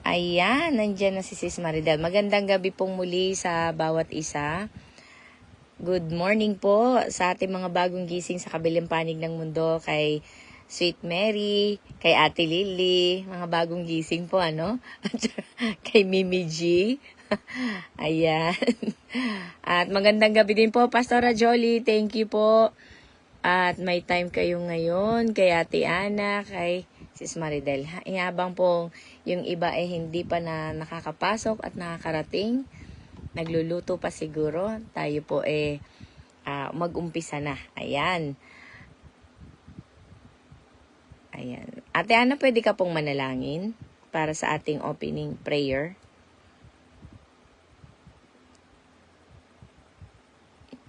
Ayan, nandyan na si Sis Maridel. Magandang gabi pong muli sa bawat isa. Good morning po sa ating mga bagong gising sa kabilang panig ng mundo, kay Sweet Mary, kay Ate Lily, mga bagong gising po, ano? Kay Mimi G. Ayan. At magandang gabi din po, Pastora Jolie. Thank you po. At may time kayo ngayon kay Ate Ana, kay Sis Maridel. Habang po yung iba ay hindi pa na nakakapasok at nakakarating, nagluluto pa siguro, tayo po mag-umpisa na. Ayan. Ayan. Ate Ana, pwede ka pong manalangin para sa ating opening prayer?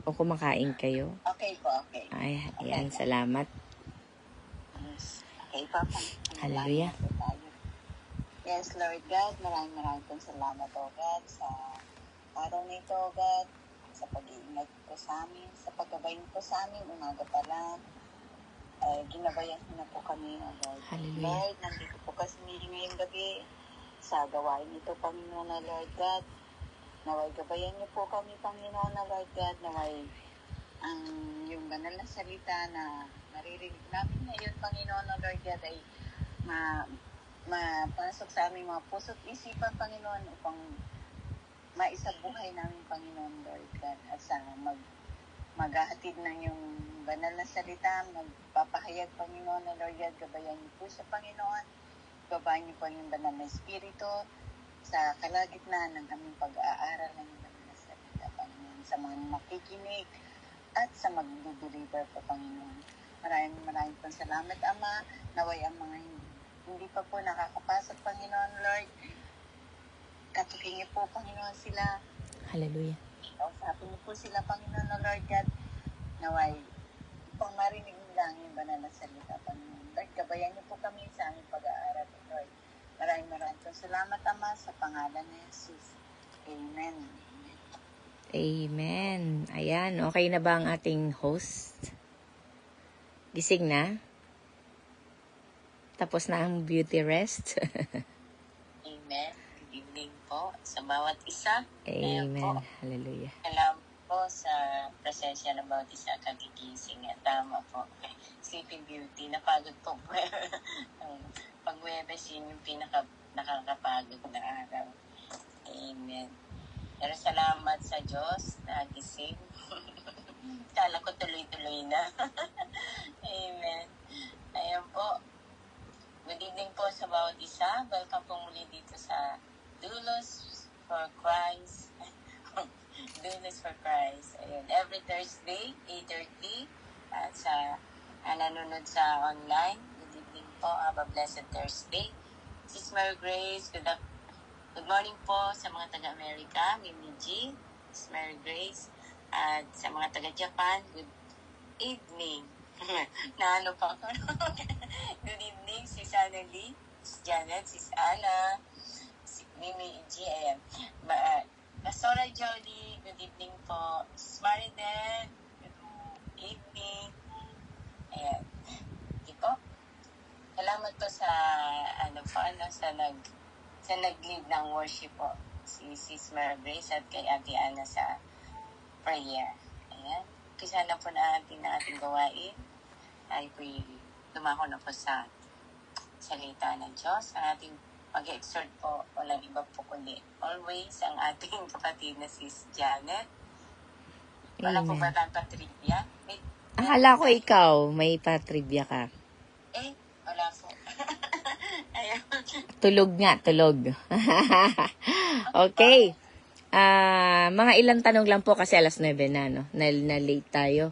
O kumakain kayo? Okay po, okay. Ay, ayan, salamat. Okay po. Hallelujah. Yes, Lord God, maraming pong salamat, O God, sa araw nito, O God, sa pag-iingat ko sa amin, sa paggabay ko sa amin, umaga pa lang. Ginabayan ko na po kami, O Lord. Hallelujah. Lord, nandito po kasi ngayong gabi sa gawain ito, Panginoon na Lord God. Naway gabayan niyo po kami, Panginoon na Lord God, naway ang yung banal na salita na maririnig namin ngayon, Panginoon na Lord God, ay mapasok sa aming mga puso't isipan, Panginoon, upang maisabuhay namin, Panginoon, Lord God, at sana maghahatid ng yung banal na salita, magpapahayag, Panginoon na Lord God, gabayan niyo po sa Panginoon, gabayan niyo po yung banal na espiritu sa kalagitnaan ng aming pag-aaral ng banal na salita, Panginoon, sa mga makikinig at sa mag-deliver po, Panginoon. Maraming pong salamat, Ama. Naway ang mga hindi pa po nakakapasok, Panginoon, Lord. Katukin niyo po, Panginoon, sila. Hallelujah. Kausapin niyo po sila, Panginoon, Lord God. Naway, kung marinig lang yung banal na salita, Panginoon. Lord, gabayan niyo po kami sa aming pag-aaral, Lord. Maraming pong salamat, Ama, sa pangalan ni Jesus. Amen. Amen. Ayan, okay na ba ang ating host? Gising na? Tapos na ang beauty rest? Amen. Good evening po sa bawat isa. Amen. Hallelujah. Alam po sa presensya ng bawat isa kagigising. Tama po. Sleeping Beauty. Napagod po. Pag-Webes yun yung nakakapagod na araw. Amen. Pero salamat sa Diyos na gising. Kala ko tuloy-tuloy na. Amen. Ayan po. Good evening po sa bawat isa. Welcome po muli dito sa Doulos for Christ. Doulos for Christ. Ayan. Every Thursday, 8:30. At sa nanonood sa online, good evening po. Have a blessed Thursday. Sis Mary Grace, good morning po sa mga taga-Amerika, Mimi G, Sis Mary Grace, at sa mga taga-Japan, good evening. Naano pa ako. Good evening, Sis Annalie, Sis Janet, Sis Anna, si Mimi G, ayan. Pastora Jolie, good evening po. Sis Maridel, good evening. Ayan. Di po. Salamat po sa sa nag-lead ng worship po, si Sis Mary Grace at kay Ate Ana sa prayer. Ayan. Umpisa na po natin na ating gawain. Tayo po'y dumako na po sa salita ng Diyos. Ang ating mag-exhort po, walang iba po kundi always ang ating kapatid na Sis Janet. Wala po ba tayong patrivia? Akala ko ikaw, may pa-trivia ka. Wala po. Ayan. Tulog nga, tulog. Okay. Mga ilang tanong lang po kasi alas 9 na, no? Na late tayo.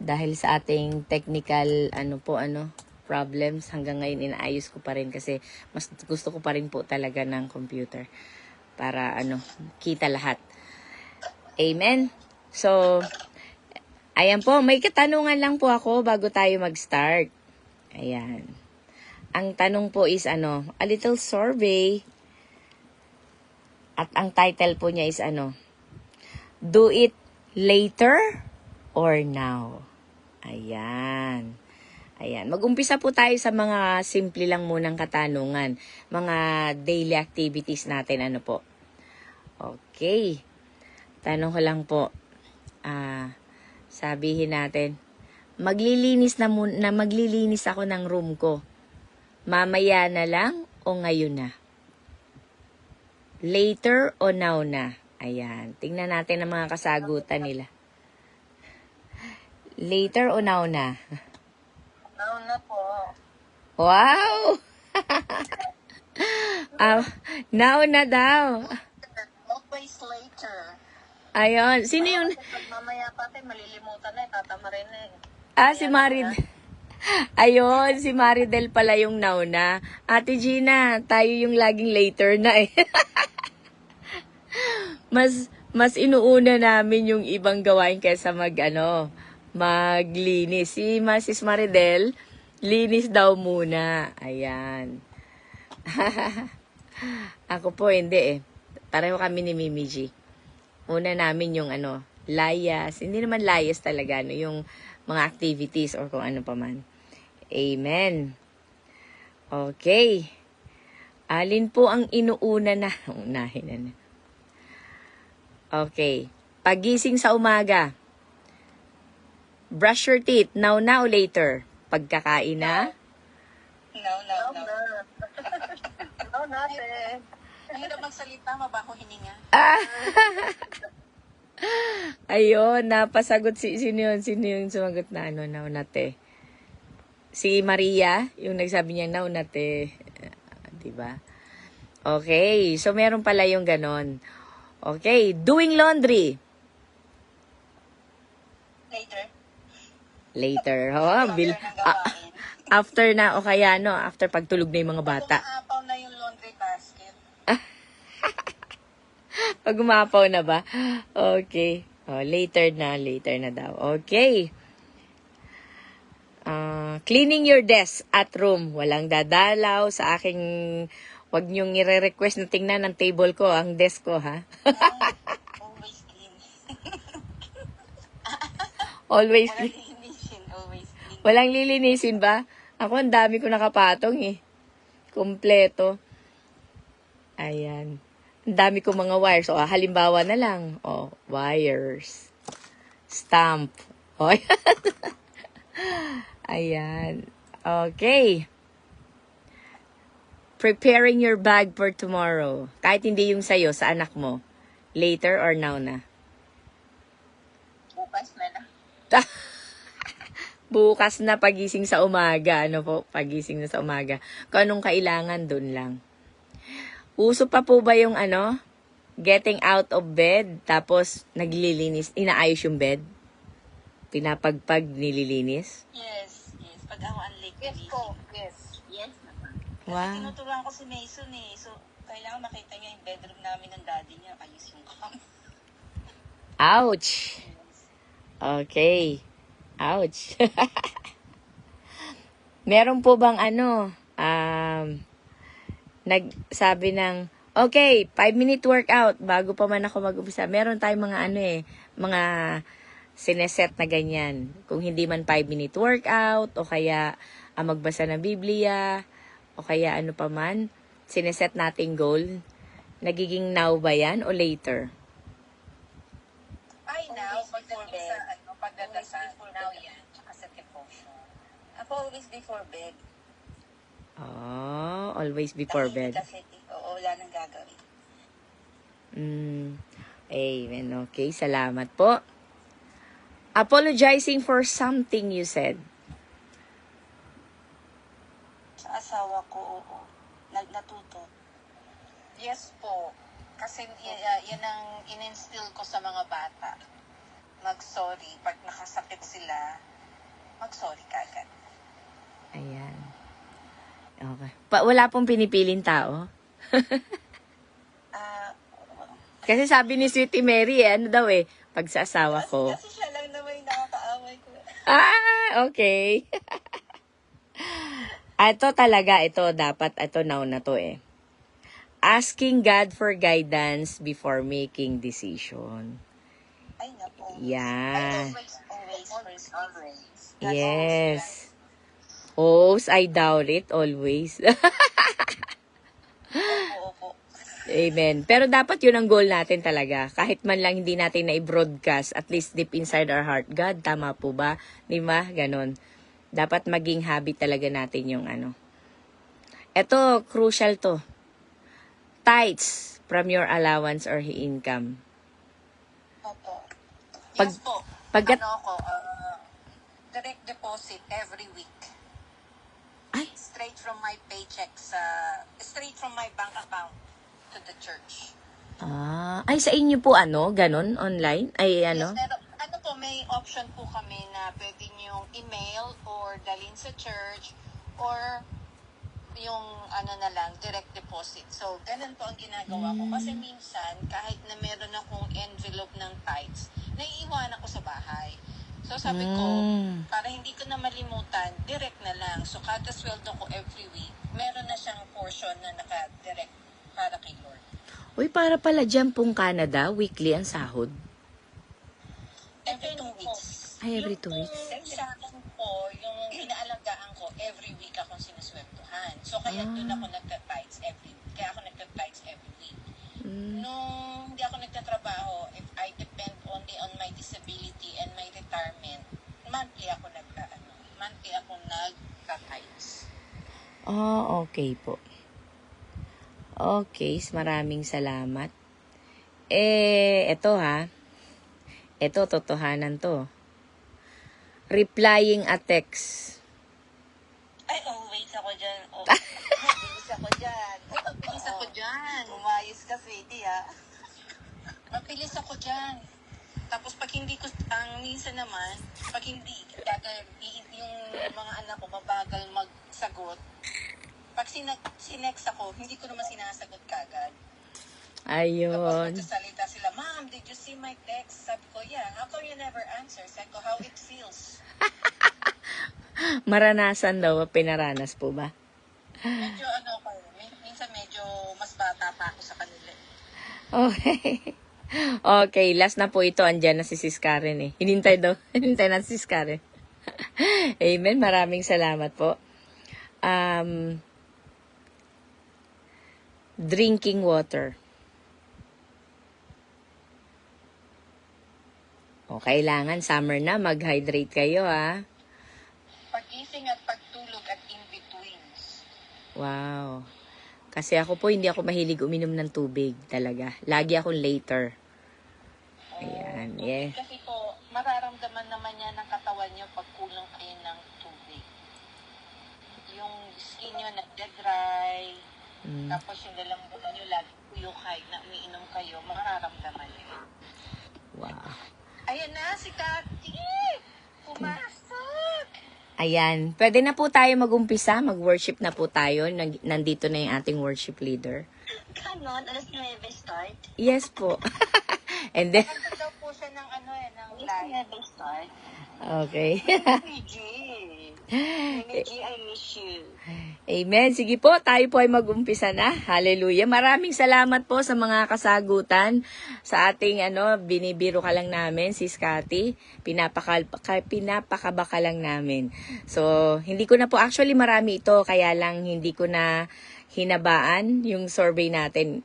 Dahil sa ating technical, problems, hanggang ngayon inaayos ko pa rin kasi mas gusto ko pa rin po talaga ng computer para, kita lahat. Amen? So, ayan po, may katanungan lang po ako bago tayo mag-start. Ayan. Ang tanong po is, a little survey. At ang title po niya is, do it later or now? Ayan. Ayan. Mag-umpisa po tayo sa mga simple lang munang katanungan. Mga daily activities natin. Ano po? Okay. Tanong ko lang po. Sabihin natin. Maglilinis ako ng room ko. Mamaya na lang o ngayon na? Later o now na? Ayan. Tingnan natin ang mga kasagutan nila. Later o now na? Now na po. Wow! Now na daw. Always later. Ayun. Sino yung... Pag mamaya pa tayo, malilimutan na, tatama rin na Si Marid. Ayun, si Maridel pala yung now na. Ate Gina, tayo yung laging later na eh. mas inuuna namin yung ibang gawain kaysa maglinis. Si Mrs. Maridel, linis daw muna. Ayan. Ako po hindi eh. Pareho kami ni Mimi G. Una namin yung layas. Hindi naman layas talaga, yung mga activities or kung ano pa man. Amen. Okay. Alin po ang inuuna na? Unahin na. Okay. Pagising sa umaga. Brush your teeth. Now o later? Pagkakain na? Now. Now natin. Ang hirap magsalita, mabaho hininga. Ayun, napasagot sino yung sumagot na now nate? Si Maria, yung nagsabi niya now nate. Diba? Okay, so meron pala yung ganon. Okay, doing laundry. Later. After na o kaya after pagtulog na yung mga bata. Pag na yung laundry basket. Pag umapaw na ba? Okay. Later na daw. Okay. Cleaning your desk at room. Walang dadalaw sa aking... Huwag niyong i-request na tingnan ang table ko, ang desk ko, ha? Always clean. Always Walang clean. lilinisin, always clean. Walang lilinisin ba? Ako, ang dami ko nakapatong, eh. Kompleto. Ayan. Ang dami ko mga wires. Halimbawa na lang. Wires. Stamp. Ayan. Okay. Preparing your bag for tomorrow. Kahit hindi yung sayo, sa anak mo. Later or now na? Bukas na lang. Bukas na pagising sa umaga. Ano po? Pagising na sa umaga. Kung anong kailangan, dun lang. Uso pa po ba yung getting out of bed, tapos naglilinis, inaayos yung bed? Pinapagpag, nililinis? Yes. Pag ako ang late. Yes po. Yes naman. Wow. Tinuturuan ko si Mason eh. So, kailangan makita niya yung bedroom namin ng daddy niya. Ayos yung kama. Ouch! Okay. Ouch. Meron po bang nagsabi ng, okay, 5-minute workout bago pa man ako mag-umpisa. Meron tayong mga mga sineset na ganyan. Kung hindi man 5-minute workout, o kaya magbasa ng Biblia, o kaya ano pa man, sineset nating goal. Nagiging now ba yan o later? Ay, now, before bed. Pagdadasal. Now yan. Tsaka sa devotion. Ako always before bed. Always before bed. Kasi, wala nang gagawin. Amen. Okay, salamat po. Apologizing for something you said. Sa asawa ko, oo. Natuto. Yes po. Kasi yan ang in-instill ko sa mga bata. Mag-sorry. Pag nakasakit sila, mag-sorry kagad. Ayan. Okay. Wala pong pinipiling tao? Kasi sabi ni Sweetie Mary, pag sa asawa ko. Kasi siya lang naman yung nakakaaway ko. Okay. Ito now na to eh. Asking God for guidance before making decision. Ay, napo. Yan. Always. Yes. Host, I doubt it always. Opo. Amen. Pero dapat yun ang goal natin talaga. Kahit man lang hindi natin na-broadcast, at least deep inside our heart. God, tama po ba? Di ba? Ganon. Dapat maging habit talaga natin yung ano. Ito, crucial to. Tithes from your allowance or income. Opo. Pag- Yes po. pagkat- Direct deposit every week. Ay, Straight from my paycheck straight from my bank account to the church. ay sa inyo po ano, ganon, online? Ay ano? Yes, pero ano po, may option po kami na pwede niyong email or dalhin sa church or yung ano na lang, direct deposit. So, ganun po ang ginagawa ko. Kasi minsan, kahit na meron akong envelope ng tithes, naiiwanan ko sa bahay. So, sabi ko, para hindi ko na malimutan, direct na lang. So, kada sweldo ko every week, meron na siyang portion na naka-direct para kay Lord. Uy, para pala dyan pong Canada, weekly ang sahod. Every 2 weeks. Ay, every 2 weeks. Sa akin po, yung inaalagaan ko, every week akong sinusweldohan. So, kaya doon ako nagka-tithes every week. Kaya ako nagka-tithes every week. Nung hindi ako nagtatrabaho, if I depend only on my disability and my retirement, monthly ako nagka-tithes. Okay po. Okay, maraming salamat. Eto ha. Eto, totohanan to. Replying a text. Ay, always ako dyan. Bilis ako dyan. Bilis ako dyan. Umayos ka, sweetie, ha? Mabilis ako dyan. Tapos pag hindi ko, ang minsan naman, pag hindi, yung mga anak ko mabagal magsagot, pag sinext ako, hindi ko naman sinasagot kagad. Kapag Ayun. magsasalita sila, Ma'am, did you see my text? Sabi ko, yeah. How come you never answer? Sabi ko, how it feels. Maranasan daw, pinaranas po ba? Medyo minsan medyo mas bata pa ako sa kanila. Okay. Okay, last na po ito. Andyan na si Sis Karen eh. Hinintay na si Sis Karen. Amen. Maraming salamat po. Drinking water. O, kailangan summer na, mag-hydrate kayo ha. Pag-gising at pagtulog at in-betweens. Wow. Kasi ako po, hindi ako mahilig uminom ng tubig talaga. Lagi akong later. Ayan, yeah. Kasi po, mararamdaman naman niya ng katawan niyo pag kulang kayo ng tubig. Yung skin niyo nagda-dry, tapos yung lalambutan niyo lagi puyo kahit na umiinom kayo, mararamdaman niyo. Wow. Ayan na, si Kati! Pumasok! Ayan. Pwede na po tayo mag-umpisa. Mag-worship na po tayo. Nandito na yung ating worship leader. Ganon, alas 9 start? Yes po. And then, Nandun daw po siya ng ng live. Start? okay. Mimi G, I miss you. Amen. Sige po, tayo po ay mag-umpisa na. Hallelujah. Maraming salamat po sa mga kasagutan sa ating binibiro ka lang namin, Sis Cathy. Pinapakaba ka lang namin. So, hindi ko na po, actually marami ito, kaya lang hindi ko na hinabaan yung survey natin.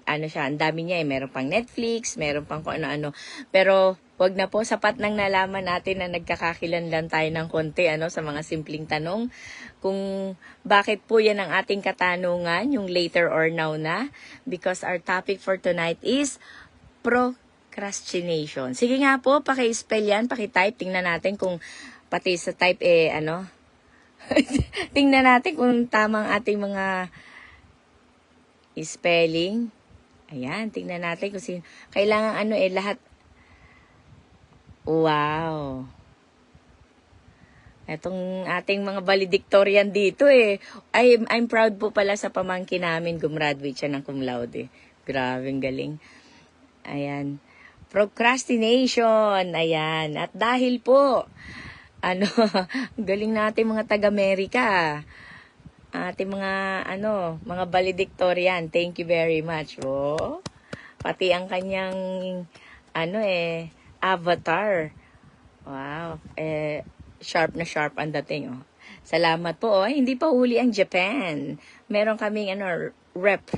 Ang dami niya eh. Meron pang Netflix, meron pang kung ano-ano. Pero, wag na po, sapat nang nalaman natin na nagkakakilanlan tayo ng konti sa mga simpleng tanong. Kung bakit po yan ang ating katanungan, yung later or now na. Because our topic for tonight is procrastination. Sige nga po, paki-spell yan, paki-type. Tingnan natin kung pati sa type tingnan natin kung tamang ating mga spelling. Ayan, tingnan natin kung sino. Kailangan lahat. Wow. Etong ating mga valedictorian dito I'm proud po pala sa pamangkin namin. Gumraduate siya ng cum laude. Grabe, galing. Ayan. Procrastination. Ayan. At dahil po, galing natin mga taga-Amerika. Ating mga, mga valedictorian. Thank you very much. Oh. Pati ang kanyang, avatar. Wow. Sharp na sharp ang dating. Oh. Salamat po. Oh. Hindi pa huli ang Japan. Meron kaming rep.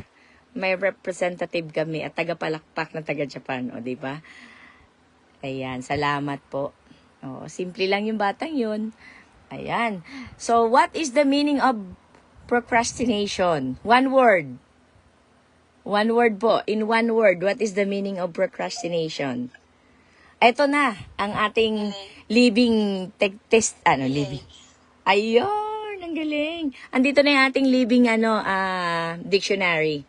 May representative kami at tagapalakpak na taga-Japan. O, di ba? Ayan, salamat po. O, simple lang yung batang yun. Ayan. So, what is the meaning of procrastination? One word. One word po. In one word, what is the meaning of procrastination? Ito na, ang ating living test, living. Ayun, ang galing. Andito na yung ating living, dictionary.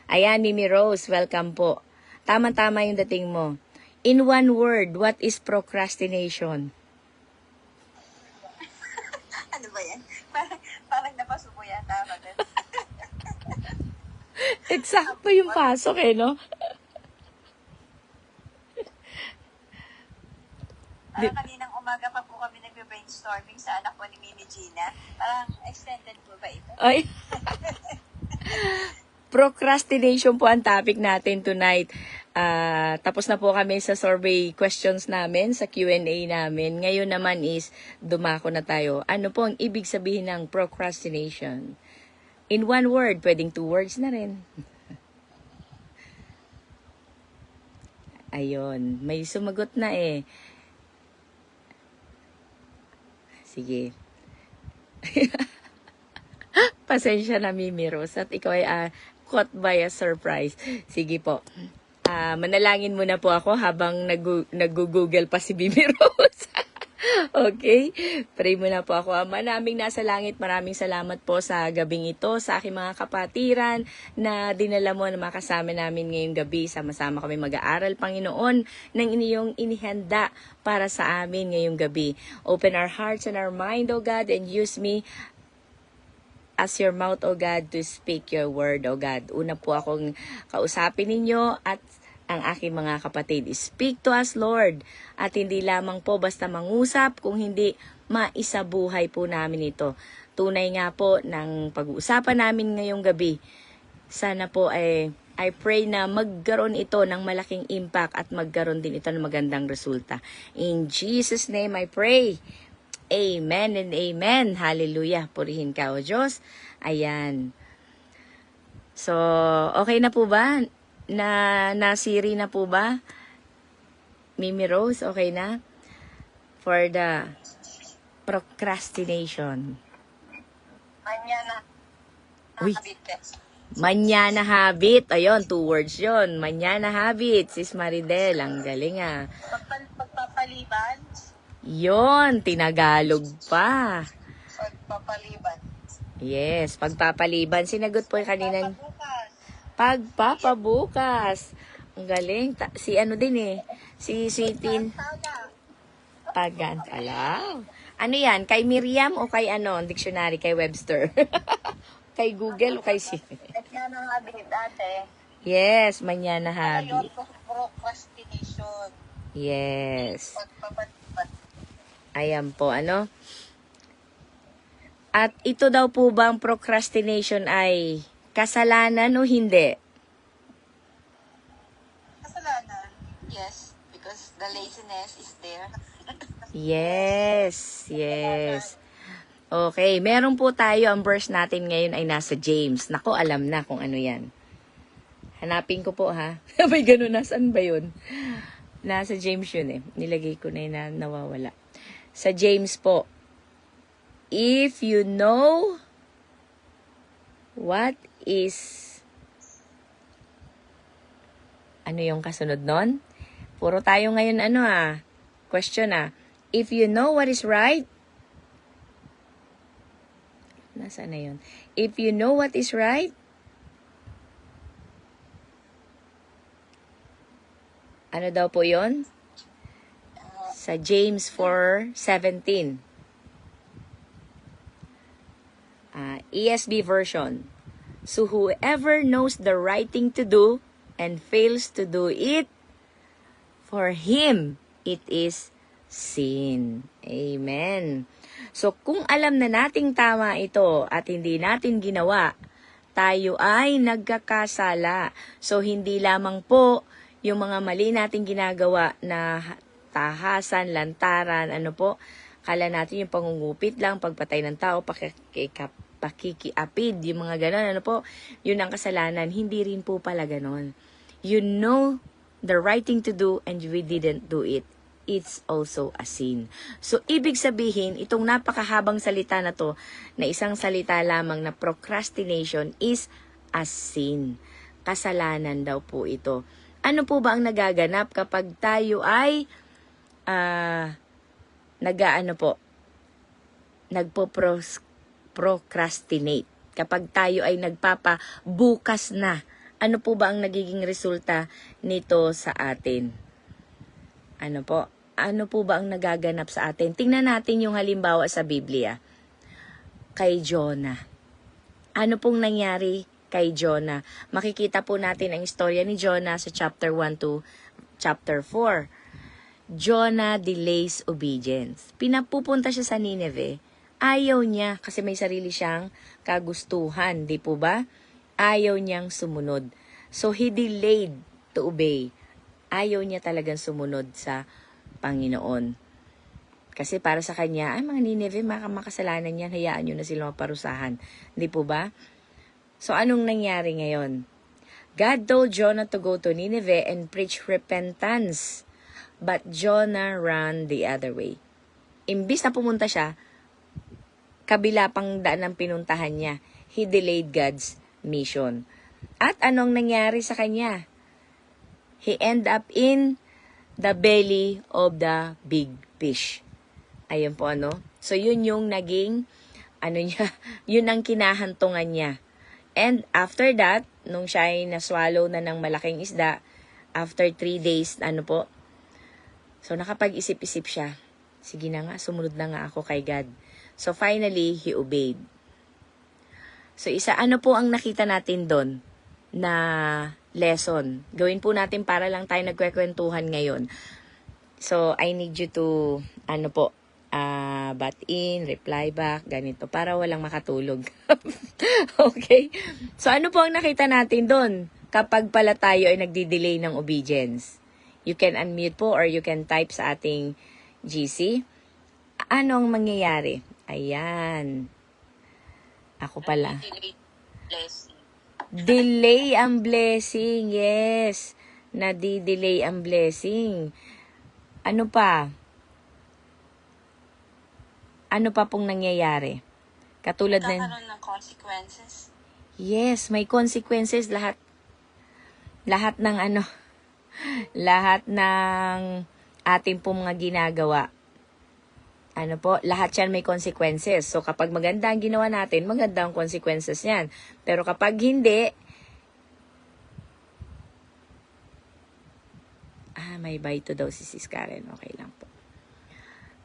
Ayan, Mimi Rose, welcome po. Tama-tama yung dating mo. In one word, what is procrastination? Ano ba yan? Parang napasubo yata ako dun. Eksakto yung pasok no? Parang kaninang umaga pa po kami nagbe-brainstorming sa anak ko ni Mimi Gina. Parang extended po ba ito? Ay. Procrastination po ang topic natin tonight. Tapos na po kami sa survey questions namin, sa Q&A namin. Ngayon naman is dumako na tayo. Ano po ang ibig sabihin ng procrastination? In one word, pwedeng 2 words na rin. Ayun, may sumagot na Sige. Pasensya na, Mimi Rose. At ikaw ay caught by a surprise. Sige po. Manalangin muna po ako habang nag-google pa si Mimi Rose. Okay? Pray muna po ako. Ama naming nasa langit, maraming salamat po sa gabing ito, sa aking mga kapatiran na dinala mo na makasama namin ngayong gabi. Sama-sama kami mag-aaral, Panginoon, ng inyong inihanda para sa amin ngayong gabi. Open our hearts and our mind, O God, and use me as your mouth, O God, to speak your word, O God. Una po akong kausapin ninyo at ang aking mga kapatid. Speak to us, Lord. At hindi lamang po basta mangusap, kung hindi maisabuhay po namin ito. Tunay nga po ng pag-uusapan namin ngayong gabi. Sana po I pray na magkaroon ito ng malaking impact at magkaroon din ito ng magandang resulta. In Jesus' name I pray. Amen and amen. Hallelujah. Purihin ka, O Diyos. Ayan. So, okay na po ba? Nasiri na po ba? Mimi Rose, okay na? For the procrastination. Manyana. Uy. Manyana habit. Ayun, 2 words yun. Manyana habit. Sis Maridel, ang galing Pagpapaliban. Yon, tinagalog pa. Pagpapaliban. Yes, pagpapaliban. Sinagot po yung kanina. Pagpapabukas. Ang galing. Si si Sweetin. Pagantalaw. Ano yan? Kay Miriam o kay dictionary? Kay Webster? Kay Google o kay Manyana habit dati. Yes, manyana habit. Procrastination. Yes. Pagpapaliban. Ayan po, At ito daw po bang procrastination ay kasalanan o hindi? Kasalanan. Yes, because the laziness is there. Yes. Okay, meron po tayo, ang verse natin ngayon ay nasa James. Nako, alam na kung ano yan. Hanapin ko po ha. May ganun, nasaan ba yun? Nasa James yun Nilagay ko na yun na nawawala. Sa James po, if you know what is, ano yung kasunod nun? Puro tayo ngayon question if you know what is right, nasaan na yun? If you know what is right, ano daw po yun? Sa James 4:17. ESV version. So whoever knows the right thing to do and fails to do it, for him it is sin. Amen. So kung alam na nating tama ito at hindi natin ginawa, tayo ay nagkakasala. So hindi lamang po yung mga mali nating ginagawa na tahasan, lantaran, Kala natin yung pangungupit lang, pagpatay ng tao, pakikiapid, yung mga ganon, ano po, yun ang kasalanan. Hindi rin po pala ganon. You know the right thing to do and we didn't do it. It's also a sin. So, ibig sabihin, itong napakahabang salita na to, na isang salita lamang na procrastination is a sin. Kasalanan daw po ito. Ano po ba ang nagaganap kapag tayo ay nagpo-procrastinate? Kapag tayo ay nagpapabukas na, ano po ba ang nagiging resulta nito sa atin? Ano po? Ano po ba ang nagaganap sa atin? Tingnan natin yung halimbawa sa Biblia. Kay Jonah. Ano pong nangyari kay Jonah? Makikita po natin ang istorya ni Jonah sa chapter 1 to chapter 4. Jonah delays obedience. Pinapupunta siya sa Nineveh. Ayaw niya kasi may sarili siyang kagustuhan, di po ba? Ayaw niyang sumunod. So he delayed to obey. Ayaw niya talagang sumunod sa Panginoon. Kasi para sa kanya, ay mga Nineveh, makasalanan yan, hayaan nyo na sila maparusahan. Hindi po ba? So anong nangyari ngayon? God told Jonah to go to Nineveh and preach repentance. But Jonah ran the other way. Imbis na pumunta siya, kabila pang daan ang pinuntahan niya. He delayed God's mission. At anong nangyari sa kanya? He end up in the belly of the big fish. Ayun po ano. So yun yung naging niya, yun ang kinahantungan niya. And after that, nung siya ay naswallow na ng malaking isda, after 3 days, so nakapag-isip-isip siya. Sige na nga, sumunod na nga ako kay God. So finally, he obeyed. So ano po ang nakita natin doon na lesson? Gawin po natin para lang tayo nagkwekwentuhan ngayon. So I need you to, butt in, reply back, ganito, para walang makatulog. Okay? So ano po ang nakita natin doon kapag pala tayo ay nagdi-delay ng obedience? You can unmute po or you can type sa ating GC. Ano ang mangyayari? Ayan. Ako pala. Delay ang blessing. Yes. Nadi-delay ang blessing. Ano pa? Ano pa pong nangyayari? Katulad ng... Kakaroon ng consequences. Yes, may consequences lahat. Lahat ng lahat ng ating pong mga ginagawa. Lahat yan may consequences. So, kapag maganda ang ginawa natin, maganda ang consequences yan. Pero kapag hindi, may bite daw si Sis Karen. Okay lang po.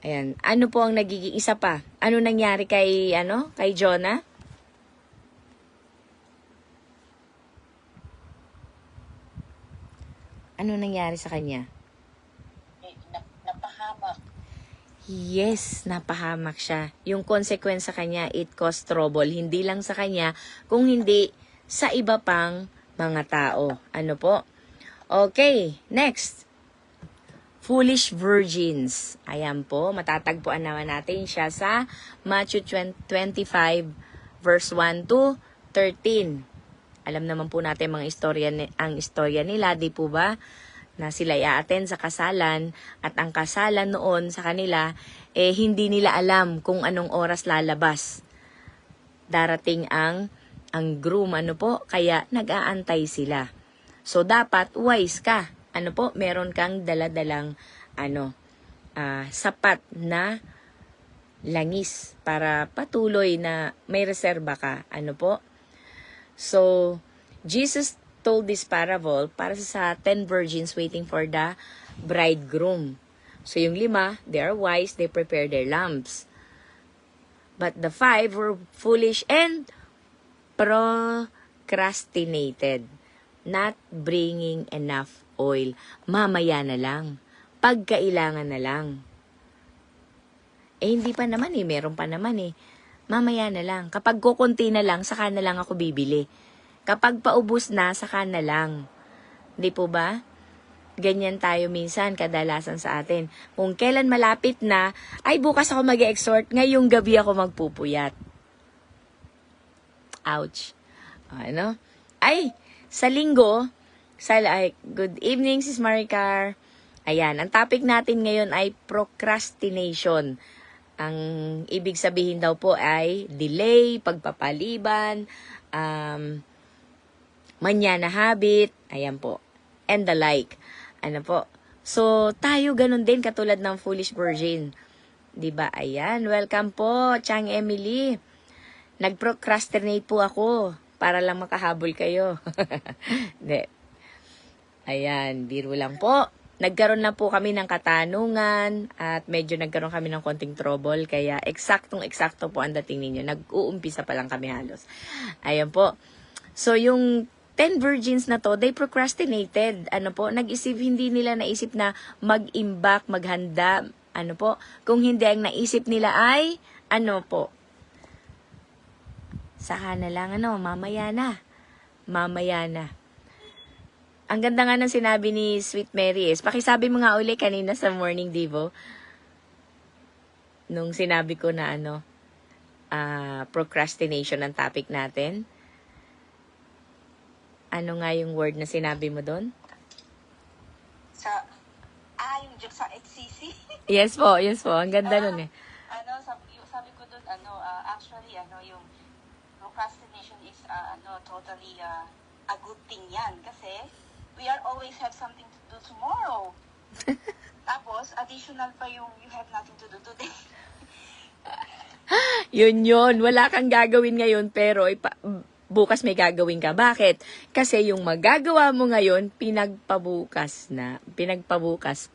Ayan. Ano po ang nagiging isa pa? Ano nangyari kay Jonah? Ano nangyari sa kanya? Napahamak. Yes, napahamak siya. Yung consequence sa kanya, it caused trouble. Hindi lang sa kanya, kung hindi sa iba pang mga tao. Ano po? Okay, next. Foolish virgins. Ayan po, matatagpuan naman natin siya sa Matthew 25, verse 1 to 13. Alam naman po natin ang istorya nila, di po ba? Na sila i-attend sa kasalan at ang kasalan noon sa kanila, hindi nila alam kung anong oras lalabas. Darating ang groom, kaya nag-aantay sila. So, dapat wise ka. Meron kang daladalang sapat na langis para patuloy na may reserba ka. So, Jesus told this parable para sa 10 virgins waiting for the bridegroom. So, yung 5, they are wise, they prepare their lamps. But the 5 were foolish and procrastinated, not bringing enough oil. Mamaya na lang. Pagkailangan na lang. Hindi pa naman meron pa naman Mamaya na lang. Kapag kukunti na lang, saka na lang ako bibili. Kapag paubos na, saka na lang. Di po ba? ganyan tayo minsan, kadalasan sa atin. Kung kailan malapit na, ay bukas ako mag-exhort, ngayong gabi ako magpupuyat. Ouch. Ano? Ay, sa linggo, good evening, Sis Maricar. Ayan, ang topic natin ngayon ay procrastination. Ang ibig sabihin daw po ay delay, pagpapaliban, manya na habit, ayan po, and the like. Ano po? So, tayo ganun din katulad ng Foolish Virgin. 'Di ba? Ayan, welcome po, Chang Emily. Nag-procrastinate po ako para lang makahabol kayo. Hindi. Ayan, biro lang po. Nagkaroon na po kami ng katanungan at medyo nagkaroon kami ng konting trouble. Kaya eksaktong-eksakto po ang dating ninyo. Nag-uumpisa pa lang kami halos. Ayan po. So, yung 10 virgins na to, they procrastinated. Ano po? Hindi nila naisip na mag-imbak, maghanda. Ano po? Kung hindi, ang naisip nila ay, ano po? Saka na lang, mamaya na. Mamaya na. Ang ganda nga ng sinabi ni Sweet Mary is, pakisabi mo nga uli kanina sa Morning Devo, nung sinabi ko na procrastination ang topic natin. Ano nga yung word na sinabi mo doon? Yung joke sa XCC. Yes po. Ang ganda nun eh. Sabi ko doon, actually, yung procrastination is, totally, a good thing yan. Kasi, we are always have something to do tomorrow. Tapos, additional pa yung you have nothing to do today. Yun. Wala kang gagawin ngayon, pero bukas may gagawin ka. Bakit? Kasi yung magagawa mo ngayon, pinagpabukas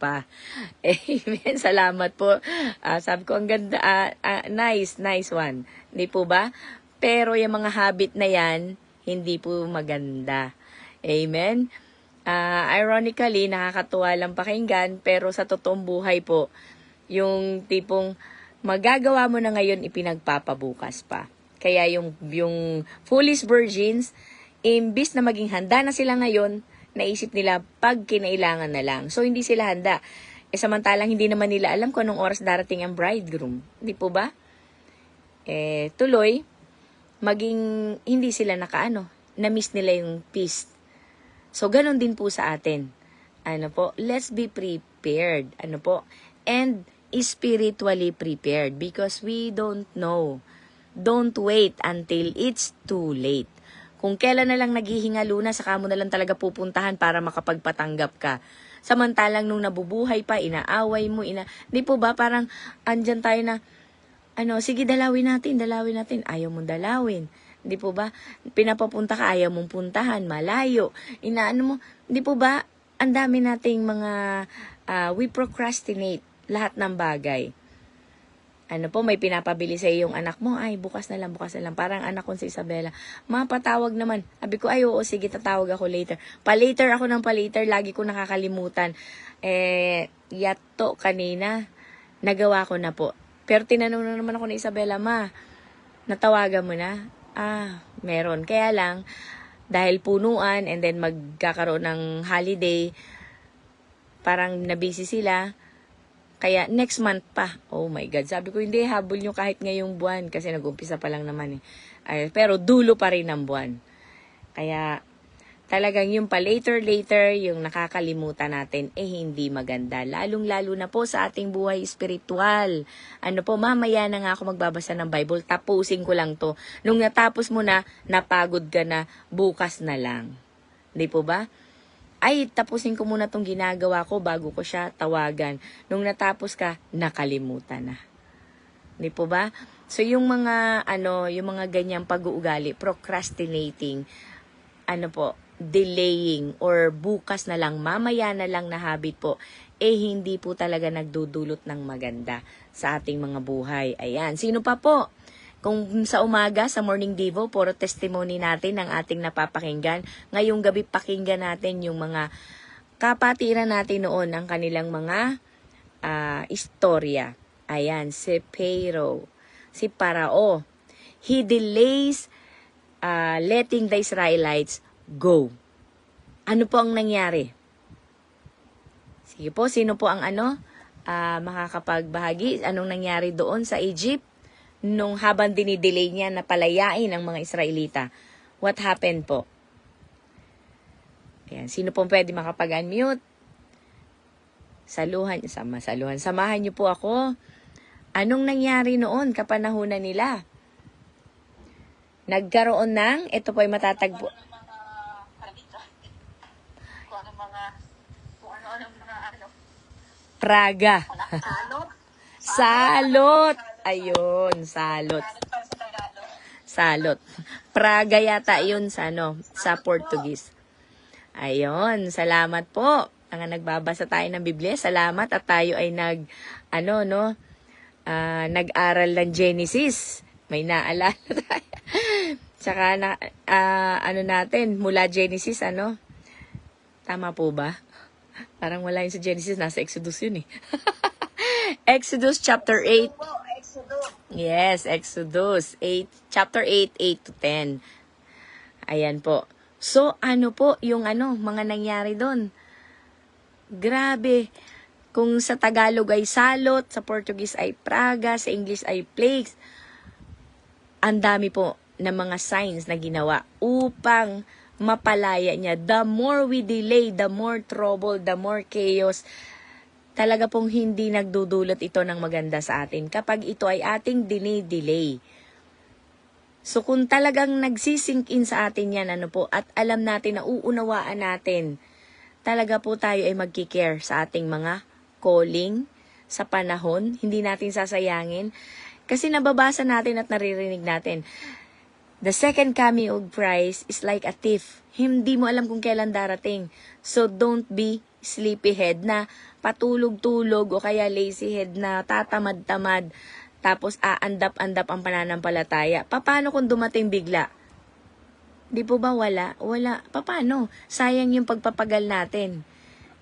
pa. Amen. Salamat po. Sabi ko, ang ganda. Nice one. Hindi po ba? Pero yung mga habit na yan, hindi po maganda. Amen. Ironically, nakakatuwa lang pakinggan, pero sa totoong buhay po, yung tipong magagawa mo na ngayon, ipinagpapabukas pa. Kaya yung foolish virgins, imbis na maging handa na sila ngayon, naisip nila pag kinailangan na lang. So, hindi sila handa. Samantalang hindi naman nila alam kung anong oras darating ang bridegroom. Hindi po ba? Tuloy, hindi sila na-miss nila yung feast. So, ganun din po sa atin. Let's be prepared. And spiritually prepared because we don't know. Don't wait until it's too late. Kung kailan na lang naghihingalo na, saka mo na lang talaga pupuntahan para makapagpatanggap ka. Samantalang nung nabubuhay pa, inaaway mo, di po ba parang andyan tayo na, sige dalawin natin. Ayaw mong dalawin. Di po ba? Pinapapunta ka, ayaw mong puntahan, malayo. Di po ba? Ang dami nating mga, we procrastinate lahat ng bagay. May pinapabili sa yung anak mo, ay, bukas na lang. Parang anak ko si Isabela, mapatawag naman. Sabi ko, ay, oo, sige, tatawag ako later. Pa-later ako ng pa-later, lagi ko nakakalimutan. Yato kanina, nagawa ko na po. Pero tinanong na naman ako ni Isabela, ma, natawagan mo na? Meron. Kaya lang, dahil punuan and then magkakaroon ng holiday, parang nabisi sila. Kaya next month pa. Oh my God. Sabi ko, hindi, habol nyo kahit ngayong buwan kasi nag-umpisa pa lang naman eh. Pero dulo pa rin ang buwan. Kaya talagang yung pa later, yung nakakalimutan natin, hindi maganda. Lalong-lalo na po sa ating buhay espiritual. Mamaya na nga ako magbabasa ng Bible, tapusin ko lang to. Nung natapos mo na, napagod ka na, bukas na lang. Di po ba? Ay, tapusin ko muna tong ginagawa ko bago ko siya tawagan. Nung natapos ka, nakalimutan na. Di po ba? So, yung mga ganyang pag-uugali, procrastinating, delaying or bukas na lang, mamaya na lang na habit po, hindi po talaga nagdudulot ng maganda sa ating mga buhay. Ayan. Sino pa po? Kung sa umaga, sa Morning Devo, puro testimony natin ang ating napapakinggan. Ngayong gabi, pakinggan natin yung mga kapatiran natin noon, ang kanilang mga istorya. Ayan, si Pharaoh, si Parao. He delays letting the Israelites go. Ano po ang nangyari? Sige po, sino po ang makakapagbahagi? Anong nangyari doon sa Egypt? Nung habang dinidelay niya na palayain ang mga Israelita. What happened po? Ayan, sino po pwede makapag-unmute? Saluhan. Samahan niyo po ako. Anong nangyari noon kapanahunan nila? Nagkaroon ng, ito po ay matatagpo. Kung ano mga Praga. salot. Salot. Ayun, salot. Ano pa sa Tagalog? Salot. Praga yata yun sa sa Portuguese. Ayun, salamat po. Ang nagbabasa tayo ng Biblia, salamat at tayo ay nag-aral ng Genesis. May naalala tayo. Tsaka natin, mula Genesis, tama po ba? Parang wala yun sa Genesis, nasa Exodus yun eh. Exodus chapter 8. Yes, Exodus 8, chapter 8, 8 to 10. Ayan po. So, po yung mga nangyari doon? Grabe. Kung sa Tagalog ay salot, sa Portuguese ay praga, sa English ay plagues. Ang dami po ng mga signs na ginawa upang mapalaya niya. The more we delay, the more trouble, the more chaos. Talaga pong hindi nagdudulot ito ng maganda sa atin kapag ito ay ating dinay-delay. So kung talagang nagsisink in sa atin yan, at alam natin na uunawaan natin, talaga po tayo ay magkikare sa ating mga calling, sa panahon, hindi natin sasayangin. Kasi nababasa natin at naririnig natin, the second coming of Christ is like a thief. Hindi mo alam kung kailan darating. So don't be sleepyhead na patulog-tulog o kaya lazyhead na tatamad-tamad tapos aandap-andap ang pananampalataya. Paano kung dumating bigla? Di po ba wala? Wala. Paano? Sayang yung pagpapagal natin.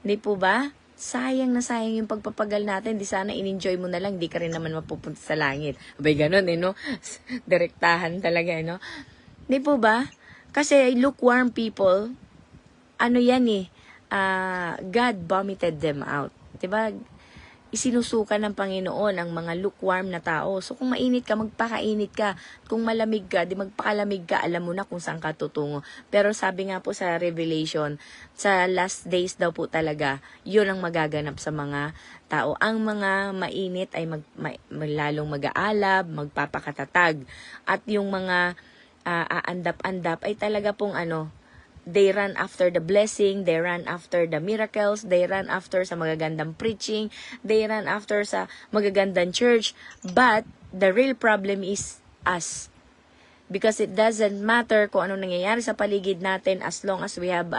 Di po ba? Sayang na sayang yung pagpapagal natin. Di sana in-enjoy mo na lang. Di ka rin naman mapupunta sa langit. Abay, ganun Direktahan talaga, Di po ba? Kasi lukewarm people, God vomited them out. Diba? Isinusuka ng Panginoon ang mga lukewarm na tao. So kung mainit ka, magpakainit ka. Kung malamig ka, di magpakalamig ka. Alam mo na kung saan ka tutungo. Pero sabi nga po sa Revelation, sa last days daw po talaga, yun ang magaganap sa mga tao. Ang mga mainit ay lalong mag-aalab, magpapakatatag. At yung mga aandap-andap ay talaga pong they run after the blessing, they run after the miracles, they run after sa magagandang preaching, they run after sa magagandang church. But the real problem is us. Because it doesn't matter kung anong nangyayari sa paligid natin as long as we have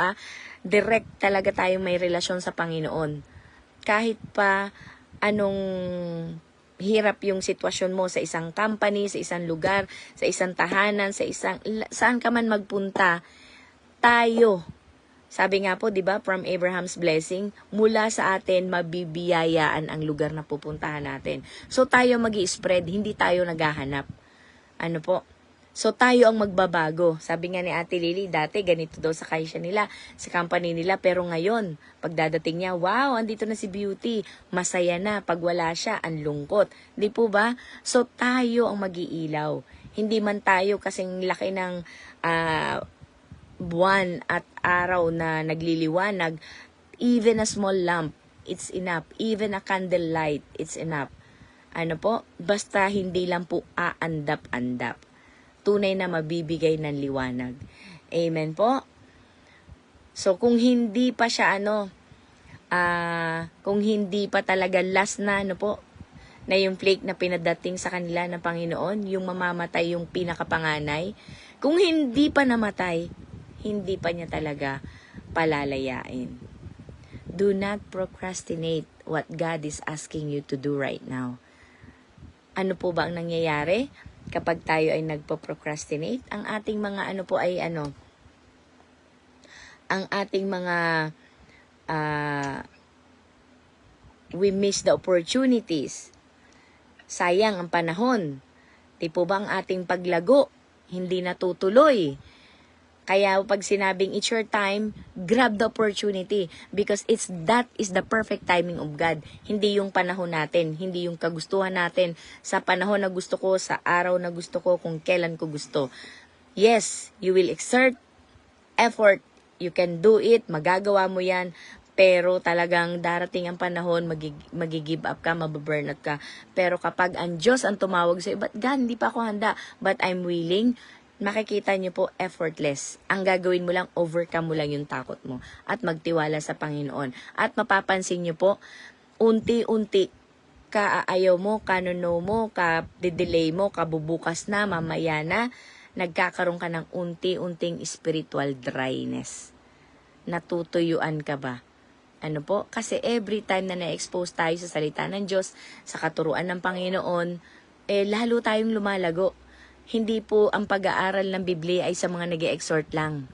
direct talaga tayong may relasyon sa Panginoon. Kahit pa anong hirap yung sitwasyon mo sa isang company, sa isang lugar, sa isang tahanan, saan ka man magpunta, tayo. Sabi nga po, 'di ba, from Abraham's blessing, mula sa atin mabibiyayaan ang lugar na pupuntahan natin. So tayo magi-spread, hindi tayo naghahanap. So tayo ang magbabago. Sabi nga ni Ate Lily, dati ganito daw sa kaisya nila, sa company nila, pero ngayon, pagdadating niya, wow, andito na si Beauty, masaya na. Pag wala siya, ang lungkot. Di po ba? So tayo ang mag-iilaw. Hindi man tayo kasing laki ng buwan at araw na nagliliwanag. Even a small lamp, it's enough. Even a candle light, it's enough. Basta hindi lang po aandap-andap. Tunay na mabibigay ng liwanag. Amen po. So kung hindi pa siya kung hindi pa talaga last na na yung flake na pinadating sa kanila ng Panginoon, yung mamamatay yung pinakapanganay, kung hindi pa namatay, hindi pa niya talaga palalayain. Do not procrastinate what God is asking you to do right now. Ano po ba ang nangyayari kapag tayo ay nagpo-procrastinate? Ang ating mga ang ating mga we miss the opportunities. Sayang ang panahon. Di po ba ang ating paglago hindi natutuloy? Kaya pag sinabing it's your time, grab the opportunity because that is the perfect timing of God. Hindi yung panahon natin, hindi yung kagustuhan natin sa panahon na gusto ko, sa araw na gusto ko, kung kailan ko gusto. Yes, you will exert effort. You can do it, magagawa mo yan, pero talagang darating ang panahon, magi-give up ka, mababurnout ka. Pero kapag ang Diyos ang tumawag sa'yo, but God, hindi pa ako handa, but I'm willing, makikita niyo po, effortless. Ang gagawin mo lang, overcome mo lang yung takot mo at magtiwala sa Panginoon. At mapapansin niyo po, unti-unti, kaayaw mo, kanuno mo, ka-delay mo, kabubukas na, mamaya na, nagkakaroon ka ng unti-unting spiritual dryness. Natutuyuan ka ba? Ano po? Kasi every time na na-expose tayo sa salita ng Diyos, sa katuruan ng Panginoon, lalo tayong lumalago. Hindi po ang pag-aaral ng Biblia ay sa mga nag-e-exhort lang.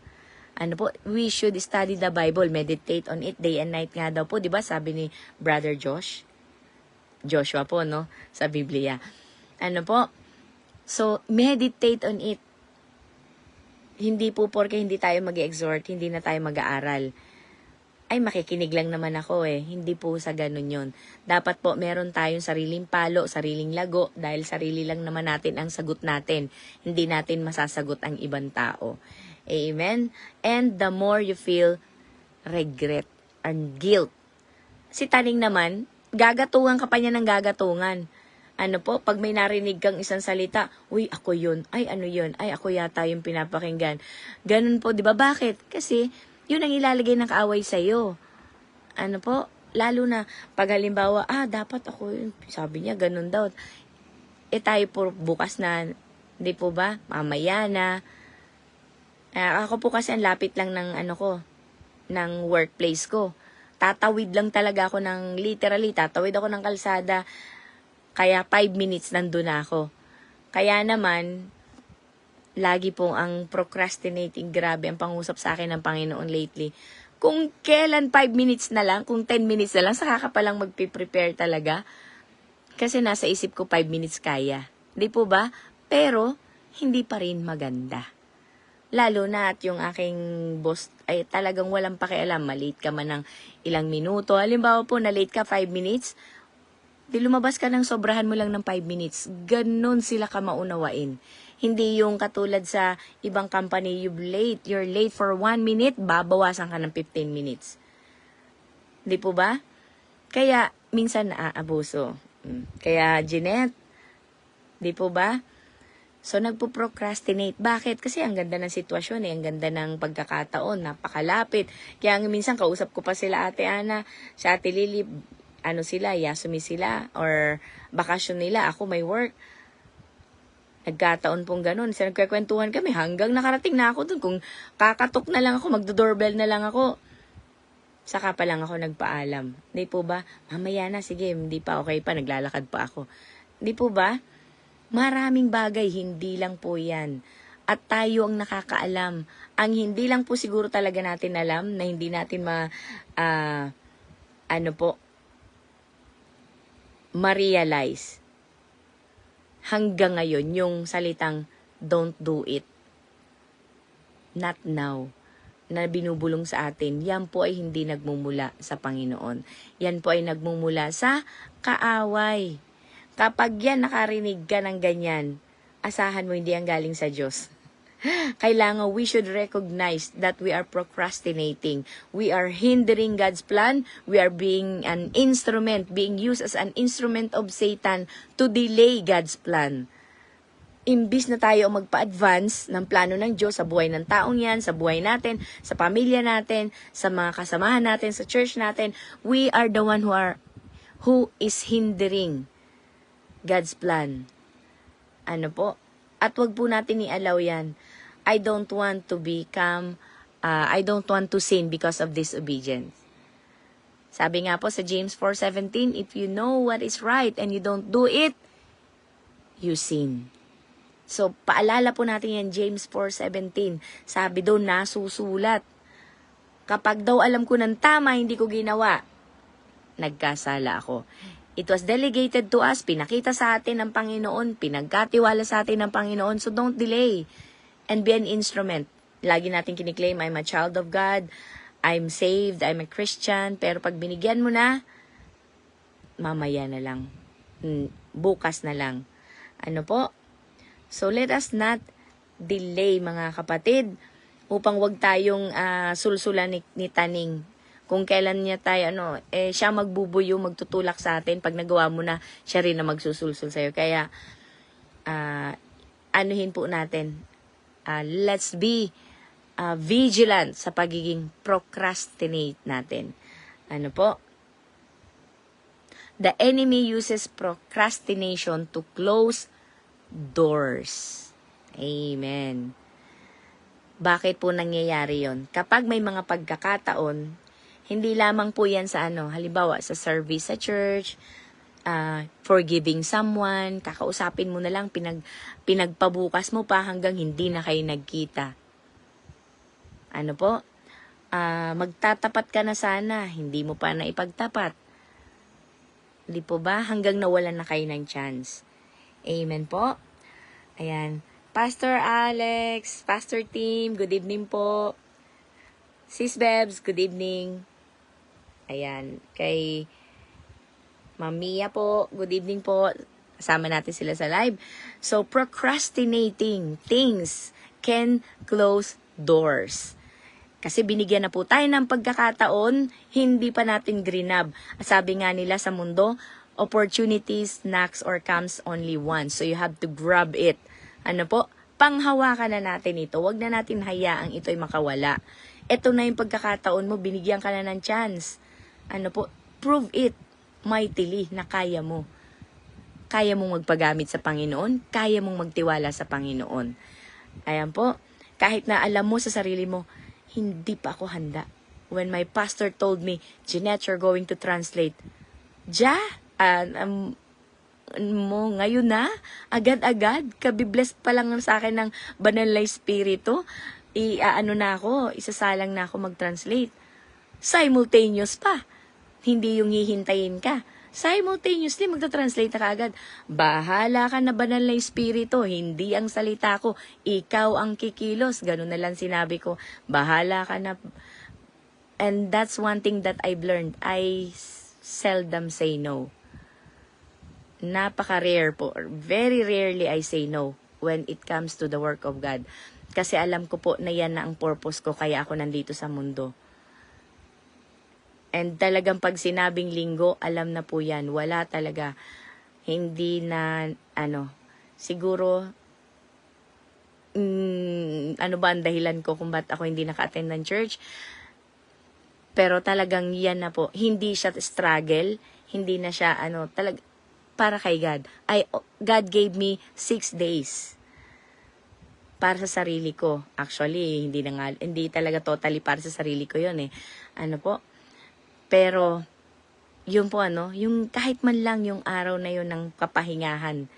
Ano po? We should study the Bible, meditate on it day and night nga daw po. Diba sabi ni Brother Joshua po, no? Sa Biblia. Ano po? So, meditate on it. Hindi po porke hindi tayo mag-exhort, hindi na tayo mag-aaral. Ay, makikinig lang naman ako eh. Hindi po sa ganun yun. Dapat po meron tayong sariling palo, sariling lago, dahil sarili lang naman natin ang sagot natin. Hindi natin masasagot ang ibang tao. Amen? And the more you feel regret and guilt. Si Taning naman, gagatungan ka pa niya ng gagatungan. Ano po, pag may narinig kang isang salita, uy, ako yun, ay ano yun, ay ako yata yung pinapakinggan. Ganun po, di ba? Bakit? Kasi, yun ang ilalagay ng kaaway sa'yo. Ano po, lalo na, pag halimbawa, dapat ako yun, sabi niya, ganun daw. Tayo po bukas na, di po ba? Mamaya na. Ako po kasi ang lapit lang ng ng workplace ko. Tatawid lang talaga ako literally, tatawid ako ng kalsada. Kaya 5 minutes nandun na ako. Kaya naman, lagi po ang procrastinating, grabe ang pangusap sa akin ng Panginoon lately. Kung kailan 5 minutes na lang, kung 10 minutes na lang, saka ka palang magpiprepare talaga. Kasi nasa isip ko 5 minutes kaya. Di po ba? Pero, hindi pa rin maganda. Lalo na at yung aking boss ay talagang walang pakialam. Malate ka man ng ilang minuto. Halimbawa po, na-late ka 5 minutes, di lumabas ka ng sobrahan mo lang ng 5 minutes. Ganon sila ka maunawain. Hindi yung katulad sa ibang company, you're late for 1 minute, babawasan ka ng 15 minutes. Di po ba? Kaya, minsan naaabuso. Kaya, Jeanette, di po ba? So, nagpo-procrastinate. Bakit? Kasi ang ganda ng sitwasyon ang ganda ng pagkakataon, napakalapit. Kaya minsan, kausap ko pa sila Ate Ana, si Ate Lily, Yasumi sila, or bakasyon nila, ako may work. Nagkataon pong ganun. So, nagkakwentuhan kami hanggang nakarating na ako dun. Kung kakatok na lang ako, magdo-doorbell na lang ako, saka pa lang ako nagpaalam. Di po ba? Mamaya na, sige, hindi pa okay pa, naglalakad pa ako. Di po ba? Maraming bagay, hindi lang po yan. At tayo ang nakakaalam. Ang hindi lang po siguro talaga natin alam, na hindi natin ma-realize hanggang ngayon yung salitang don't do it, not now, na binubulong sa atin, yan po ay hindi nagmumula sa Panginoon. Yan po ay nagmumula sa kaaway. Kapag yan nakarinig ka ng ganyan, asahan mo hindi ang galing sa Diyos. Kailangan we should recognize that we are procrastinating. We are hindering God's plan. We are being used as an instrument of Satan to delay God's plan. Imbis na tayo magpa-advance ng plano ng Diyos sa buhay ng taong yan, sa buhay natin, sa pamilya natin, sa mga kasamahan natin, sa church natin, we are the one who is hindering God's plan. Ano po? At wag po natin i-allow yan. I don't want to sin because of disobedience. Sabi nga po sa James 4:17, if you know what is right and you don't do it, you sin. So, paalala po natin yan, James 4:17. Sabi doon, nasusulat. Kapag daw alam ko ng tama, hindi ko ginawa, nagkasala ako. It was delegated to us, pinakita sa atin ng Panginoon, pinagkatiwala sa atin ng Panginoon, so don't delay and be an instrument lagi natin kiniklaim, I'm a child of God, I'm saved, I'm a Christian, pero pag binigyan mo na, mamaya na lang. Bukas na lang. Ano po? So, let us not delay, mga kapatid, upang wag tayong sulsulan ni Taning. Kung kailan niya tayo, siya magbubuyo, magtutulak sa atin. Pag nagawa mo na, siya rin na magsusulsul sa'yo. Kaya, anuhin po natin. Let's be vigilant sa pagiging procrastinate natin. Ano po? The enemy uses procrastination to close doors. Amen. Bakit po nangyayari yon? Kapag may mga pagkakataon, hindi lamang po yan sa halimbawa sa service sa church, forgiving someone, kakausapin mo na lang, pinagpabukas mo pa hanggang hindi na kayo nagkita. Ano po? Magtatapat ka na sana, hindi mo pa naipagtapat. Di po ba? Hanggang nawalan na kayo ng chance. Amen po. Ayan. Pastor Alex, Pastor Team, good evening po. Sis Bebs, good evening. Ayan. Kay Mamiya po, good evening po. Kasama natin sila sa live. So, procrastinating things can close doors. Kasi binigyan na po tayo ng pagkakataon, hindi pa natin grinab. Sabi nga nila sa mundo, opportunities knocks or comes only once. So you have to grab it. Ano po? Panghawakan na natin ito. Huwag na natin hayaang ito'y makawala. Ito na yung pagkakataon mo, binigyan ka na ng chance. Ano po? Prove it mightily na kaya mo. Kaya mong magpagamit sa Panginoon, kaya mong magtiwala sa Panginoon. Ayan po. Kahit na alam mo sa sarili mo, hindi pa ako handa. When my pastor told me, Jeanette, you're going to translate. Mo ngayon na, agad-agad, kabibless pa lang sa akin ng banal na espiritu, isasalang na ako mag-translate. Simultaneous pa. Hindi yung hihintayin ka. Simultaneously, magta-translate na kaagad. Bahala ka na banal na espiritu, hindi ang salita ko, ikaw ang kikilos. Ganun na lang sinabi ko, bahala ka na. And that's one thing that I've learned. I seldom say no. Napaka-rare po. Very rarely I say no when it comes to the work of God. Kasi alam ko po na yan na ang purpose ko, kaya ako nandito sa mundo. And talagang pag sinabing linggo, alam na po yan. Wala talaga. Hindi na, siguro, ano ba ang dahilan ko kung ba't ako hindi naka-attend ng church? Pero talagang yan na po. Hindi siya struggle. Hindi na siya, para kay God. God gave me 6 days para sa sarili ko. Actually, hindi talaga totally para sa sarili ko yun eh. Pero, yun po yung kahit man lang yung araw na yun ng kapahingahan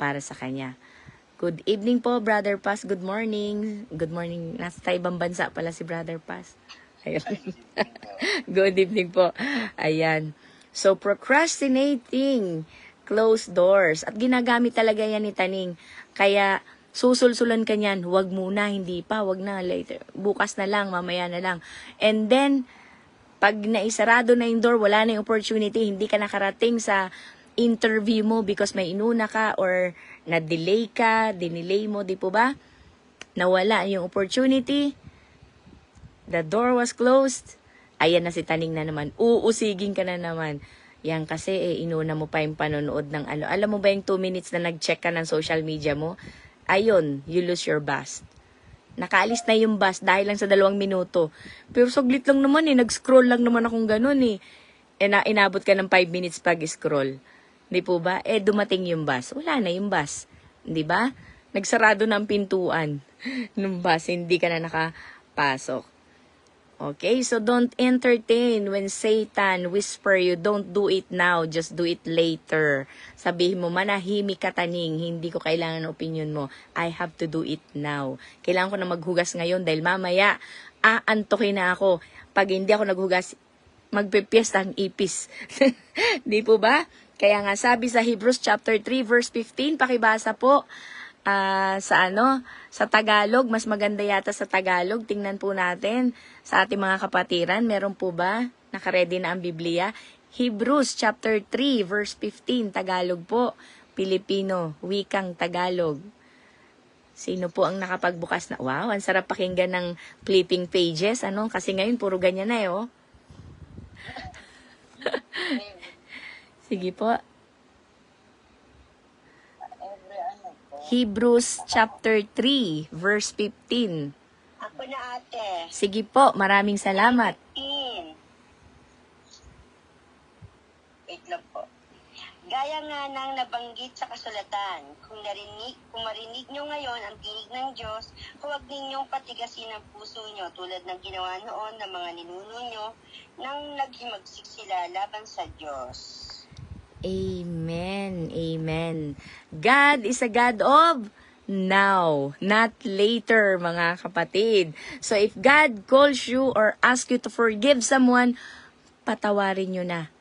para sa Kanya. Good evening po, Brother Paz. Good morning. Good morning. Nasa ibang bansa pala si Brother Paz. Ayan. Good evening po. Ayan. So, procrastinating, closed doors. At ginagamit talaga yan ni Taning. Kaya, susulsulan ka niyan. Huwag muna, hindi pa. Huwag na, later. Bukas na lang, mamaya na lang. And then, pag naisarado na yung door, wala na yung opportunity, hindi ka nakarating sa interview mo because may inuna ka or na-delay ka, dinelay mo, di po ba? Nawala yung opportunity, the door was closed, ayan na si Taning na naman, uusigin ka na naman. Yan kasi inuna mo pa yung panonood ng Alam mo ba yung 2 minutes na nag-check ka ng social media mo? Ayun, you lose your bus. Nakaalis na yung bus dahil lang sa 2 minuto. Pero saglit lang naman nag-scroll lang naman akong ganun inabot ka ng 5 minutes pag-scroll. Di po ba? Dumating yung bus. Wala na yung bus. Di ba? Nagsarado na ang pintuan ng bus. Hindi ka na nakapasok. Okay? So, don't entertain when Satan whisper you, don't do it now, just do it later. Sabihin mo, manahimik ka Taning, hindi ko kailangan ng opinion mo. I have to do it now. Kailangan ko na maghugas ngayon dahil mamaya, aantokin na ako. Pag hindi ako naghugas, magpipiesta ang ipis. Di po ba? Kaya nga sabi sa Hebrews chapter 3 verse 15, pakibasa po, sa Tagalog. Mas maganda yata sa Tagalog. Tingnan po natin sa ating mga kapatiran. Meron po ba? Nakaredy na ang Biblia. Hebrews chapter 3 verse 15. Tagalog po. Pilipino. Wikang Tagalog. Sino po ang nakapagbukas na? Wow, ang sarap pakinggan ng flipping pages. Kasi ngayon puro ganyan na oh. Sige po. Hebrews chapter 3 verse 15. Ako na ate. Sige po, maraming salamat. Wait lang po. Gaya nga ng nabanggit sa kasulatan, kung marinig nyo ngayon ang tinig ng Diyos, huwag ninyong patigasin ang puso nyo tulad ng ginawa noon ng mga ninuno nyo nang naghimagsik sila laban sa Diyos. Amen. Amen. God is a God of now, not later, mga kapatid. So if God calls you or asks you to forgive someone, patawarin nyo na.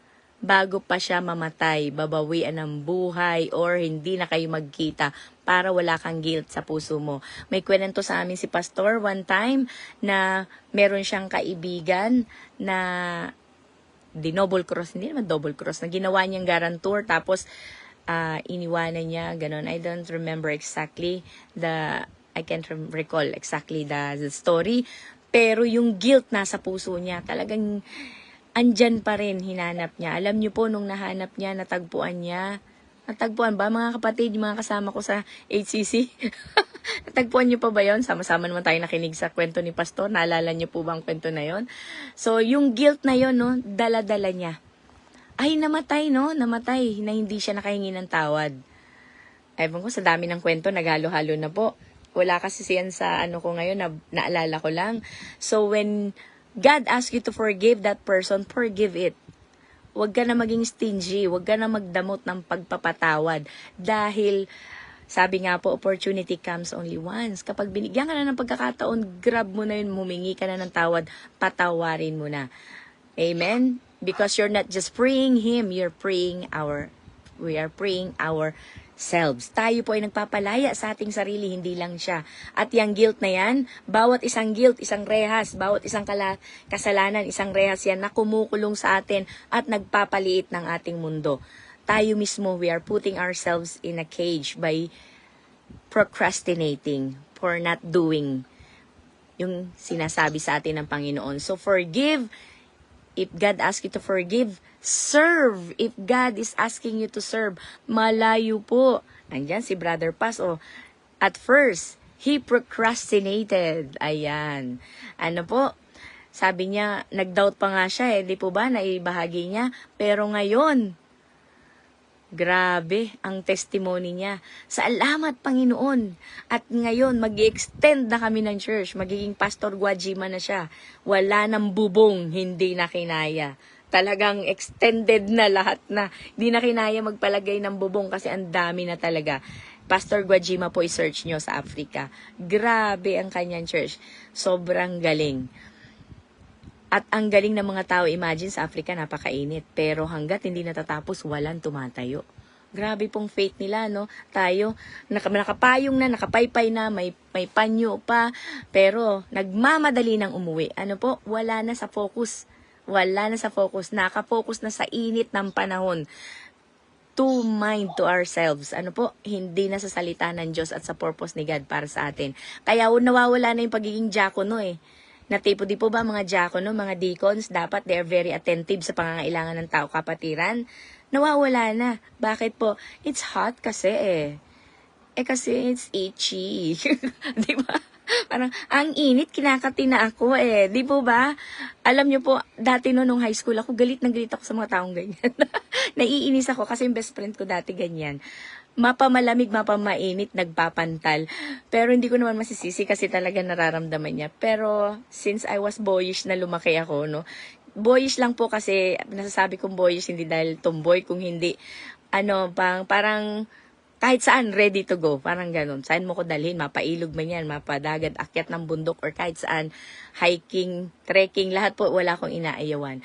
Bago pa siya mamatay, babawian ng buhay, or hindi na kayo magkita para wala kang guilt sa puso mo. May kwento sa amin si Pastor one time na meron siyang kaibigan na double cross, hindi naman double cross, na ginawa niyang guarantor, tapos iniwanan niya, ganun. I don't remember exactly I can't recall exactly the story, pero yung guilt nasa puso niya, talagang andyan pa rin, hinanap niya. Alam niyo po, nung nahanap niya, natagpuan ba, mga kapatid, yung mga kasama ko sa HCC? Natagpuan niyo pa ba yon? Sama-sama naman tayo nakinig sa kwento ni Pastor. Naalala niyo po ba ang kwento na yon? So, yung guilt na yon, no, dala-dala niya. Ay, namatay, no? Namatay na hindi siya nakahingi ng tawad. Ewan ko, sa dami ng kwento, naghalo-halo na po. Wala kasi siyan sa ko ngayon, naalala ko lang. So, when God asks you to forgive that person, forgive it. Huwag ka na maging stingy, huwag ka na magdamot ng pagpapatawad. Dahil, sabi nga po, opportunity comes only once. Kapag binigyan ka na ng pagkakataon, grab mo na yun, humingi ka na ng tawad, patawarin mo na. Amen? Because you're not just praying Him, we are praying ourselves. Tayo po ay nagpapalaya sa ating sarili, hindi lang siya. At yung guilt na yan, bawat isang guilt, isang rehas, bawat isang kasalanan, isang rehas yan na kumukulong sa atin at nagpapaliit ng ating mundo. Tayo mismo, we are putting ourselves in a cage by procrastinating, for not doing yung sinasabi sa atin ng Panginoon. So forgive. If God asks you to forgive, serve. If God is asking you to serve, malayo po. Andyan si Brother Paz. At first, he procrastinated. Ayan. Ano po? Sabi niya, nag-doubt pa nga siya Di po ba? Naibahagi niya. Pero ngayon, grabe ang testimony niya. Salamat, Panginoon. At ngayon, mag-extend na kami ng church. Magiging Pastor Guajima na siya. Wala nang bubong, hindi na kinaya. Talagang extended na lahat na. Hindi na kinaya magpalagay ng bubong kasi ang dami na talaga. Pastor Guajima po, i-search nyo sa Africa. Grabe ang kanyang church. Sobrang galing. At ang galing ng mga tao, imagine sa Africa, napakainit. Pero hanggat hindi natatapos, walang tumatayo. Grabe pong faith nila, no? Tayo, nakapayong na, nakapaypay na, may panyo pa. Pero nagmamadali ng umuwi. Ano po? Wala na sa focus. Wala na sa focus. Nakafocus na sa init ng panahon. To mind to ourselves. Ano po? Hindi na sa salita ng Diyos at sa purpose ni God para sa atin. Kaya nawawala na yung pagiging diakono na tipo, di po ba mga diakono, mga deacons, dapat they are very attentive sa pangangailangan ng tao kapatiran? Nawawala na. Bakit po? It's hot kasi kasi it's itchy. Di ba? Parang, ang init, kinakati na ako Di po ba? Alam nyo po, dati nung high school ako, galit na galit ako sa mga taong ganyan. Naiinis ako kasi yung best friend ko dati ganyan. Mapamalamig, mapamainit, nagpapantal. Pero hindi ko naman masisisi kasi talaga nararamdaman niya. Pero since I was boyish na lumaki ako, no? Boyish lang po kasi, nasasabi kong boyish hindi dahil tomboy, kung hindi, parang kahit saan, ready to go. Parang ganun. Saan mo ko dalhin? Mapailog man yan, mapadagat, akyat ng bundok, or kahit saan, hiking, trekking, lahat po, wala akong inaayawan.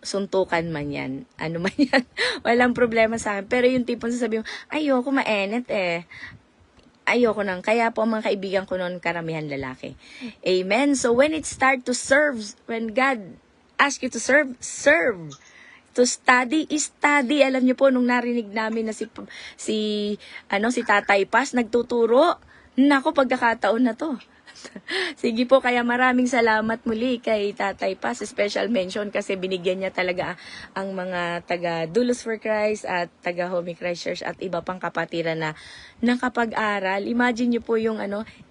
Suntukan man yan. Ano man yan. Walang problema sa akin. Pero yung tipong sasabihin mo, ayoko mainit ayoko nang. Kaya po ang mga kaibigan ko noon, karamihan lalaki. Amen. So when it start to serve, when God ask you to serve, serve. To study, study. Alam niyo po, nung narinig namin na si Tatay Paz nagtuturo, nako, pagkakataon na to. Sige po, kaya maraming salamat muli kay Tatay Paz. Special mention kasi binigyan niya talaga ang mga taga Dulos for Christ at taga Holy Christ Church at iba pang kapatiran na nakapag-aral. Imagine niyo po yung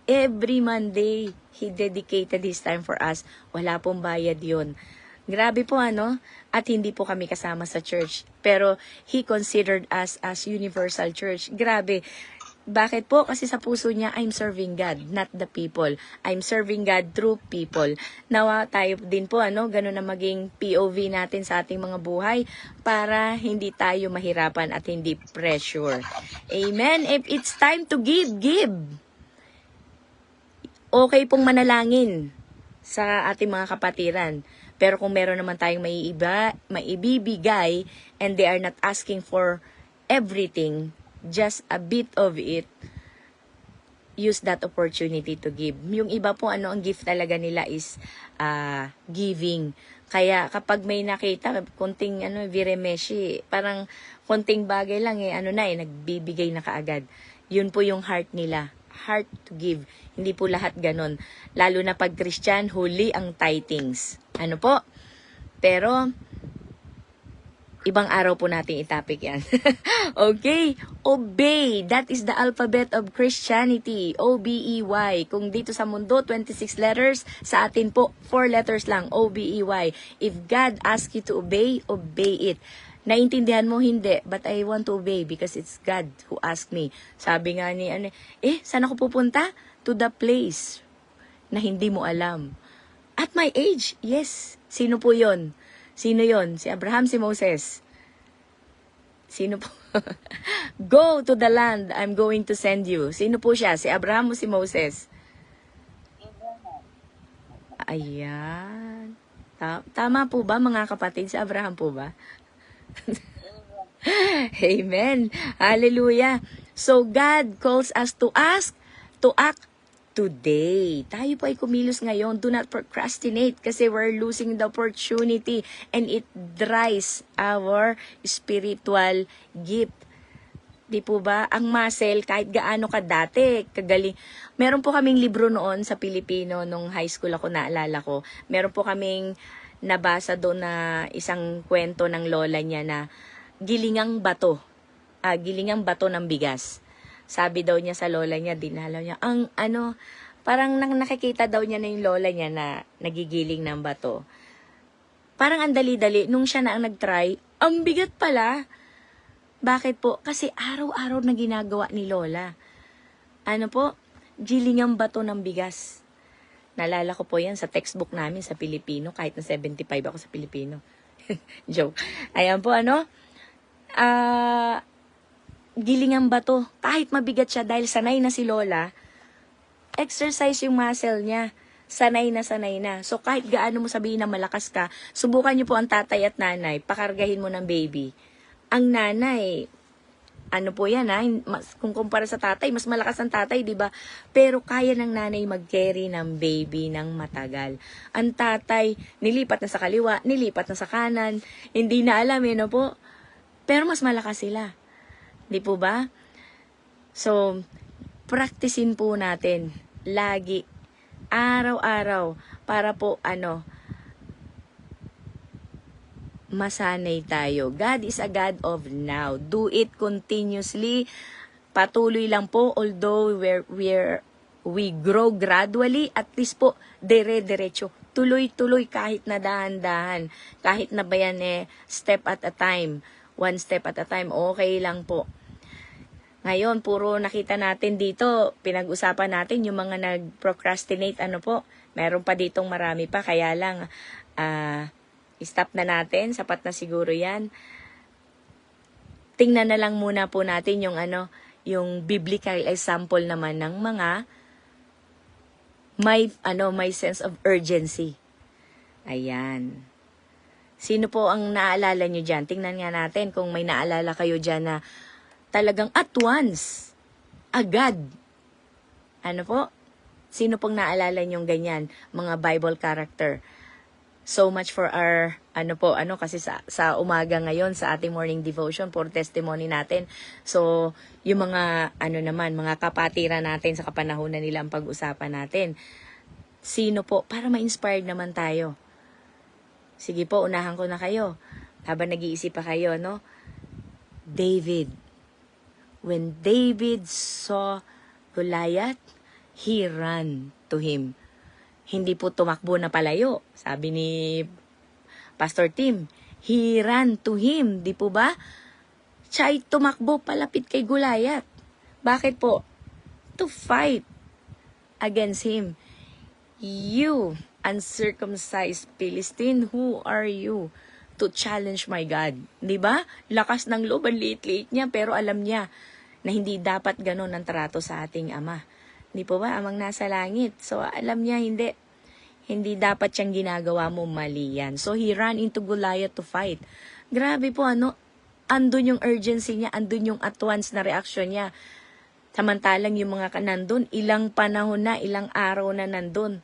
every Monday, he dedicated his time for us. Wala pong bayad yun. Grabe po at hindi po kami kasama sa church. Pero he considered us as universal church. Grabe. Bakit po? Kasi sa puso niya, I'm serving God, not the people. I'm serving God through people. Nawa tayo din po, ganun na maging POV natin sa ating mga buhay para hindi tayo mahirapan at hindi pressure. Amen? If it's time to give, give. Okay pong manalangin sa ating mga kapatiran. Pero kung meron naman tayong maibibigay and they are not asking for everything, just a bit of it, use that opportunity to give. Yung iba po, ang gift talaga nila is giving. Kaya kapag may nakita, konting viremeshi, parang konting bagay lang nagbibigay na kaagad. Yun po yung heart nila. Heart to give. Hindi po lahat ganon. Lalo na pag Christian, huli ang tithings. Po? Pero, ibang araw po natin itapik yan. Okay? Obey. That is the alphabet of Christianity. O-B-E-Y. Kung dito sa mundo, 26 letters. Sa atin po, 4 letters lang. O-B-E-Y. If God asks you to obey, obey it. Naintindihan mo, hindi. But I want to obey because it's God who asked me. Sabi nga ni, saan ako pupunta? To the place na hindi mo alam. At my age, yes. Sino po yon? Sino yon? Si Abraham, si Moses. Sino po? Go to the land I'm going to send you. Sino po siya? Si Abraham o si Moses? Ayan. Tama po ba mga kapatid? Si Abraham po ba? Amen. Hallelujah. So God calls us to ask, to act today. Tayo po ay kumilos ngayon. Do not procrastinate kasi we're losing the opportunity and it dries our spiritual gift. Di po ba? Ang muscle, kahit gaano ka dati, kagaling. Meron po kaming libro noon sa Pilipino nung high school ako, naalala ko. Meron po kaming nabasa doon na isang kwento ng lola niya na gilingang bato ng bigas. Sabi daw niya sa lola niya, dinalaw niya, parang nakikita daw niya na yung lola niya na nagigiling ng bato. Parang ang dali-dali, nung siya na ang nag-try, ang bigat pala. Bakit po? Kasi araw-araw na ginagawa ni lola. Gilingang bato ng bigas. Nalala ko po yan sa textbook namin sa Pilipino, kahit na 75 ako sa Pilipino. Joke. Ayan po, gilingang bato. Kahit mabigat siya dahil sanay na si lola, exercise yung muscle niya. Sanay na. So kahit gaano mo sabihin na malakas ka, subukan niyo po ang tatay at nanay, pakargahin mo ng baby. Ang nanay, po yan kung kumpara sa tatay, mas malakas ang tatay, di ba? Pero kaya ng nanay mag-carry ng baby ng matagal. Ang tatay, nilipat na sa kaliwa, nilipat na sa kanan, hindi na alam po. Pero mas malakas sila. Di po ba? So, practicein po natin lagi, araw-araw, para po masanay tayo. God is a God of now. Do it continuously. Patuloy lang po, although we grow gradually, at least po, dire-diretso. Tuloy-tuloy kahit na dahan-dahan. Kahit na ba yan step at a time. One step at a time. Okay lang po. Ngayon, puro nakita natin dito, pinag-usapan natin yung mga nag-procrastinate, meron pa ditong marami pa, kaya lang, stop na natin, sapat na siguro yan. Tingnan na lang muna po natin yung yung biblical example naman ng mga may sense of urgency. Ayan. Sino po ang naalala nyo dyan? Tingnan nga natin kung may naalala kayo dyan na talagang at once, agad, Ano po? Sino pong naalala niyong ganyan? Mga Bible character. So much for our, kasi sa umaga ngayon, sa ating morning devotion, for testimony natin. So, yung mga, mga kapatiran natin sa kapanahunan nila ang pag-usapan natin. Sino po? Para ma-inspired naman tayo. Sige po, unahan ko na kayo. Habang nag-iisip pa kayo, no? David. When David saw Goliath, he ran to him. Hindi po tumakbo na palayo. Sabi ni Pastor Tim, he ran to him. Di po ba? Siya ay tumakbo palapit kay Goliath. Bakit po? To fight against him. You, uncircumcised Philistine, who are you to challenge my God? Di ba? Lakas ng loob, ang liit-liit niya, pero alam niya na hindi dapat ganun ang trato sa ating Ama. Di po ba? Amang nasa langit. So, alam niya, hindi dapat siyang ginagawa mo, mali yan. So, he ran into Goliath to fight. Grabe po, andun yung urgency niya, andun yung at once na reaction niya. Samantalang yung mga nandun, ilang panahon na, ilang araw na nandun.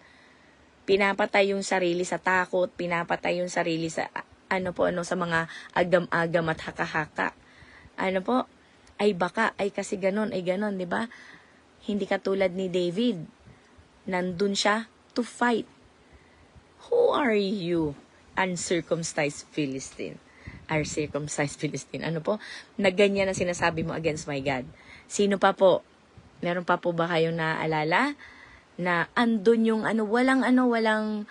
Pinapatay yung sarili sa takot, pinapatay yung sarili sa, sa mga agam-agam at haka-haka. Ay kasi ganon, di ba? Hindi katulad ni David. Nandun siya to fight. Who are you, uncircumcised Philistine? Our circumcised Philistine. Na ganyan na sinasabi mo against my God. Sino pa po? Meron pa po ba kayong naaalala? Na andun yung walang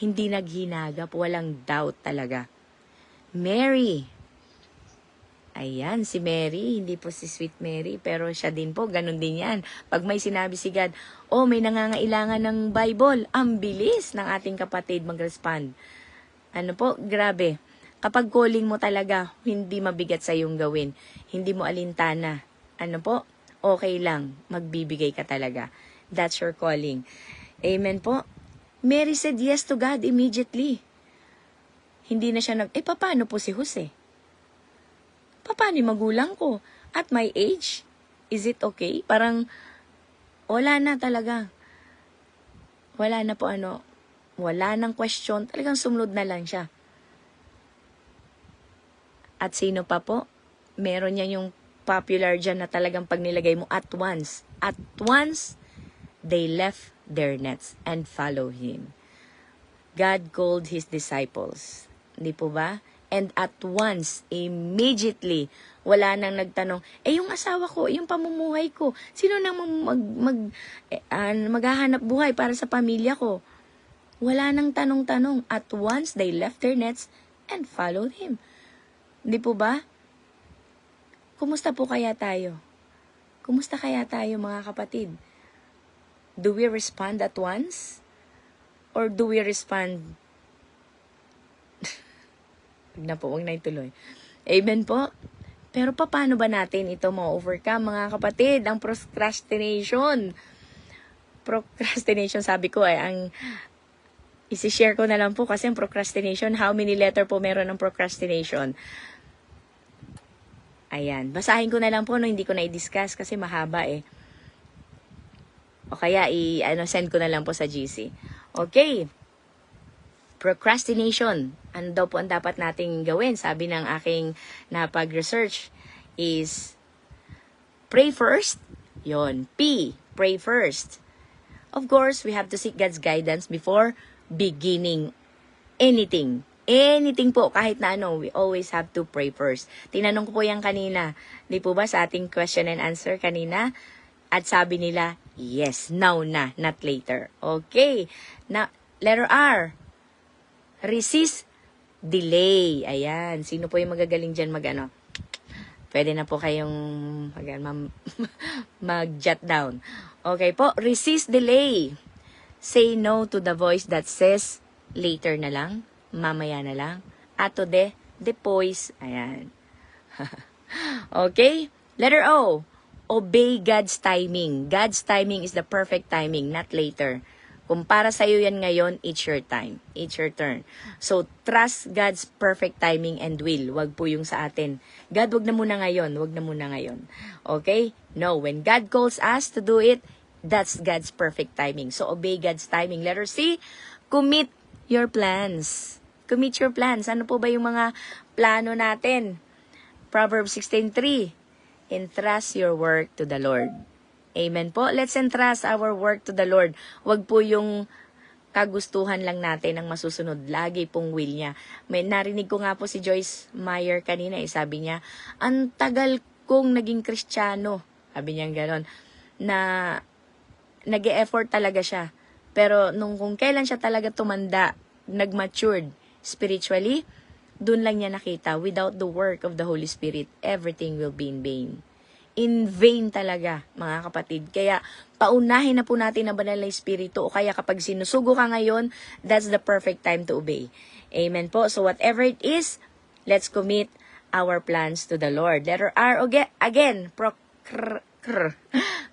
hindi naghinagap, walang doubt talaga. Mary. Ayan, si Mary, hindi po si Sweet Mary, pero siya din po, ganun din yan. Pag may sinabi si God, may nangangailangan ng Bible, ang bilis ng ating kapatid mag-respond. Grabe. Kapag calling mo talaga, hindi mabigat sa iyong gawin. Hindi mo alintana. Okay lang, magbibigay ka talaga. That's your calling. Amen po. Mary said yes to God immediately. Hindi na siya paano po si Jose? Paano yung magulang ko? At my age? Is it okay? Parang, wala na talaga. Wala na po wala nang question. Talagang sumunod na lang siya. At sino pa po? Meron niya yung popular dyan na talagang pag nilagay mo at once, they left their nets and followed him. God called his disciples. Hindi po ba? And at once, immediately, wala nang nagtanong, yung asawa ko, yung pamumuhay ko, sino nang maghahanap buhay para sa pamilya ko? Wala nang tanong-tanong. At once, they left their nets and followed him. Hindi po ba? Kumusta po kaya tayo? Kumusta kaya tayo, mga kapatid? Do we respond at once? Or do we respond huwag na ituloy. Amen po. Pero paano ba natin ito ma-overcome, mga kapatid? Ang procrastination. Procrastination, sabi ko ang isi-share ko na lang po kasi ang procrastination, how many letter po meron ng procrastination? Ayan. Basahin ko na lang po, hindi ko na i-discuss kasi mahaba O kaya, send ko na lang po sa GC. Okay. Procrastination. Ano daw po ang dapat nating gawin? Sabi ng aking napag-research is pray first. Yon. P. Pray first. Of course, we have to seek God's guidance before beginning anything. Anything po, kahit na we always have to pray first. Tinanong ko po yan kanina. Di po ba sa ating question and answer kanina? At sabi nila, yes, now na, not later. Okay. Now, letter R. Resist, delay. Ayan. Sino po yung magagaling dyan Pwede na po kayong mag-jot down. Okay po. Resist, delay. Say no to the voice that says, later na lang, mamaya na lang. Ato depois. Ayan. Okay. Letter O. Obey God's timing. God's timing is the perfect timing, not later. Kung para sa iyo yan ngayon, it's your time. It's your turn. So, trust God's perfect timing and will. Wag po yung sa atin. God, wag na muna ngayon. Wag na muna ngayon. Okay? No, when God calls us to do it, That's God's perfect timing. So, obey God's timing. Letter C, commit your plans. Commit your plans. Ano po ba yung mga plano natin? Proverbs 16:3, entrust your work to the Lord. Amen po. Let's entrust our work to the Lord. Wag po yung kagustuhan lang natin ang masusunod. Lagi pong will niya. May narinig ko nga po si Joyce Meyer kanina. Sabi niya, ang tagal kong naging Kristiyano. Sabi niya gano'n. Na nag-e-effort talaga siya. Pero kung kailan siya talaga tumanda, nag-matured spiritually, dun lang niya nakita, without the work of the Holy Spirit, everything will be in vain. In vain talaga, mga kapatid. Kaya, paunahin na po natin ang banal na Espiritu, o kaya kapag sinusugo ka ngayon, that's the perfect time to obey. Amen po. So, whatever it is, let's commit our plans to the Lord. Letter R, again,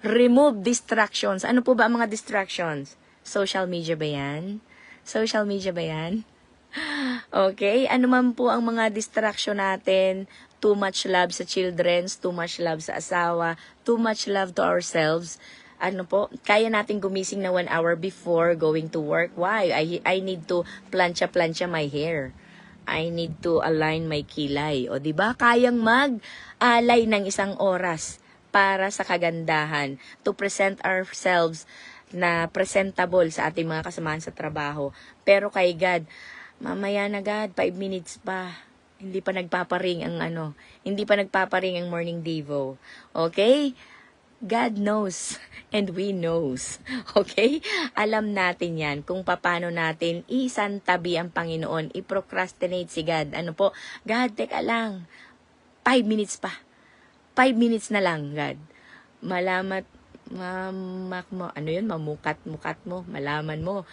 remove distractions. Ano po ba ang mga distractions? Social media ba yan? Social media ba yan? Okay, ano man po ang mga distraction natin, too much love sa children, too much love sa asawa, too much love to ourselves. Ano po, kaya natin gumising na 1 hour before going to work. Why? I need to plancha my hair. I need to align my kilay. O di ba? Kayang mag-alay ng 1 oras para sa kagandahan, to present ourselves na presentable sa ating mga kasamahan sa trabaho. Pero kay God, mamaya na God, 5 minutes pa. Hindi pa nagpaparing ang hindi pa nagpaparing ang morning devo. Okay? God knows and we knows. Okay? Alam natin yan kung paano natin isantabi ang Panginoon, i-procrastinate si God. Ano po? God, teka lang. 5 minutes pa. 5 minutes na lang, God. Mamukat mo, malaman mo.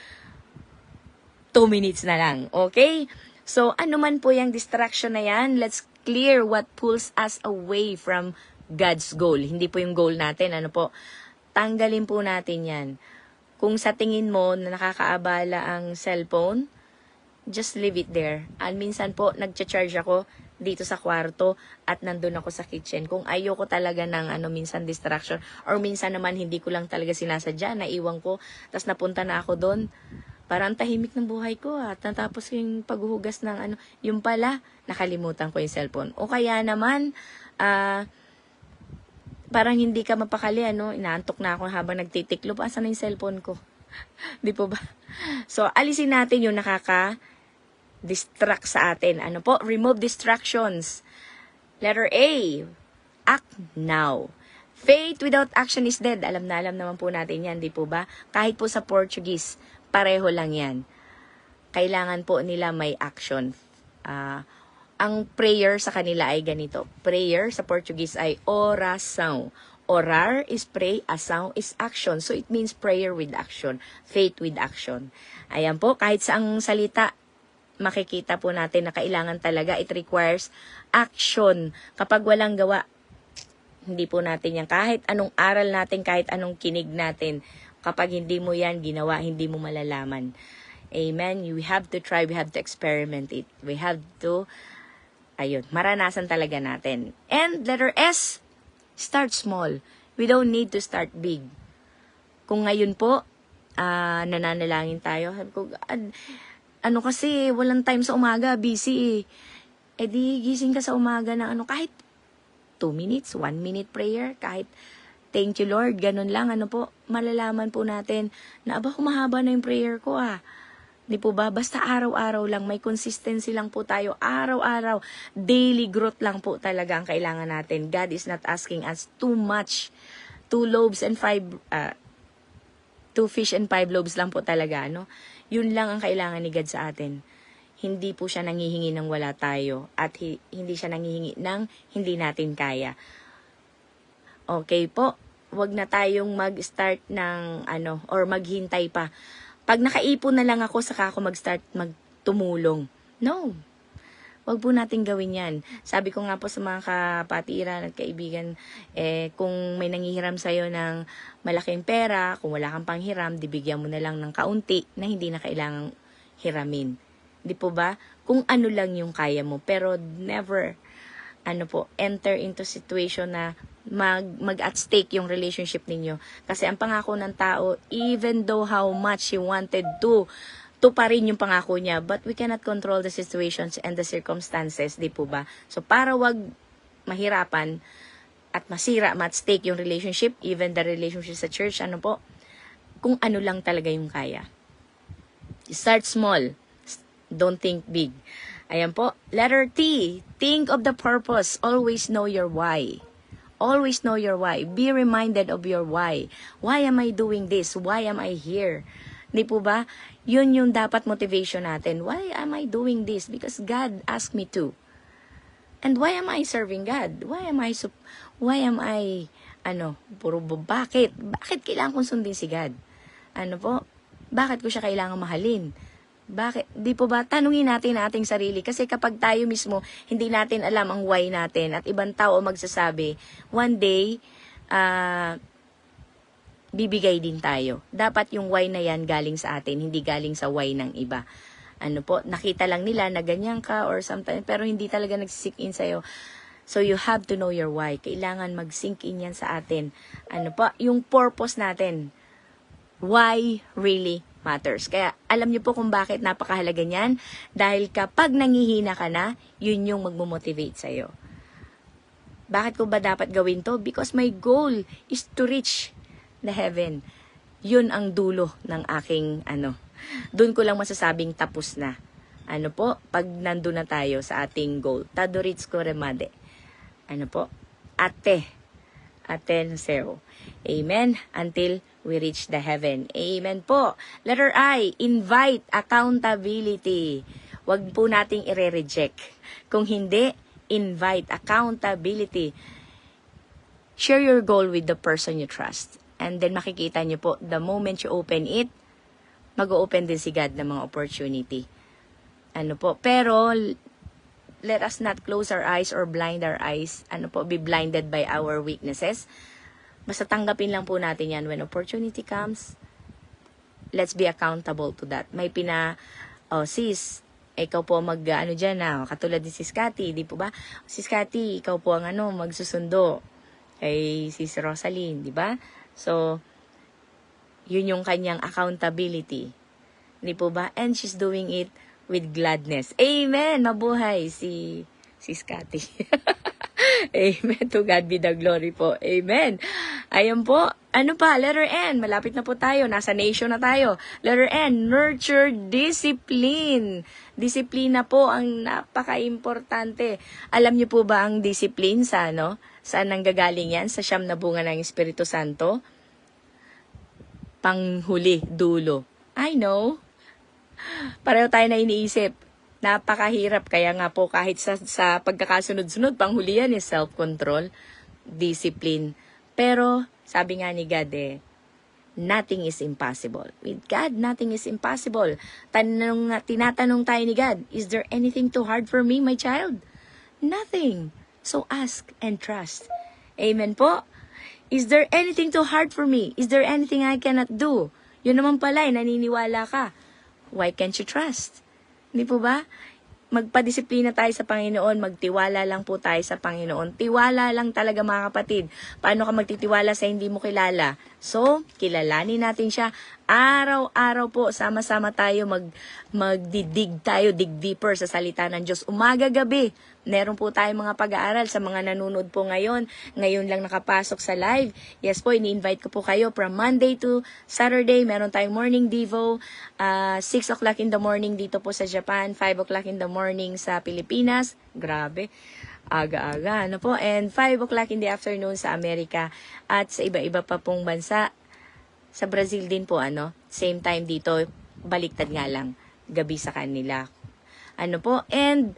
2 minutes na lang, okay? So, ano man po yung distraction na yan, let's clear what pulls us away from God's goal. Hindi po yung goal natin, ano po? Tanggalin po natin yan. Kung sa tingin mo na nakakaabala ang cellphone, just leave it there. At minsan po, nagcha-charge ako dito sa kwarto at nandun ako sa kitchen. Kung ayoko talaga ng minsan distraction, or minsan naman hindi ko lang talaga sinasadya, naiwan ko, tapos napunta na ako doon, parang tahimik ng buhay ko at natapos yung paghuhugas ng yung pala, nakalimutan ko yung cellphone. O kaya naman, parang hindi ka mapakali, inaantok na ako habang nagtitiklop, asan na yung cellphone ko? Di po ba? So, alisin natin yung distract sa atin. Ano po? Remove distractions. Letter A, act now. Faith without action is dead. Alam naman po natin yan, di po ba? Kahit po sa Portuguese, pareho lang yan. Kailangan po nila may action. Ang prayer sa kanila ay ganito. Prayer sa Portuguese ay oração. Orar is pray, ação is action. So it means prayer with action, faith with action. Ayan po, kahit sa ang salita, makikita po natin na kailangan talaga, it requires action. Kapag walang gawa, hindi po natin yan. Kahit anong aral natin, kahit anong kinig natin, kapag hindi mo yan ginawa, hindi mo malalaman. Amen? We have to try, we have to experiment it. We have to, maranasan talaga natin. And letter S, start small. We don't need to start big. Kung ngayon po, nananalangin tayo, sabi ko, kasi, walang time sa umaga, busy eh. Di, gising ka sa umaga na kahit 2 minutes, 1 minute prayer, kahit thank you Lord, ganun lang, malalaman po natin na, humahaba na yung prayer ko Di po ba? Basta araw-araw lang, may consistency lang po tayo, araw-araw, daily growth lang po talaga ang kailangan natin. God is not asking us too much. 2 fish and 5 loaves lang po talaga, Yun lang ang kailangan ni God sa atin. Hindi po siya nangihingi ng wala tayo at hindi siya nangihingi ng hindi natin kaya. Okay po, wag na tayong mag-start ng or maghintay pa. Pag nakaipon na lang ako, saka ako mag-start magtumulong. No. Wag po natin gawin yan. Sabi ko nga po sa mga kapatiran at kaibigan, kung may nanghihiram sa'yo ng malaking pera, kung wala kang panghiram, bigyan mo na lang ng kaunti na hindi na kailangang hiramin. Di po ba? Kung lang yung kaya mo. Pero never, enter into situation na mag at stake yung relationship ninyo. Kasi ang pangako ng tao, even though how much he wanted to pa rin yung pangako niya, but we cannot control the situations and the circumstances, di po ba? So, para wag mahirapan at masira, at stake yung relationship, even the relationship sa church, ano po, kung ano lang talaga yung kaya. Start small. Don't think big. Ayan po. Letter T. Think of the purpose. Always know your why. Always know your why. Be reminded of your why. Why am I doing this? Why am I here? Di po ba? Yun yung dapat motivation natin. Why am I doing this? Because God asked me to. And why am I serving God? Why am I bakit? Bakit kailangan kong sundin si God? Ano po? Bakit ko siya kailangan mahalin? Bakit? Di po ba? Tanungin natin ang ating sarili. Kasi kapag tayo mismo, hindi natin alam ang why natin at ibang tao magsasabi, one day, bibigay din tayo. Dapat yung why na yan galing sa atin, hindi galing sa why ng iba. Ano po? Nakita lang nila na ganyan ka or something, pero hindi talaga nagsisink in sa'yo. So, you have to know your why. Kailangan mag-sink in yan sa atin. Ano po? Yung purpose natin. Why really matters. Kaya alam niyo po kung bakit napakahalaga niyan. Dahil kapag nangihina ka na, yun yung magmo-motivate sa'yo. Bakit ko ba dapat gawin to? Because my goal is to reach the heaven. Yun ang dulo ng aking Doon ko lang masasabing tapos na. Ano po? Pag nandun na tayo sa ating goal. Tadoritsuko remade. Ano po? Aten zero. Amen. Until we reach the heaven. Amen po. Letter I, invite accountability. Huwag po nating ire-reject. Kung hindi, invite accountability. Share your goal with the person you trust. And then makikita nyo po, the moment you open it, mag-open din si God ng mga opportunity. Ano po? Pero, let us not close our eyes or blind our eyes. Ano po? Be blinded by our weaknesses. Basta tanggapin lang po natin yan. When opportunity comes, let's be accountable to that. May sis, ikaw po dyan katulad ni Sis Cathy, di po ba? Sis Cathy, ikaw po ang magsusundo kay Sis Rosaline, di ba? So, yun yung kanyang accountability. Di po ba? And she's doing it with gladness. Amen! Mabuhay si Sis Cathy. Amen. To God be the glory po. Amen. Ayun po. Ano pa? Letter N. Malapit na po tayo. Nasa nation na tayo. Letter N. Nurture discipline. Disiplina po ang napaka-importante. Alam niyo po ba ang discipline sa Saan nanggagaling yan? Sa siyam na bunga ng Espiritu Santo? Panghuli, dulo. I know. Pareho tayo na iniisip. Napakahirap. Kaya nga po kahit sa pagkakasunod-sunod, panghulian is self-control, discipline. Pero sabi nga ni God nothing is impossible. With God, nothing is impossible. Tinatanong tayo ni God, is there anything too hard for me, my child? Nothing. So ask and trust. Amen po. Is there anything too hard for me? Is there anything I cannot do? Yun naman pala, naniniwala ka. Why can't you trust? Hindi po ba? Magpadisiplina tayo sa Panginoon, magtiwala lang po tayo sa Panginoon. Tiwala lang talaga mga kapatid. Paano ka magtitiwala sa hindi mo kilala? So, kilalanin natin siya. Araw-araw po, sama-sama tayo magdidig tayo, dig deeper sa salita ng Diyos. Umaga-gabi, meron po tayong mga pag-aaral sa mga nanonood po ngayon. Ngayon lang nakapasok sa live. Yes po, ini-invite ko po kayo from Monday to Saturday. Meron tayong morning devo, 6 o'clock in the morning dito po sa Japan, 5 o'clock in the morning sa Pilipinas. Grabe. Aga-aga, po. And 5 o'clock in the afternoon sa Amerika at sa iba-iba pa pong bansa. Sa Brazil din po, same time dito, baliktad nga lang, gabi sa kanila. And,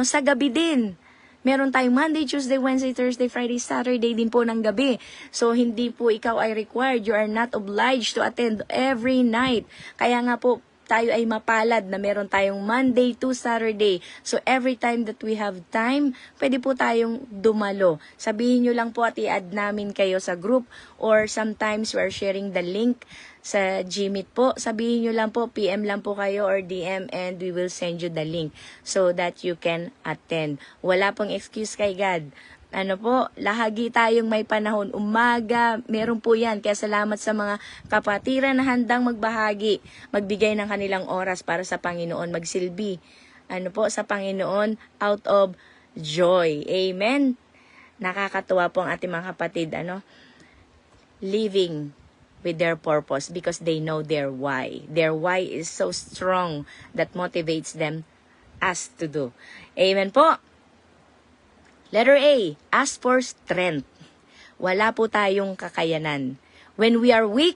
sa gabi din, meron tayong Monday, Tuesday, Wednesday, Thursday, Friday, Saturday din po ng gabi. So, hindi po ikaw ay required, you are not obliged to attend every night. Kaya nga po, tayo ay mapalad na meron tayong Monday to Saturday. So, every time that we have time, pwede po tayong dumalo. Sabihin nyo lang po at i-add namin kayo sa group or sometimes we are sharing the link sa Gmeet po. Sabihin nyo lang po, PM lang po kayo or DM and we will send you the link so that you can attend. Wala pong excuse kay God. Ano po, lahagi tayong may panahon. Umaga, meron po yan. Kaya salamat sa mga kapatiran na handang magbahagi, magbigay ng kanilang oras para sa Panginoon, magsilbi. Ano po, sa Panginoon, out of joy. Amen? Nakakatuwa po ang ating mga kapatid, living with their purpose because they know their why. Their why is so strong that motivates them as to do. Amen po. Letter A, ask for strength. Wala po tayong kakayanan. When we are weak,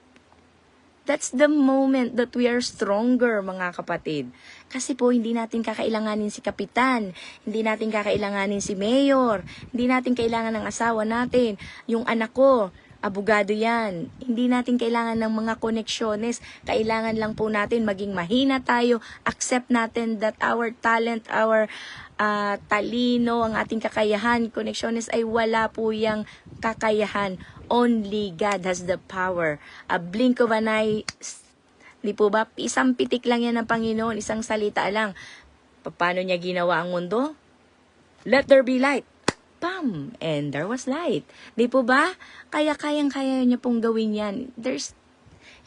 that's the moment that we are stronger, mga kapatid. Kasi po, hindi natin kakailanganin si kapitan, hindi natin kakailanganin si mayor, hindi natin kailangan ng asawa natin, yung anak ko, abogado yan. Hindi natin kailangan ng mga koneksyones. Kailangan lang po natin maging mahina tayo. Accept natin that our talent, our talino, ang ating kakayahan, koneksyones ay wala po yung kakayahan. Only God has the power. A blink of an eye, di po ba? Isang pitik lang yan ng Panginoon, isang salita lang. Paano niya ginawa ang mundo? Let there be light. Bam! And there was light. Di po ba? Kaya kayang-kaya niya pong gawin yan. Is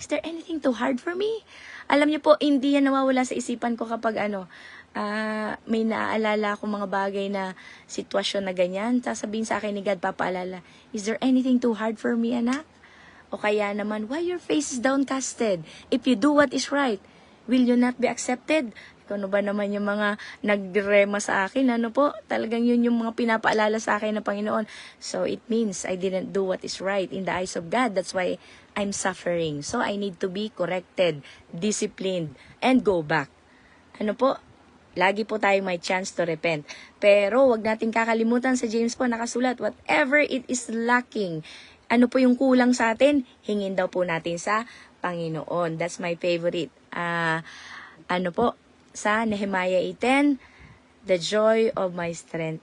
there anything too hard for me? Alam niyo po, hindi yan nawawala sa isipan ko kapag may naaalala akong mga bagay na sitwasyon na ganyan. Sasabihin sa akin ni God, papaalala, is there anything too hard for me, anak? O kaya naman, why your face is downcasted? If you do what is right, will you not be accepted? Ano ba naman yung mga nagdirema sa akin? Ano po? Talagang yun yung mga pinapaalala sa akin ng Panginoon. So, it means I didn't do what is right in the eyes of God. That's why I'm suffering. So, I need to be corrected, disciplined, and go back. Ano po? Lagi po tayong may chance to repent. Pero, wag natin kakalimutan sa James po nakasulat, whatever it is lacking, ano po yung kulang sa atin, hingin daw po natin sa Panginoon. That's my favorite. Ano po? Sa Nehemiah 8:10, the joy of my strength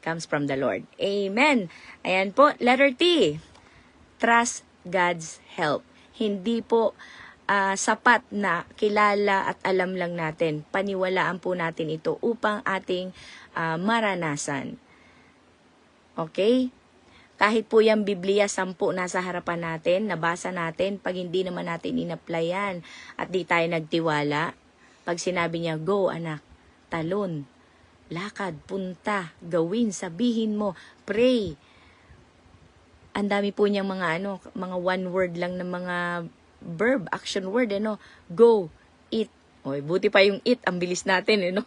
comes from the Lord. Amen. Ayan po, letter T. Trust God's help. Hindi po sapat na kilala at alam lang natin. Paniwalaan po natin ito upang ating maranasan. Okay? Kahit po yung Biblia 10 nasa harapan natin, nabasa natin, pag hindi naman natin in-applyan at di tayo nagtiwala, pag sinabi niya, go anak, talon, lakad, punta, gawin, sabihin mo, pray. Ang dami po niyang mga mga one word lang na mga verb, action word, go, eat. Oy, buti pa yung eat, ang bilis natin,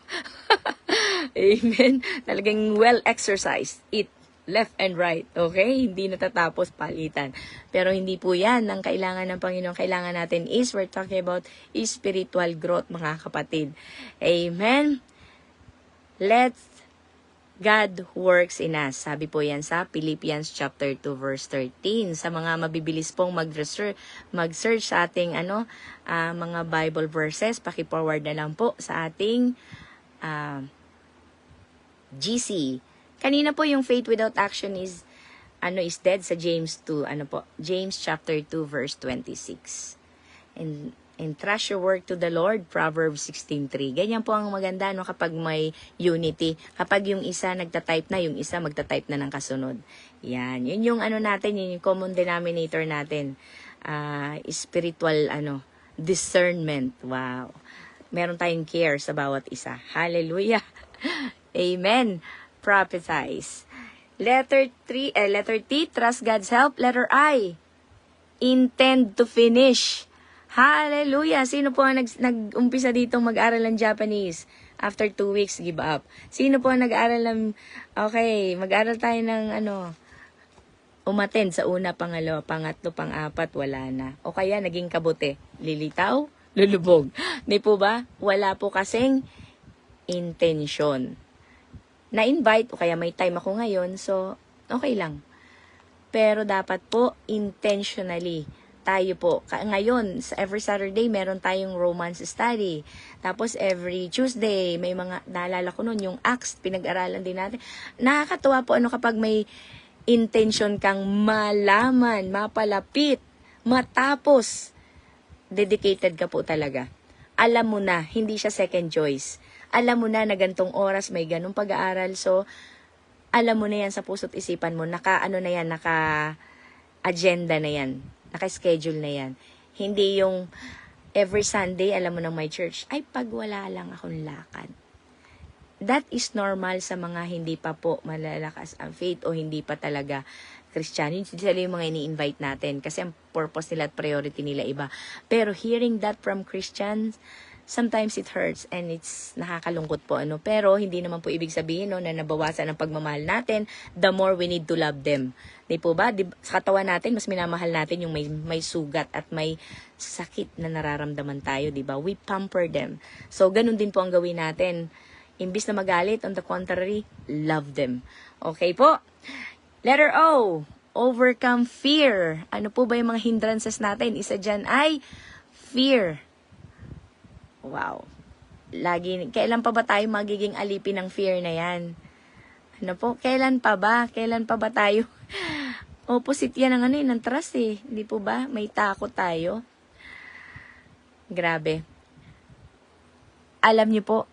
Amen. Talagang well exercised, eat. Left and right, okay? Hindi natatapos palitan. Pero hindi po yan ang kailangan ng Panginoon. Kailangan natin we're talking about spiritual growth, mga kapatid. Amen? Let God works in us. Sabi po yan sa Philippians chapter 2 verse 13. Sa mga mabibilis pong mag-search sa ating mga Bible verses, paki-forward na lang po sa ating GC. Kanina po yung faith without action is dead sa James 2, James chapter 2 verse 26. And entrust your work to the Lord, Proverbs 16:3. Ganyan po ang maganda kapag may unity. Kapag yung isa nagta-type na, yung isa magta-type na ng kasunod. Yan, yun yung natin, yun yung common denominator natin. Spiritual discernment. Wow. Meron tayong care sa bawat isa. Hallelujah. Amen. Prophesize. Letter T, trust God's help. Letter I, intend to finish. Hallelujah! Sino po ang nag-umpisa ditong mag-aral ng Japanese? After 2 weeks, give up. Sino po ang nag-aral ng, mag-aral tayo ng umattend sa una, pangalawa, pangatlo, pang-apat, wala na. O kaya naging kabote. Lilitaw, lulubog. Di po ba? Wala po kasing intention. Na-invite o kaya may time ako ngayon, so okay lang. Pero dapat po intentionally tayo po. Ngayon, every Saturday meron tayong romance study. Tapos every Tuesday may mga naalala ko noon yung Acts, pinag-aralan din natin. Nakakatuwa po kapag may intention kang malaman, mapalapit, matapos dedicated ka po talaga. Alam mo na, hindi siya second choice. Alam mo na gantong oras may ganong pag-aaral. So, alam mo na yan sa puso't isipan mo, naka-agenda na yan, naka-schedule na yan. Hindi yung every Sunday, alam mo nang may church, ay pag wala lang akong lakad. That is normal sa mga hindi pa po malalakas ang faith o hindi pa talaga Kristiyano. Hindi sila yung mga ini-invite natin kasi ang purpose nila at priority nila iba. Pero hearing that from Christians, sometimes it hurts and it's nakakalungkot po. Pero hindi naman po ibig sabihin na nabawasan ang pagmamahal natin, the more we need to love them. Di po ba? Sa katawan natin, mas minamahal natin yung may sugat at may sakit na nararamdaman tayo. Di ba? We pamper them. So, ganun din po ang gawin natin. Imbis na magalit, on the contrary, love them. Okay po? Letter O, overcome fear. Ano po ba yung mga hindrances natin? Isa dyan ay fear. Wow. Kailan pa ba tayo magiging alipin ng fear na yan? Ano po? Kailan pa ba? Kailan pa ba tayo? Opposite yan ng trust eh. Hindi po ba? May takot tayo. Grabe. Alam niyo po,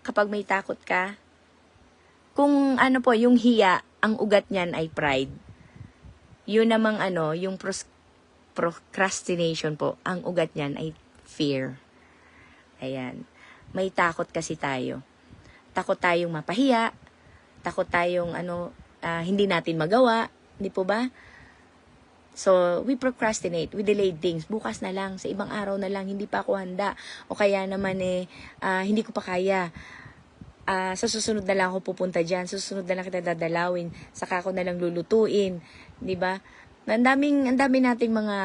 kapag may takot ka, kung yung hiya, ang ugat niyan ay pride. Yun namang yung procrastination po, ang ugat niyan ay fear. Ayan. May takot kasi tayo. Takot tayong mapahiya, takot tayong hindi natin magawa, hindi po ba? So, we procrastinate, we delay things. Bukas na lang, sa ibang araw na lang, hindi pa ako handa. O kaya naman hindi ko pa kaya. Sa susunod na lang ako pupunta dyan. Sa susunod na lang kita dadalawin. Saka ako na lang lulutuin. Di ba? Ang dami nating mga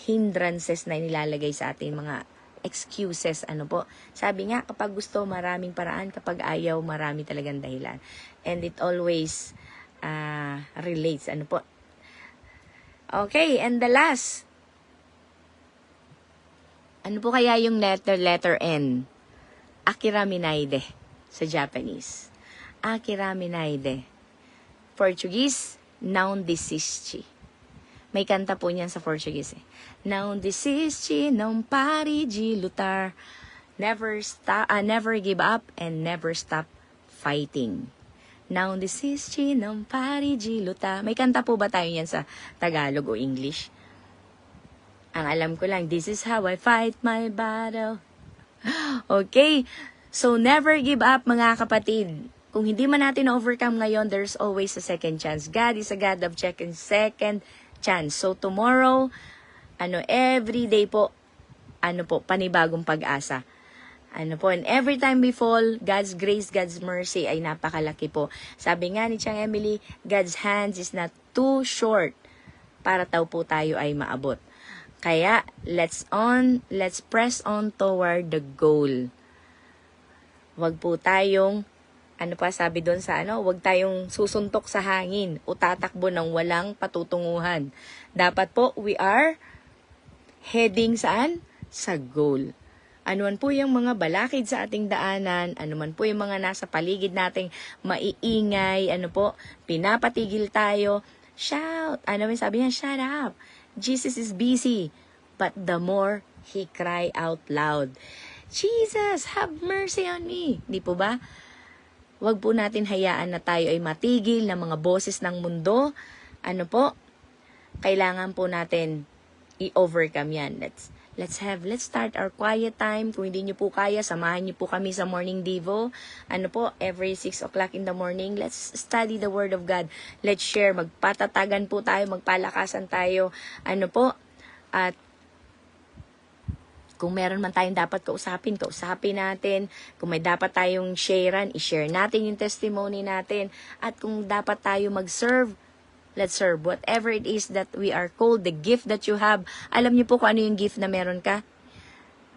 hindrances na nilalagay sa atin. Mga excuses. Sabi nga, kapag gusto, maraming paraan. Kapag ayaw, marami talagang dahilan. And it always relates. Okay, and the last. Ano po kaya yung letter N? Akira minaide sa Japanese. Akira minaide. Portuguese, non desisti. May kanta po niyan sa Portuguese. Non desisti, non pare de lutar. Never give up and never stop fighting. Não desiste, não pare de lutar. May kanta po ba tayo yan sa Tagalog o English? Ang alam ko lang, this is how I fight my battle. Okay, so never give up mga kapatid. Kung hindi man natin overcome ngayon, there's always a second chance. God is a God of second chance. So tomorrow, every day po, panibagong pag-asa. And every time we fall, God's grace, God's mercy ay napakalaki po. Sabi nga ni Chang Emily, God's hands is not too short para po tayo ay maabot. Kaya, let's press on toward the goal. Wag po tayong, sabi doon sa wag tayong susuntok sa hangin o tatakbo ng walang patutunguhan. Dapat po, we are heading saan? Sa goal. Anuman po yung mga balakid sa ating daanan, anuman po yung mga nasa paligid nating maiingay, pinapatigil tayo, shout. Sabi niya, shut up. Jesus is busy. But the more he cry out loud, Jesus, have mercy on me. Di po ba? Huwag po natin hayaan na tayo ay matigil ng mga boses ng mundo. Kailangan po natin i-overcome yan. Let's start our quiet time. Kung hindi nyo po kaya, samahan nyo po kami sa morning devo. Every 6 o'clock in the morning, let's study the Word of God. Let's share. Magpatatagan po tayo, magpalakasan tayo. At kung meron man tayong dapat kausapin natin. Kung may dapat tayong sharean, i-share natin yung testimony natin. At kung dapat tayo mag-serve, let's serve. Whatever it is that we are called, the gift that you have. Alam niyo po kung ano yung gift na meron ka?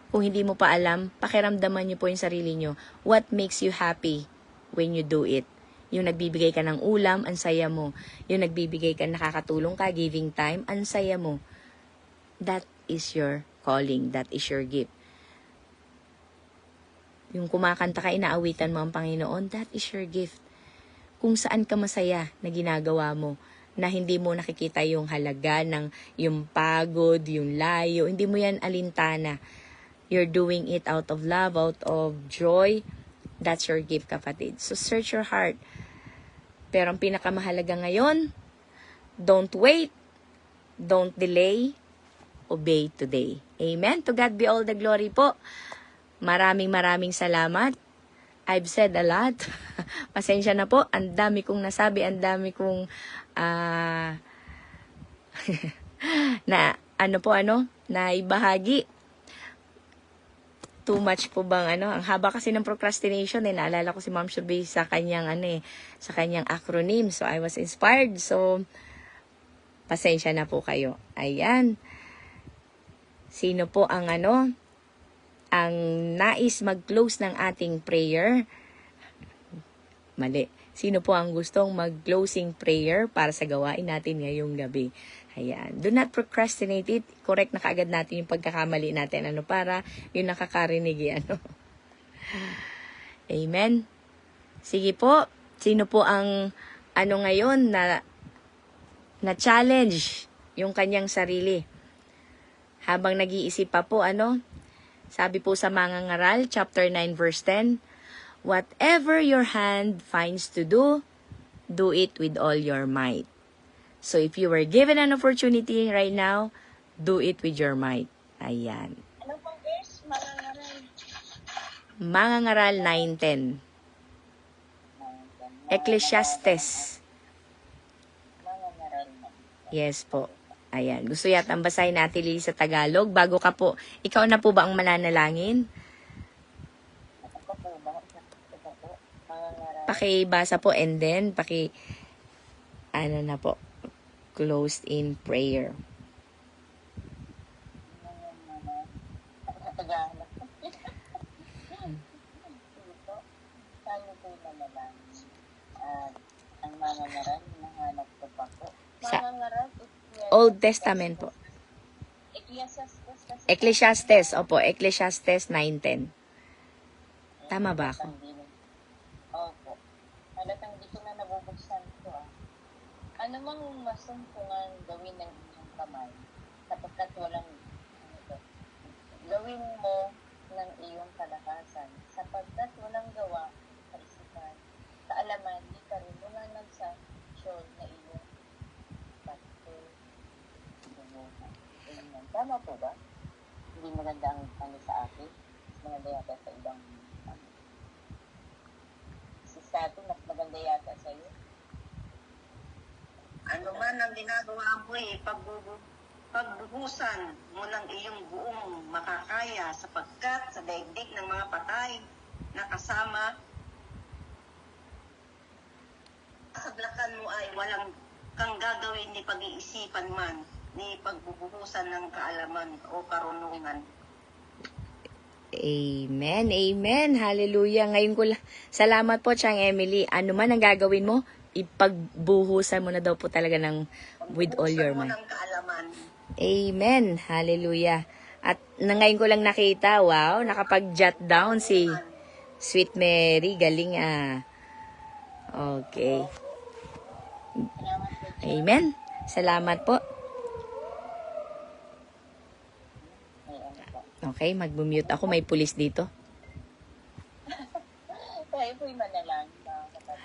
Kung hindi mo pa alam, pakiramdaman niyo po yung sarili niyo. What makes you happy when you do it? Yung nagbibigay ka ng ulam, ang saya mo. Yung nagbibigay ka, nakakatulong ka, giving time, ang saya mo. That is your calling. That is your gift. Yung kumakanta ka, inaawitan mo ang Panginoon, that is your gift. Kung saan ka masaya na ginagawa mo, na hindi mo nakikita yung halaga ng yung pagod, yung layo. Hindi mo yan alintana. You're doing it out of love, out of joy, That's your gift, kapatid. So, search your heart. Pero ang pinakamahalaga ngayon, don't wait, don't delay, obey today. Amen? To God be all the glory po. Maraming salamat. I've said a lot. Pasensya na po. Ang dami kong nasabi, ang dami kong na ibahagi. Too much po bang ang haba kasi ng procrastination naalala ko si Ma'am Shubi sa kanyang sa kanyang acronym. So I was inspired. So pasensya na po kayo. Ayan. Sino po ang ang nais mag-close ng ating prayer? Mali. Sino po ang gustong mag-closing prayer para sa gawain natin ngayong gabi? Ayan. Do not procrastinate it. Correct na kaagad natin yung pagkakamali natin. Para yung nakakarinig Amen. Sige po. Sino po ang ngayon na challenge yung kanyang sarili? Habang nag-iisip pa po sabi po sa Mangangaral, chapter 9, verse 10, whatever your hand finds to do, do it with all your might. So if you were given an opportunity right now, do it with your might. Ayan. Ano pang verse? Mangangaral. Mangangaral 9:10. Ecclesiastes. Mangangaral na. Yes po. Ayan. Gusto yata ang basahin natin Lily sa Tagalog. Bago ka po, ikaw na po ba ang mananalangin? Ako po ba? Ito po. Mangangaral. Pakibasa po and then na po, closed in prayer. Tagalog. Ito. Tayo po naman. Ang mangangaral, nahanap ko pa po. Sa Mangangaral, Old Testament po. Ecclesiastes. Opo, Ecclesiastes 9:10. Tama ba ako? Opo. Halatang di ko na nabubuksan ko Ano mang masumpungan gawin ng inyong kamay, sapagkat walang gawin mo ng iyong kalakasan, sapagkat walang gawa sa isipan, kaalaman, di ka rin lumanag sa siyol na iyong pagkul. Tama po ba? Hindi maganda ang sa akin. Mas maganda yata sa ibang sa atin, mas maganda yata sa iyo. Ano man ang ginagawa mo pagbubusan mo ng iyong buong makakaya sapagkat sa daigdig ng mga patay na kasama sa blakan mo ay walang kang gagawin ni pag-iisipan man ni pagbubuhusan ng kaalaman o karunungan. Amen. Amen. Hallelujah. Ngayon ko salamat po, Chang Emily. Ano man ang gagawin mo, ipagbuhusan mo na daw po talaga with all your Pagbuhusan mo might. ng kaalaman. Amen. Hallelujah. At ngayon ko lang nakita, wow, nakapag-jot down si Sweet Mary. Galing Okay. Amen. Salamat po. Okay, mag-mute ako. May pulis dito. Tayo po'y manalangin.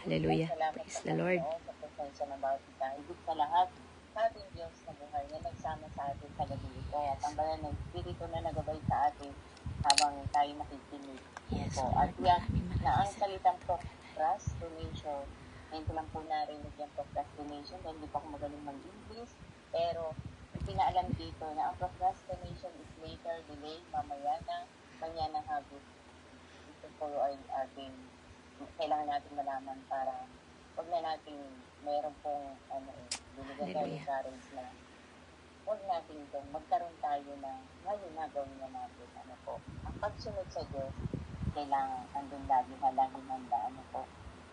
Hallelujah. Salamat Praise the Lord. Sa presensya ng bawat isa. Higit sa lahat, sa ating Diyos na buhay na nagsama sa atin sa gabi ito. At ang banal ng Espiritu na nagabay sa atin habang tayo nakikinig. Yes, Po. Lord. At yan, Maraming na ang salamat. salitang procrastination, ngayon ko lang po narinig yung procrastination dahil hindi pa ako magaling mag-English. Pero pinaalam dito na ang procrastination is later, delay, mamaya na, manyana habit. Ito po ay ating kailangan natin malaman para wag na natin mayroon pong binigyan tayo ng courage na wag natin itong magkaroon tayo na ngayon na gawin na natin ang pagsunod sa Diyos kailangan andun lagi halangin handa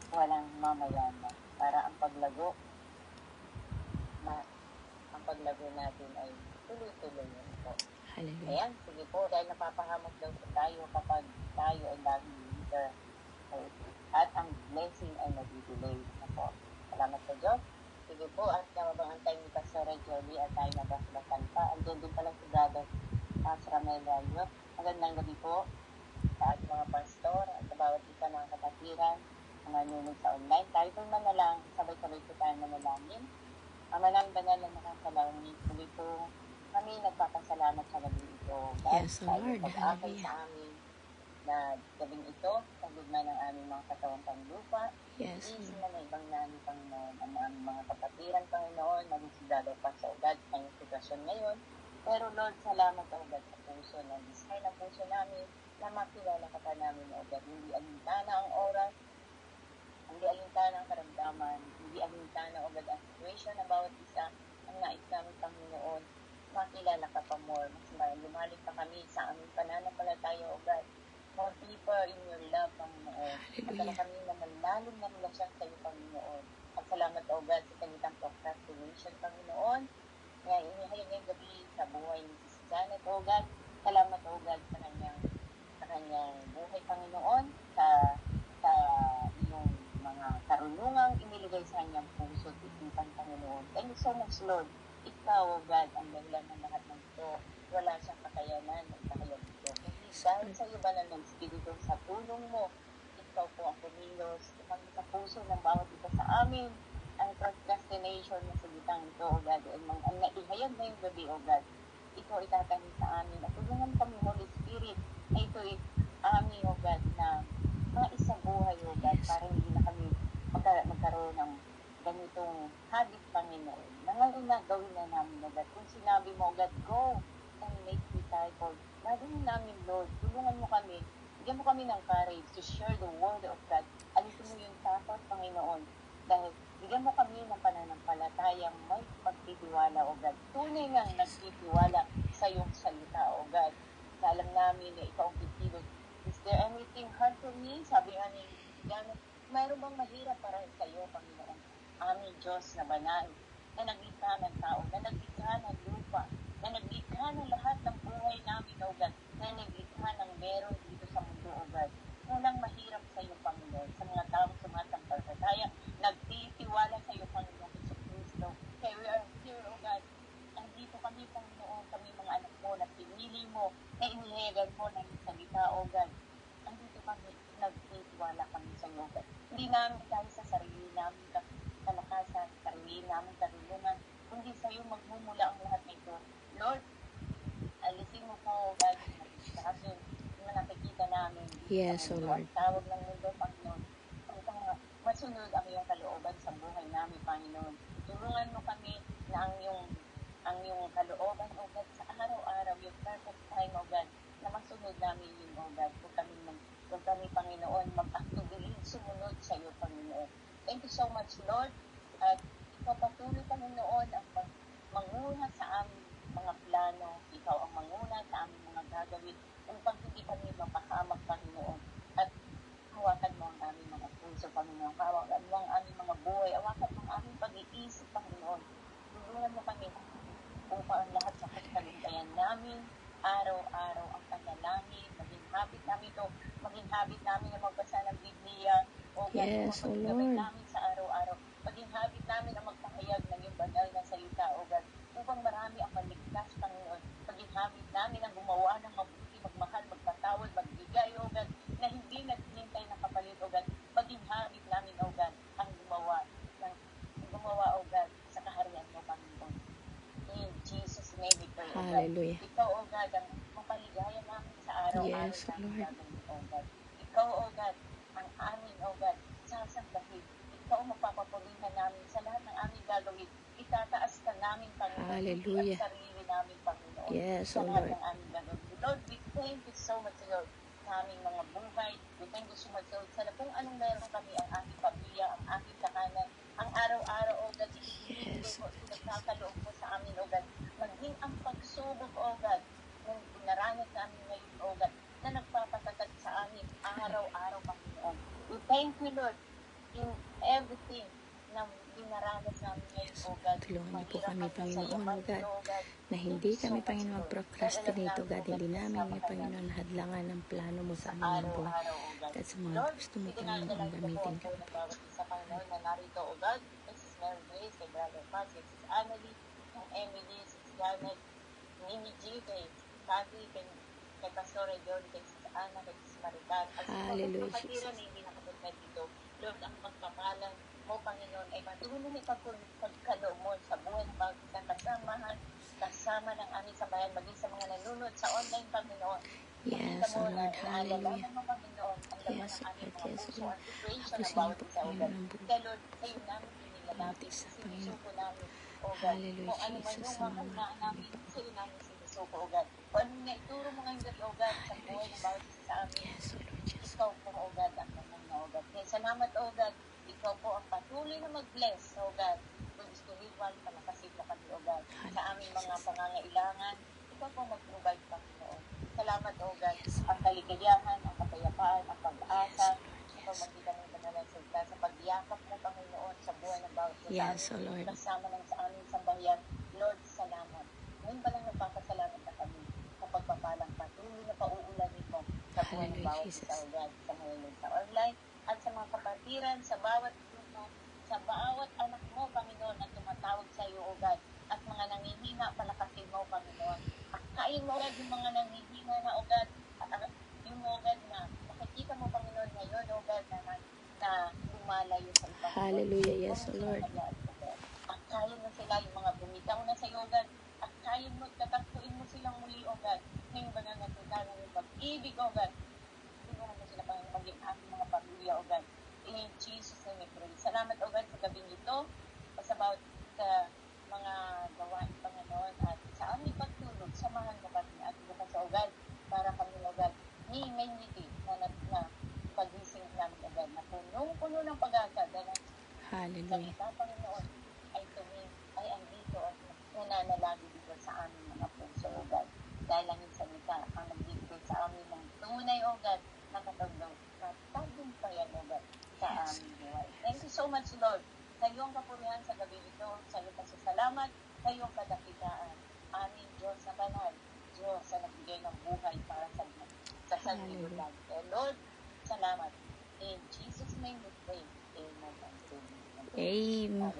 walang mamaya na para ang paglago natin ay tuloy-tuloy po. Hallelujah. Ayan, sige po, dahil napapahamok daw po tayo kapag tayo ay laging leader. At ang blessing ay nag-delay na po. Salamat sa Diyos. Sige po, at namabang tayo ni Pastor Jolie at tayo nabasbasan pa. Andun din pala si Brother Ramel Rayot. Magandang gabi po sa ating mga pastor at sa bawat isa ng kapatiran, ang nanonood sa online. Tayo po manalang, sabay-sabay po tayo manalangin. Ang manang banal na nakasalangin, muli po kami nagpapasalamat sa gabi ito. Yes, Sa iyong Lord. pag-akay Hallelujah. sa amin na gabing ito, pagugma ng aming mga katawang panlupa, Yes, isin Lord. na ng ibang nami, Panginoon, ang aming mga kapatiran, Panginoon, maging sigalo pa sa ugat, kanyang sitwasyon ngayon. Pero Lord, salamat o ugat sa puso, na design ang puso namin, na makilala ka pa namin o ugat, hindi alintana ang oras, hindi alintana ang karamdaman, hindi alintana o ugat ang situation na bawat isa, ang nais namin, Panginoon, makilala ka pa more, mas lumalim pa kami sa aming pananampalataya o ugat, more deeper in your love, Panginoon. At Hallelujah. kami na malalim na relasyon sa iyo, Panginoon. At salamat, O God, sa kanilang procrastination, Panginoon. Kaya inihayag ngayong gabi sa buhay ni Sis Janet, O God. Salamat, O God, sa kanyang buhay, Panginoon, sa iyong mga karunungang iniligay sa kanyang puso at isipan, Panginoon. Thank you so much, Lord. Ikaw, O God, ang dahilan ng lahat ng ito. Wala siyang kakayanan ng kahayag ito. Dahil sa iyo ba ng Espiritu sa tulong mo, ikaw po ang kumilos, ikaw sa puso ng bawat isa sa amin, ang procrastination na sa gitang ito, O God, ang naihayag na yung gabi, O God, ito itatanim sa amin. At tulungan kami, Holy Spirit, na ito amin, O God, na mga isang buhay, O God, para hindi na kami magkaroon ng ganitong habit, Panginoon. Na ngayon na gawin na namin, O God. Kung sinabi mo, O God, go and make disciples. Gagawin namin, Lord. Tulungan mo kami. Bigyan mo kami ng courage to share the word of God. Alisin mo yung takot, Panginoon. Dahil bigyan mo kami ng pananampalatayang may pagtitiwala, O God. Tunay ngang nagtitiwala sa iyong salita, O God. Na alam namin na ikaw ang titibag. Is there anything hard for me? Sabi nga ni Janet, mayroon bang mahirap para sa iyo, Panginoon? Aming Diyos na banal, na naglikha ng tao, na naglikha ng lupa, na naglikha ng lahat ng buhay namin, O God, na naglikha ng meron dito sa mundo, O God. Walang mahirap sa iyo, Panginoon, sa mga taong sumasampalataya, nagtitiwala sa iyo, Panginoon Jesucristo. Kaya we are here, O God. Andito kami, Panginoon, kami mga anak mo, na pinili mo, na inihegan mo ng salita, O God. Andito kami, nagtitiwala kami sa iyo, God. Hindi namin dahil sa sarili namin kalakasan, sarili namin karunungan, kundi sa iyo magmumula ang lahat ng ito. Lord, alisin mo po, God, yung distraction na nakikita namin Yes, sa O mundo, Lord. ang tawag ng mundo, Panginoon. Upang masunod ang iyong kalooban sa buhay namin, Panginoon. Tulungan mo kami na ang iyong kalooban, O God, sa araw-araw, yung perfect time, O God, na masunod namin yun, O God. Kung kami, Panginoon, mag-actively sumunod sa iyo, Panginoon. Thank you so much, Lord. At ikaw patuloy, Panginoon, ang manguna sa aming mga plano. Ikaw ang manguna sa aming mga gagawin upang hindi kami mapahamak, Panginoon. At hawakan mo ang aming mga puso, Panginoon. Hawakan mo ang aming mga buhay. Hawakan mo ang aming pag-iisip, Panginoon. Tulungan mo kami upang ang lahat sa kaligtayan namin, araw-araw ang panalangin, maging habit namin ito, maging habit namin na magbasa ng Biblia, o Yes, O paggamit Lord. namin sa araw-araw, maging habit namin na magpahayag ng iyong banal na salita, O God, upang marami ang maligtas, Panginoon, maging habit namin ang gumawa ng mabuti, magmahal, magpatawad, magbigay, O God, na hindi naghihintay ng kapalit, O God, maging habit namin, O God, ang gumawa, O God, sa kaharian mo, Panginoon. In Jesus' name we pray, O God. Hallelujah. Ikaw, O God, ang mapaligaya namin sa araw-araw Yes, O namin Lord. gagawin, O God. Ikaw, O God, ang amin, O God, sasambahin. Ikaw ang mapapapulihan namin sa lahat ng aming gagawin. Itataas ka namin, Panginoon. Hallelujah. Hindi ang sarili namin, Panginoon. Yes, Sa O lahat Lord. ng aming gagawin. Lord, we thank you so much, Lord, sa aming mga buhay. We thank you so much, Lord, sa kung anong meron kami, ang aming pamilya, ang aming tahanan, ang araw-araw, O God, ibinibigay Yes, mo, Lord Jesus. pinagkakaloob mo sa amin, O God. Maging ang pagsubok, O God, ng dinaranas namin ngayon, O God, na nagpapatatag sa amin araw-araw, Panginoon. We thank you, Lord, in everything na dinaranas namin ngayon, O God. Tulungan niyo po Mahirap kami, man sa Panginoon, yaman O God, ito, O God. na Thank hindi you so kami, much, Panginoon, Lord. mag-procrastinate, O Dahil God. alam Hindi namin, namin, kasama may ka Panginoon, namin hadlangan ng plano mo sa sa aming mga buhay. araw-araw, O God. At sa mga Lord, gusto mo, Panginoon, itinadalangin ko po gamitin ang ka. po ng bawat isa, Panginoon, na narito, O God. Kay Sis Mary Grace, kay Brother Paz, kay Sis Annalie, kay Emily, Sis Janet, Nini G, kay Kathy, kay Pastor John, kay Sis Ana, kay Sis Maricar, at sa mga Hallelujah, kapatiran Jesus. na hindi nakapag na dito. Lord, ang pagpapalan mo, Panginoon, ay patuloy na pagkaloob mo sa buhay ng bawat isang kasama ng aming sambayan, maging sa mga nanonood sa online, Panginoon. Yes, Makita O mo na Lord. Hallelujah. inaalalaman mo, Panginoon, ang laman Yes, ng aming Lord. mga Yes, puso, Lord. ang preparation ng Pusin niyo bawat po, isa, O God. Panginoon, ang buhay. Kaya Lord, sa'yo namin Bawat pinilalapit, isa, sinusuko Panginoon. namin, O God. Hallelujah, Kung ano man Jesus. yung Sa mga mga kahinaan namin, sa'yo namin sinusuko, O God. Kung ano na ituro mo ngayong gabi, O God, sa buhay ng bawat isa sa amin, Yes, O Lord. Yes. ikaw po, O God, ang mamuna, O God. Kaya salamat, O God. Ikaw po ang patuloy na mag-bless, O God. Kung spiritual, palakasin mo kami, O God. Sa aming mga pangangailangan, ikaw po mag-provide, Panginoon. Salamat, O God. Ang kaligayahan, ang kapayapaan, ang pag-asa, sa pamagitan ng banal na salita, sa pagyakap mo, Panginoon, sa buhay ng bawat isa Yes, sa O Lord. amin, kasama ng sa aming sambahayan. Lord, salamat. Ngayon pa lang nagpapasalamat na kami sa pagpapalang patuloy na pauulanin mo sa buhay ng Hallelujah, bawat Jesus. isa, O God, sa ngayon sa online, at sa mga kapatiran, sa bawat grupo, sa bawat anak mo, Panginoon, na tumatawag sa iyo, O God, at mga nangihina, palakasin mo, Panginoon. Akayin mo, God, yung mga nangihina na, O God, at yung, O God, na makikita mo, Panginoon, ngayon, O God, na lumalayo sa ibang Hallelujah, yes, O Lord. Akayin mo sila, yung mga bumitaw na sa iyo, O God, akayin mo, tataktuin mo silang muli, O God, ngayong banal na salita ng iyong pag-ibig, O God. Tulungan mo sila maging aming mga pamilya, O God. In Jesus' name we pray. Salamat, O God, sa gabing ito, sa bawat mga gawain, Panginoon, at sa aming pagtulog, samahan mo kami at bukas, O God, para kami, O God, may ngiti na pagising namin, O God, na punong-puno ng pag-asa, dahil ang Hallelujah. salita, Panginoon, ay andito at nananalagi dito sa aming mga puso, O God. Dahil ang yung salita ang nagbibigay sa amin ng tunay, O God, na katagumpayan, O God, sa Yes. aming buhay. Thank you so much, Lord, sa iyong kapurihan sa gabi ito, sa iyong pasasalamat, sa iyong kadakitaan. Aming Diyos na banal, Diyos na nagbigay ng buhay para sa sanlibutan. Lord, salamat. In Jesus' name we pray. Amen and amen. Amen.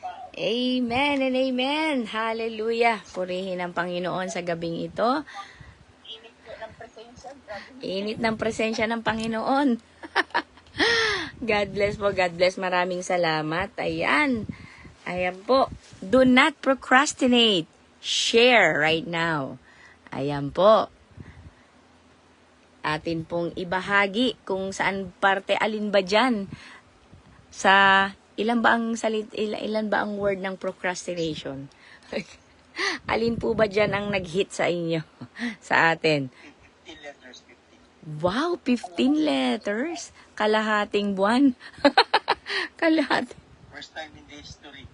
Wow. Amen and amen. Hallelujah. Purihin ang Panginoon sa gabing ito. Init po ng presensya. Grabe. Init ng presensya ng Panginoon. God bless po. God bless. Maraming salamat. Ayan. Ayan po. Do not procrastinate. Share right now. Ayan po. Atin pong ibahagi kung saan parte, alin ba dyan sa ilan ba ang word ng procrastination? Alin po ba dyan ang nag-hit sa inyo? Sa atin? 15 letters, 15. Wow, 15 letters. Kalahating buwan. Kalahating. First time in the history.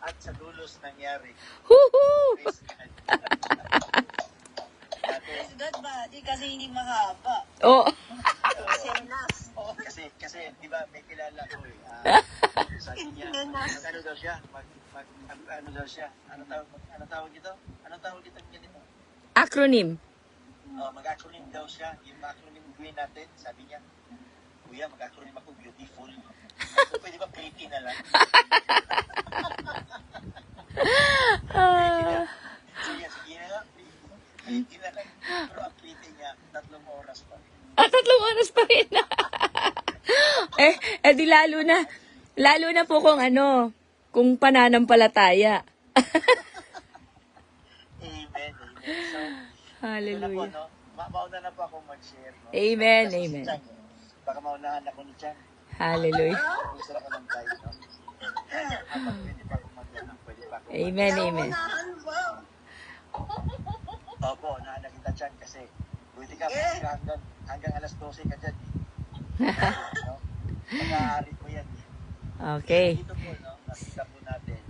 At sa dulos nangyari. Woohoo! Praise God. Dati, That ba? Di kasi hindi mahaba. Oh. kasi, di ba, may kilala ko eh. Sabi niya, ano daw siya? Ano daw siya? Ano tawag ito? Anong tawag ito ganito? Acronym. Mag-acronym daw siya. Yung acronym gawin natin, sabi niya, Kuya, mag-acronym ako, beautiful. So, pwede ba pretty na lang? Sige na nga, pretty na lang. Pero ang pretty niya, 3 oras pa. 3 oras pa rin. Di lalo na po kung pananampalataya. Amen, amen. So, Hallelujah. no? Mauna na po ako mag-share. No? Amen, Kasi si amen. Chan, baka maunahan ako ni Chan. Hallelujah. Gusto na ko ng tayo, no? Habang pwede pa ako pwede pa ako Amen, amen. Naunahan ba? Opo, unahan na kita Chan kasi buti ka hanggang alas 12 ka dyan. No? Pag-aari ko yan. Okay. Dito po, no? Nakita po natin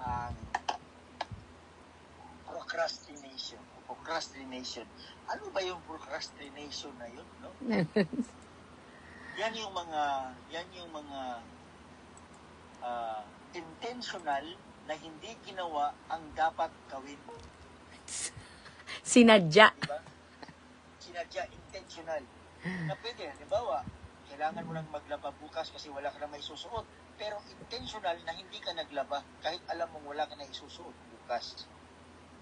ang procrastination. Ano ba yung procrastination na yun, no? Yan yung mga intentional na hindi ginawa ang dapat gawin. Sinadya. Diba? Sinadya, intentional. Na pwede, halimbawa, kailangan mo nang maglaba bukas kasi wala ka na may susuot. Pero intentional na hindi ka naglaba kahit alam mong wala ka na isusuot bukas.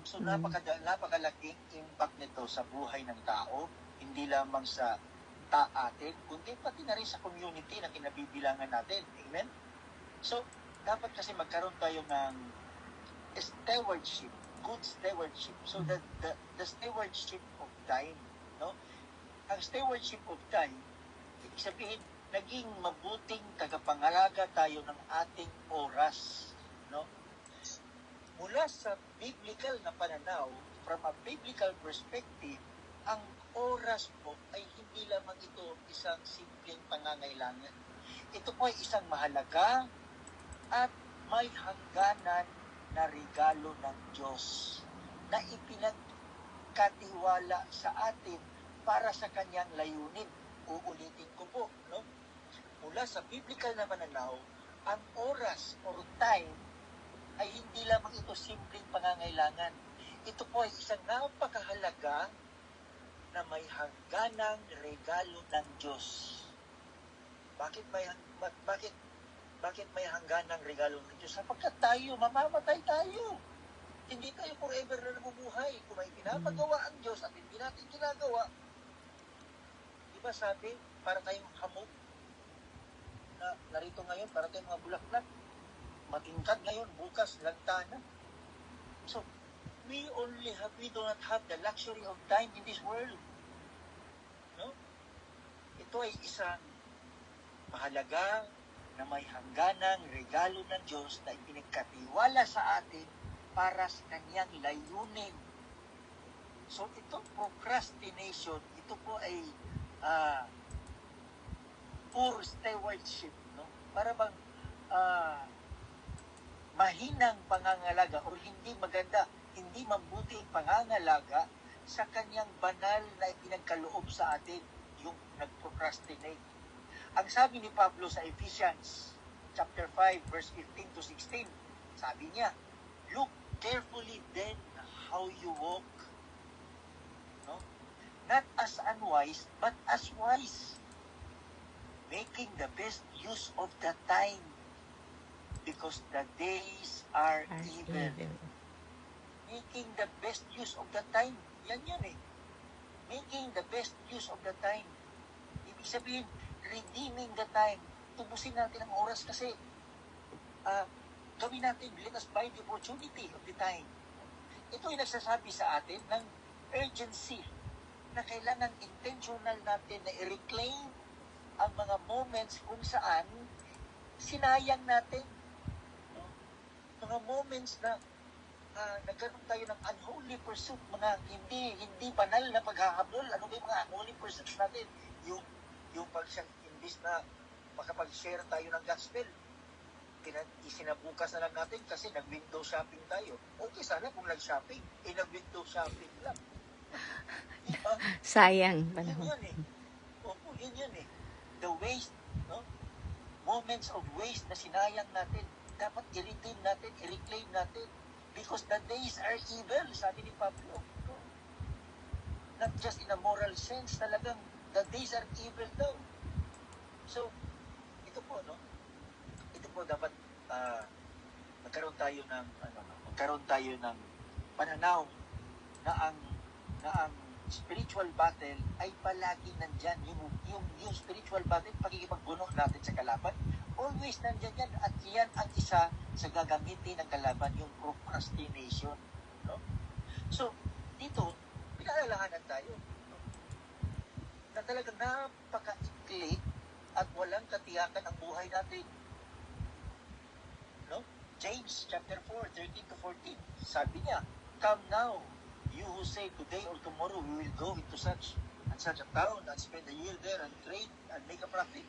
So napakalaking impact nito sa buhay ng tao, hindi lamang sa atin, kundi pati na rin sa community na kinabibilangan natin. Amen? So, dapat kasi magkaroon tayo ng stewardship, good stewardship. So, the stewardship of time, no? Ang stewardship of time, ibig sabihin, naging mabuting tagapangalaga tayo ng ating oras, no? Mula sa biblical na pananaw, from a biblical perspective, ang oras po ay hindi lamang ito isang simpleng pangangailangan. Ito po ay isang mahalaga at may hangganan na regalo ng Diyos na ipinagkatiwala sa atin para sa kanyang layunin. Uulitin ko po, no? Mula sa biblical na pananaw, ang oras or time ay hindi lamang ito simpleng pangangailangan. Ito po ay isang napakahalaga na may hangganang regalo ng Diyos. Bakit may hangganang regalo ng Diyos? Sapagkat tayo, mamamatay tayo. Hindi tayo forever na nabubuhay. Kung may pinapagawa ang Diyos at hindi natin ginagawa, di ba sabi, para tayong hamog na narito ngayon, para tayong mga bulaklak, matingkad ngayon, bukas, lantana. So, we do not have the luxury of time in this world. No? Ito ay isang mahalaga na may hangganang regalo ng Diyos na ipinagkatiwala sa atin para sa kanyang layunin. So, itong procrastination, ito po ay poor stewardship. No? Para bang mahinang pangangalaga o hindi maganda, hindi mabuti ang pangangalaga sa kanyang banal na ipinagkaloob sa atin, yung nag-procrastinate. Ang sabi ni Pablo sa Ephesians chapter 5 verse 15 to 16, sabi niya, look carefully then how you walk. No? Not as unwise, but as wise, making the best use of the time, because the days are evil. Making the best use of the time. Yan eh. Making the best use of the time. Ibig sabihin, redeeming the time. Tubusin natin ang oras kasi gawin natin, let us buy the opportunity of the time. Ito ay nagsasabi sa atin ng urgency na kailangan intentional natin na i-reclaim ang mga moments kung saan sinayang natin. Mga moments na nagkaroon tayo ng unholy pursuit, mga hindi banal na paghahabol. Ano ba yung mga unholy pursuits natin? Yung imbis na makapag-share tayo ng gospel, isinabukas na lang natin kasi nag-window shopping tayo. Okay, sana kung nag-shopping, nag-window shopping lang. Diba? Sayang. Yun yan eh. Opo, yun eh. The waste, no? Moments of waste na sinayang natin, dapat i-redeem natin, i-reclaim natin. Because the days are evil, sabi ni Pablo. Not just in a moral sense, talagang the days are evil daw. So, ito po, no? Ito po dapat magkaroon tayo ng pananaw na ang spiritual battle ay palagi nandyan. Yung spiritual battle, pagkikipagbuno natin sa kalaban, always nandyan yan. At yan ang isa sa gagamitin ng kalaban, yung procrastination. No? So, dito, pinaalalahanan tayo. No? Na talagang napaka-ikli at walang katiyakan ang buhay natin. No? James chapter 4, 13 to 14. Sabi niya, come now, you who say today or tomorrow we will go into such and such a town and spend a year there and trade and make a profit.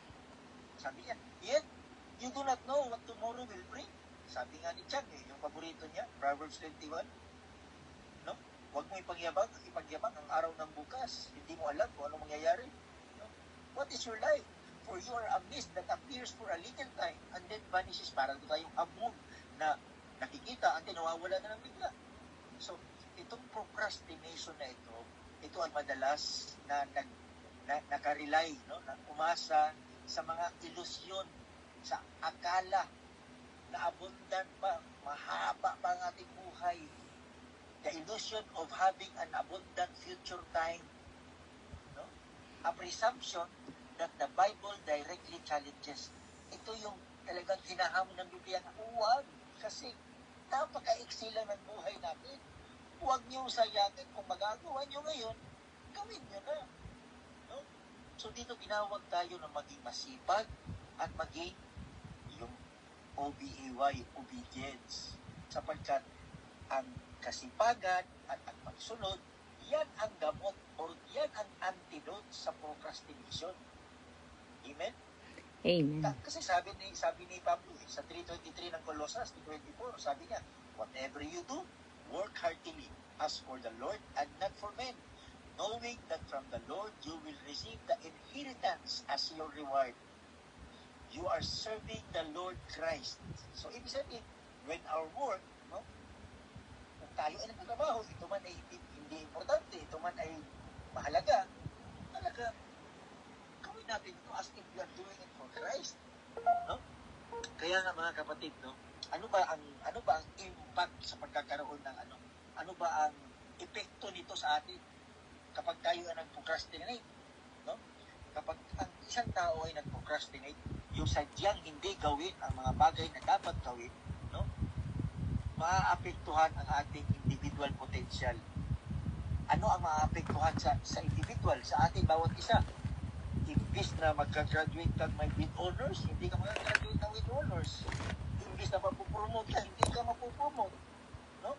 Sabi niya, yet you do not know what tomorrow will bring. Sabi nga ni Chang, yung paborito niya, Proverbs 21. No? Huwag mo ipagyabang ang araw ng bukas. Hindi mo alam kung anong mangyayari. No? What is your life? For you are a mist that appears for a little time and then vanishes. Parang tayong hamog na nakikita at nawawala na ng bigla. So, itong procrastination na ito ay madalas na nakarely, no? Na umasa sa mga ilusyon, sa akala na abundan pa, mahaba pa ang ating buhay. the illusion of having an abundant future time, no? A presumption that the Bible directly challenges. Ito yung talagang hinahamon ng Biblia na huwag, kasi napaka-iksi lang ng buhay natin. Huwag niyong sayangin. Kung magagawa niyo ngayon, gawin niyo na. No? So dito tinawag tayo na maging masipag at maging yung OBEY, obedience. Sapagkat ang kasipagan at ang pagsunod, yan ang gamot or yan ang antidote sa procrastination. Amen? Amen. Kasi sabi ni Pablo sa 3:23 ng Colossus 3:24, sabi niya, whatever you do, work heartily as for the Lord and not for men, knowing that from the Lord you will receive the inheritance as your reward. You are serving the Lord Christ. So ibig sabihin, when our work, no, kung tayo ay nagtatrabaho, ito man ay hindi importante, ito man ay mahalaga, talaga gawin natin ito as if we are doing it for Christ. No? Kaya nga mga kapatid, no, ano ba ang impact sa pagkakaroon ng ano ba ang epekto nito sa atin kapag tayo ay nag-procrastinate, no? Kapag ang isang tao ay nag-procrastinate, yung sadyang hindi gawin ang mga bagay na dapat gawin, no? Maaapektuhan ang ating individual potential. Ano ang maaapektuhan sa individual, sa ating bawat isa? Imbis na magka-graduate kang may with honors, hindi ka magka-graduate ng with honors. Imbis na mapupromote ka, hindi ka mapupromote. No?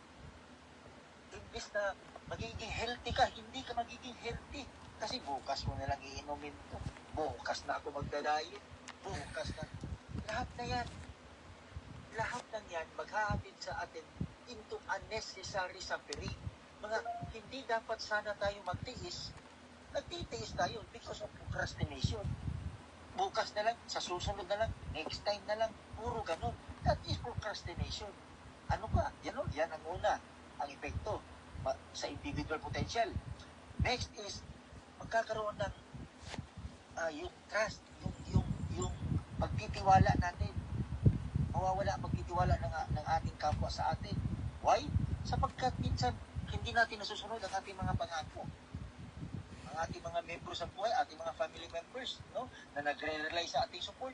Imbis na magiging healthy ka, hindi ka magiging healthy. Kasi bukas mo nalang iinumin to. Bukas na ako magda-diet. Bukas na. Lahat ng yan maghahatid sa atin into unnecessary suffering. Mga hindi dapat sana tayo magtiis, nagtitiis tayo because of procrastination. Bukas na lang, sa susunod na lang, next time na lang, puro ganun. That is procrastination. Ano ba? Yan ang una, ang epekto sa individual potential. Next is, magkakaroon ng yung trust, yung pagtitiwala natin. Mawawala ang pagtitiwala ng ating kapwa sa atin. Why? Sapagkat minsan, hindi natin nasusunod ang ating mga pangako. Ang ating mga membro sa buhay, ating mga family members, no, na nagre-rely sa ating support.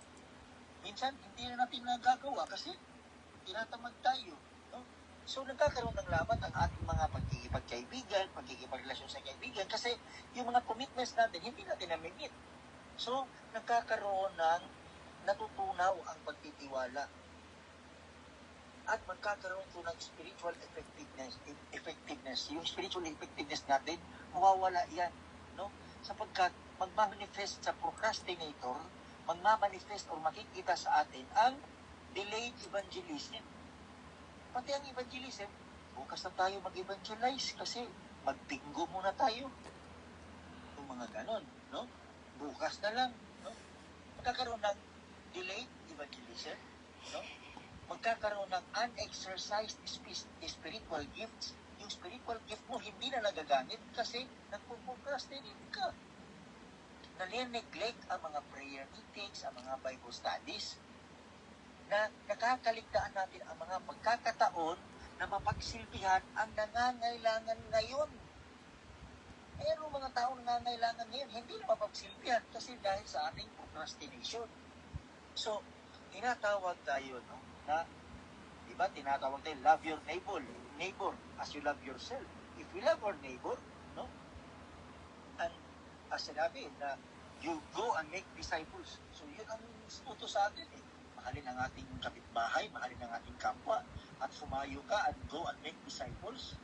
Minsan, hindi na natin nagagawa kasi tinatamad tayo. No? So, nagkakaroon ng lamat ang ating mga pagkikipagkaibigan, pagkikipagrelasyon sa kaibigan kasi yung mga commitments natin, hindi natin na-meet. So, nagkakaroon ng natutunaw ang pagtitiwala. At magkakaroon po ng spiritual effectiveness. Yung spiritual effectiveness natin, mawawala yan. No? Sapagkat magmamanifest sa procrastinator, magmamanifest o makikita sa atin ang delayed evangelism. Pati ang evangelism, bukas na tayo mag-evangelize kasi magbingo muna tayo. Yung mga ganon, no? Bukas na lang, no? Magkakaroon ng delayed evangelism, no? Magkakaroon ng unexercised spiritual gifts. Yung spiritual gift mo hindi na nagagamit kasi nagpo-procrastinate ka. Nalineglect ang mga prayer meetings, ang mga Bible studies, na nakakaligtaan natin ang mga pagkakataon na mapagsilbihan ang nangangailangan ngayon. Mayroong mga tao nangangailangan ngayon, hindi na mapagsilbihan kasi dahil sa ating procrastination. So, tinatawag tayo, no, na, diba, tinatawag tayo, love your neighbor as you love yourself. If we love our neighbor, no, and as sinabi na you go and make disciples. So, yun ang utos sa atin eh. Mahalin ang ating kapitbahay, mahalin ang ating kapwa, at sumayo ka and go and make disciples.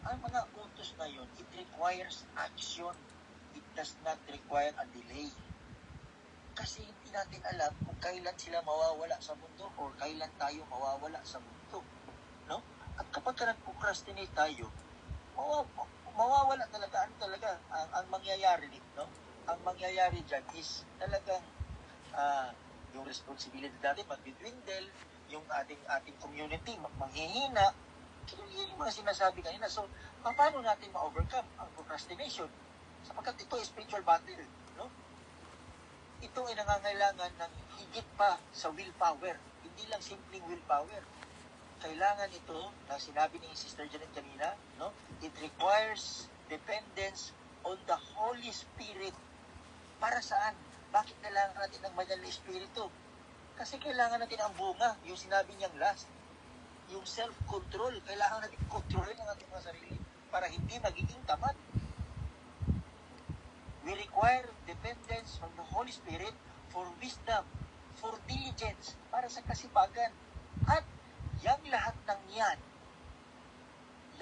Ang mga utos na yun, it requires action. It does not require a delay. Kasi hindi natin alam kung kailan sila mawawala sa mundo or kailan tayo mawawala sa mundo. No? At kapag nag-procrastinate tayo, mawawala talaga. Ano talaga ang mangyayari dito? No? Ang mangyayari dyan is talagang yung responsibility natin mag-dwindle, yung ating community manghihina. So, yun yung mga sinasabi kanina. So, paano natin ma-overcome ang procrastination? Sapagkat ito ay spiritual battle. No? Ito ay nangangailangan ng higit pa sa willpower. Hindi lang simpleng willpower. kailangan ito, na sinabi ni Sister Janet kanina, no? It requires dependence on the Holy Spirit. Para saan? Bakit kailangan natin ng Banal na Espiritu? Kasi kailangan natin ang bunga, yung sinabi niyang last. Yung self-control, kailangan natin kontrolin ang ating mga sarili para hindi magiging tamad. We require dependence from the Holy Spirit for wisdom, for diligence, para sa kasipagan. At yang lahat ng yan,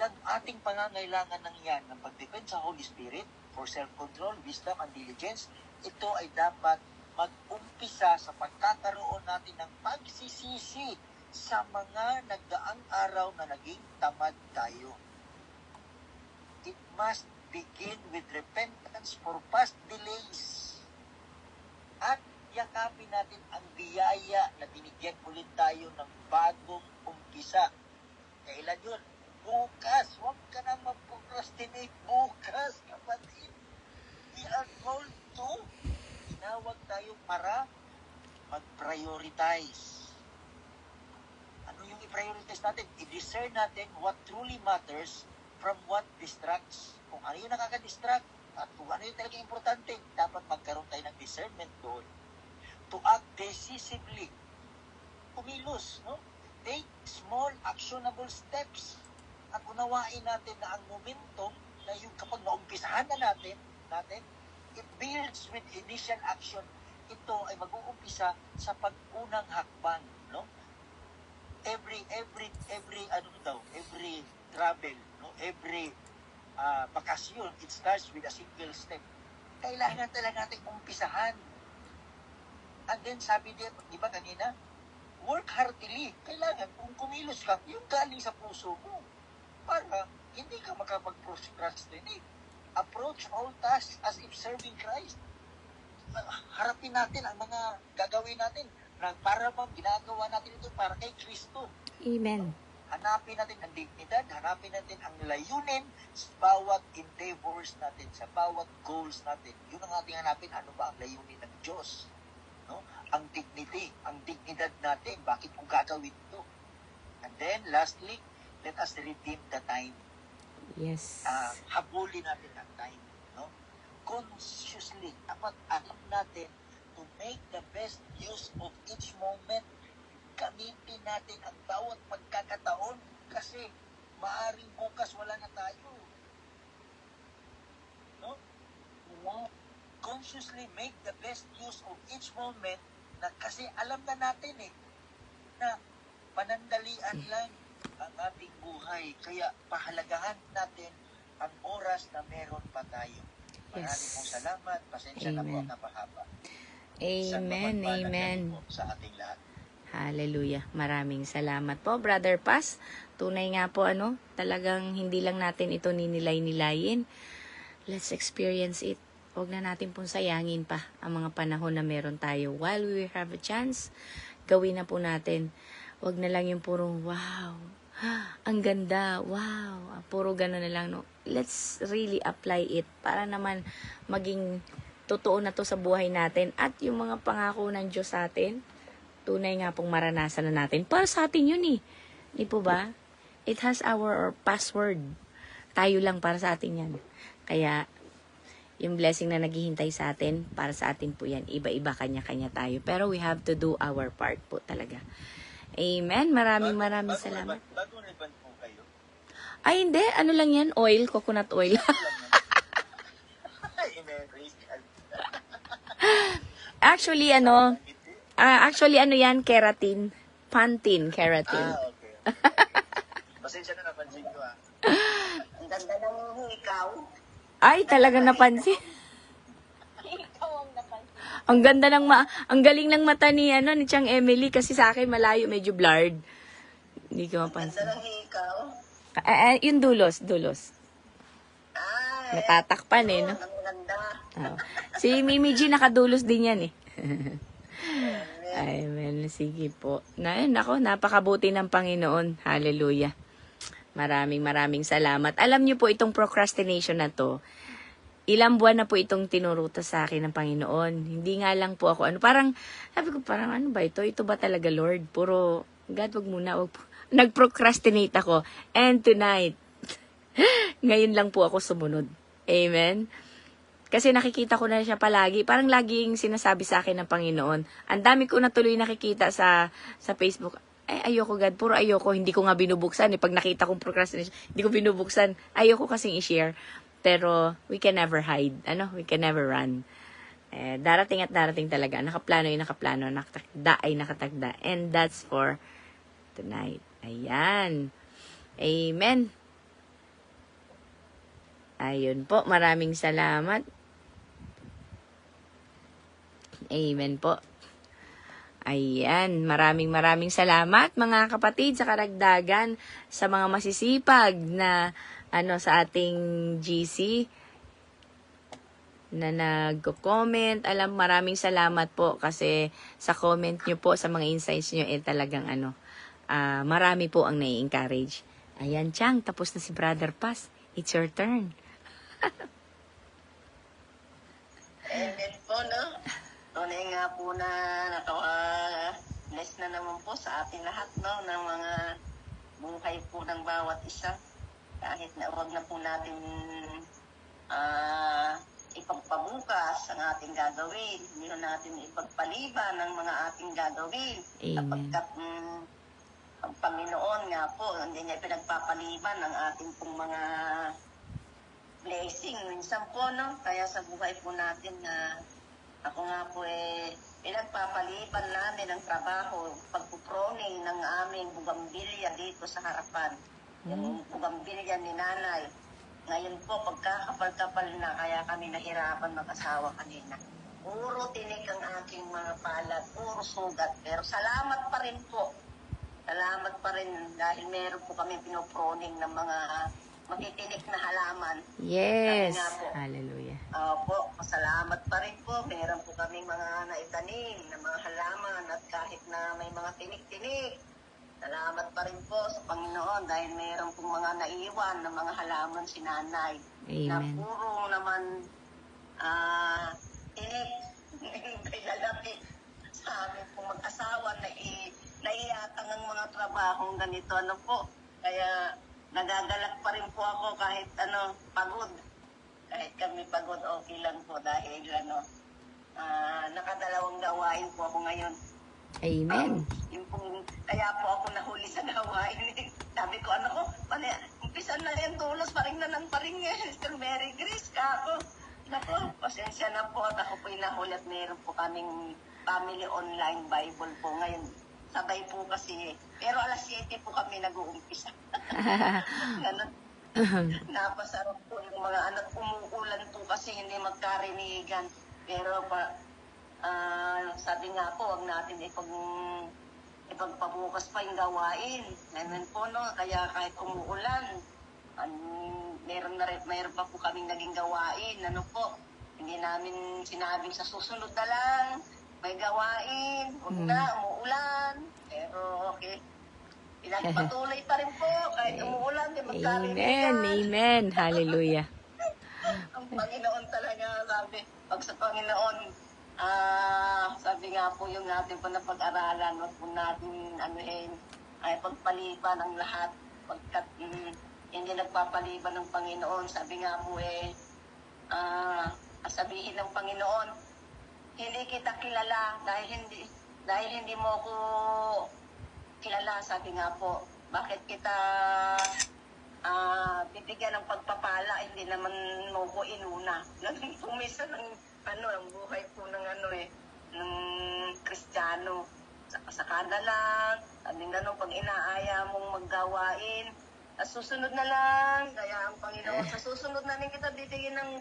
yung ating pangangailangan ng yan, ng pag-depend sa Holy Spirit for self-control, wisdom, and diligence, ito ay dapat mag-umpisa sa pagkakaroon natin ng pagsisisi sa mga nagdaang araw na naging tamad tayo. It must begin with repentance for past delays. At yakapin natin ang biyaya na binigyan ulit tayo ng bagong umpisa. Kailan yun? Bukas. Huwag ka na mag-procrastinate bukas, kapatid. We are called to. Tinawag tayo para mag-prioritize. Ano yung i-prioritize natin? I-discern natin what truly matters from what distracts. Kung ano yung nakaka-distract at kung ano yung talagang importante, dapat magkaroon tayo ng discernment doon. To act decisively. Kumilos, no? Take small actionable steps. At unawain natin na ang momentum na yung kapag naumpisahan na natin, it builds with initial action. Ito ay mag-uumpisa sa pag-unang hakbang, no? Every travel, no? Every bakasyon, it starts with a single step. Kailangan talaga natin umpisahan. And then sabi din, di ba kanina, work heartily. Kailangan kung kumilos ka, yung galing sa puso mo para hindi ka makapag-procrastinate. Approach all tasks as if serving Christ. Harapin natin ang mga gagawin natin na para bang ginagawa natin ito para kay Kristo. Amen. Hanapin natin ang dignidad, hanapin natin ang layunin sa bawat endeavors natin, sa bawat goals natin. Yun ang ating hanapin, ano ba ang layunin ng Diyos? No? Ang dignity, ang dignidad natin, bakit kung gagawin ito? And then, lastly, let us redeem the time. Yes. Habulin natin ang time. No? Consciously, dapat alam natin to make the best use of each moment. Gamitin natin ang bawat pagkakataon kasi maaaring bukas wala na tayo. No? Consciously make the best use of each moment na kasi alam na natin na panandalian lang ang ating buhay. Kaya pahalagahan natin ang oras na meron pa tayo. Maraming pong salamat. Pasensya na po ang napahaba. Amen. Amen. Po sa ating lahat. Hallelujah. Maraming salamat po, Brother Paz. Tunay nga po, talagang hindi lang natin ito ninilay-nilayin. Let's experience it. Huwag na natin pong sayangin pa ang mga panahon na meron tayo. While we have a chance, gawin na po natin. Huwag na lang yung purong, wow, ang ganda, wow. Puro gano'n na lang, no? Let's really apply it para naman maging totoo na to sa buhay natin. At yung mga pangako ng Diyos sa atin, tunay nga pong maranasan na natin. Para sa atin yun Di po ba? It has our password. Tayo lang para sa atin yan. Kaya, yung blessing na naghihintay sa atin, para sa atin po yan. Iba-iba, kanya-kanya tayo. Pero we have to do our part po talaga. Amen. Maraming salamat. Bagong ribbon po kayo. Ay, hindi. Ano lang yan? Oil, coconut oil. Actually, yan? Keratin. Pantene, keratin. Okay. Pasensya na napansin ko Ang ganda ng ikaw. Ay, talaga napansin. Ikaw ang napansin. Ang ganda ang galing ng mata ni Chang Emily kasi sa akin malayo, medyo blurred. Hindi ko Ganda mapansin. ng ikaw. Yung dulos. Ay, Natatakpan no? ang ganda. Oh. Si Mimi G nakadulos din yan Ay, well, sige po. Nako, napakabuti ng Panginoon. Hallelujah. Maraming salamat. Alam niyo po itong procrastination na to, ilang buwan na po itong tinuruta sa akin ng Panginoon. Hindi nga lang po ako, sabi ko, ano ba ito? Ito ba talaga, Lord? Puro, God, wag muna. nag-procrastinate ako. And tonight, ngayon lang po ako sumunod. Amen? Kasi nakikita ko na siya palagi. Parang laging sinasabi sa akin ng Panginoon. Ang dami ko na tuloy nakikita sa Facebook. Ayoko God, puro ayoko. Hindi ko nga binubuksan. Pag nakita kong procrastination, hindi ko binubuksan. Ayoko kasing i-share. Pero we can never hide. We can never run. Darating at darating talaga. Nakaplano ay nakaplano. Nakatagda ay nakatagda. And that's for tonight. Ayan. Amen. Ayun po. Maraming salamat. Amen po. Ayan. Maraming salamat mga kapatid sa karagdagan sa mga masisipag na sa ating GC na nagko-comment. Maraming salamat po kasi sa comment nyo po, sa mga insights nyo, talagang marami po ang nai-encourage. Ayan, Chang, tapos na si Brother Paz. It's your turn. Amen po, no? Tunay nga po na nakawa-bless na naman po sa ating lahat, no? Ng mga buhay po ng bawat isa. Kahit na huwag na po natin ipagpabukas ang ating gagawin. Hindi na natin ipagpaliban ang mga ating gagawin. Amen. Kapagkat ang Panginoon nga po, hindi niya pinagpapaliban ang ating pong mga blessing. Minsan po, no? Kaya sa buhay po natin na ako nga po pinagpapaliban namin ang trabaho, pagpuproning ng aming bugambilya dito sa harapan. Yung bugambilya ni nanay. Ngayon po, pagkakapal-kapal na, kaya kami nahirapan mag-asawa kanina. Puro tinik ang aking mga palad, puro sugat. Pero salamat pa rin po. Salamat pa rin dahil meron po kami pinoproning ng mga matitinik na halaman. Yes. Po, Hallelujah. po, salamat pa rin po. Meron po kami mga naitanim na mga halaman at kahit na may mga tinik-tinik. Salamat pa rin po sa Panginoon dahil meron pong mga naiwan na mga halaman si nanay. Amen. Na puro naman tinik. May lalapit sa amin pong mag-asawa na naiatang ang mga trabahong ganito. Kaya nagagalak pa rin po ako kahit pagod. Kahit kami pagod, okay lang po dahil nakadalawang gawain po ako ngayon. Amen. Kaya po ako nahuli sa gawain. Sabi ko, umpisa na yan dulos, paring na ng paring Mr. Mary Grace ka ako. Pasensya na po at ako po'y nahuli at meron po kaming family online Bible po ngayon. Sabay po kasi pero alas 7 po kami nag-uumpisa. Ganun. Napasarap po yung mga anak, umuulan po kasi hindi magkarinigan. Pero sabi nga po, wag natin ipagpabukas pa yung gawain. Ganun po, no? Kaya kahit umuulan, meron pa po kaming naging gawain. Hindi namin sinabing sa susunod na lang, may gawain, huwag na, umuulan. Pero okay. Pinagpatuloy pa rin po, kahit umuulan, di magkarinigan. Amen. Hallelujah. Ang Panginoon talaga, sabi, pag sa Panginoon, sabi nga po yung natin po na pag-aralan, wag po natin ay pagpaliban ang lahat, pagkat hindi nagpapaliban ng Panginoon. Sabi nga po sabihin ng Panginoon, hindi kita kilala dahil hindi mo ako kilala. Sabi nga po, bakit kita bibigyan ng pagpapala, hindi naman mo ko inuna. Ganun po minsan ang buhay po ng ng Kristiyano. Sakada lang, sabi nga pag inaaya mong maggawain, susunod na lang, kaya ang Panginoon, sa susunod na rin kita bibigyan ng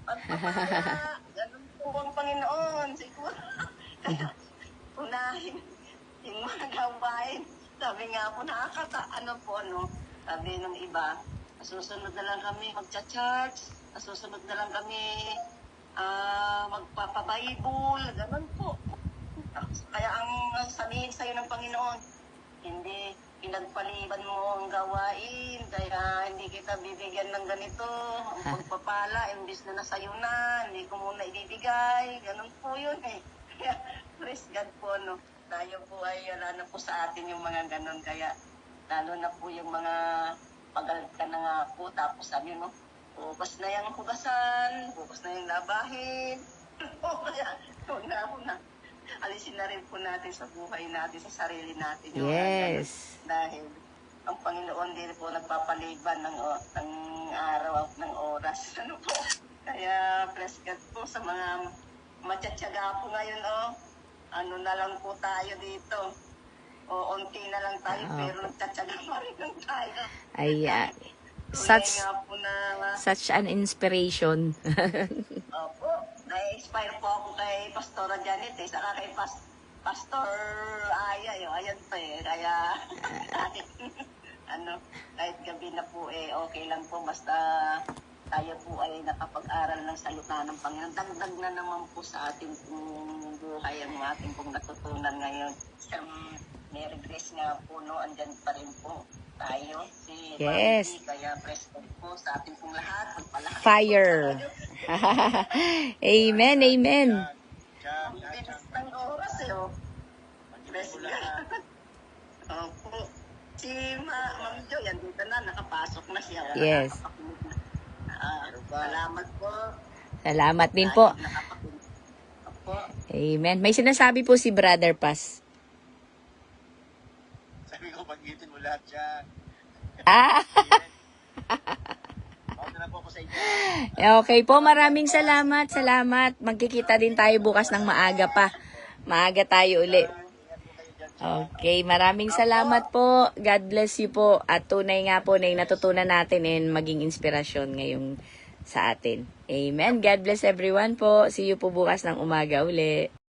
pagpapala. Ganun po ang Panginoon, siguro. Kaya, unahin yung mga gawain. Sabi nga po, sabi ng iba, susunod na lang kami magcha-church, susunod na lang kami magpapabaybol, ganun po. Kaya ang sabihin sa'yo ng Panginoon, hindi pinagpaliban mo ang gawain, kaya hindi kita bibigyan ng ganito, ang pagpapala, imbis na nasa'yo na, hindi ko muna ibibigay, ganun po yun Kaya, praise God po, no? Tayo po ay wala na po sa atin yung mga ganun, kaya Lalo na po yung mga pagalit ka na nga po, tapos sabi mo, bukas na yung hugasan, bukas na yung labahin. O kaya, una. Alisin na rin po natin sa buhay natin, sa sarili natin. Yung Yes. dahil ang Panginoon din po nagpapaliban ng araw at ng oras. Ano po? Kaya bless God po sa mga matyatsyaga po ngayon. Ano na lang po tayo dito. Unti na lang tayo, pero nagtatyaga pa rin lang tayo. Ayan. Tunay Such, nga po na, such an inspiration. opo, na-inspire po ako kay Pastora Janet, saka kay Pastor Aya, ayan pa kaya kahit gabi na po okay lang po, basta tayo po ay nakapag-aral ng salita ng Panginoon. Dagdag na naman po sa ating pong buhay ang ating pong natutunan ngayon. Mary Grace nga po, andyan pa rin po tayo. Si Yes. Mami, kaya press po sa ating pong lahat. Magpalakas Fire. po tayo. Amen, amen. Jack, Ang bilis ng oras Bless God. Opo. Si Ma'am Joy, andito na, nakapasok na siya. Yes. Nakapakinig na. Salamat po. Salamat din po. Nakapakinig. Opo. Amen. May sinasabi po si Brother Paz. sabi ko, pag-itin mo lahat dyan. Ah, Ako na po ako sa inyo. okay po. Maraming salamat. Salamat. Magkikita din tayo bukas ng maaga pa. Maaga tayo uli. Ingat po kayo dyan. Okay, maraming salamat po. God bless you po. At tunay nga po na yung natutunan natin and maging inspirasyon ngayong sa atin. Amen. God bless everyone po. See you po bukas ng umaga uli.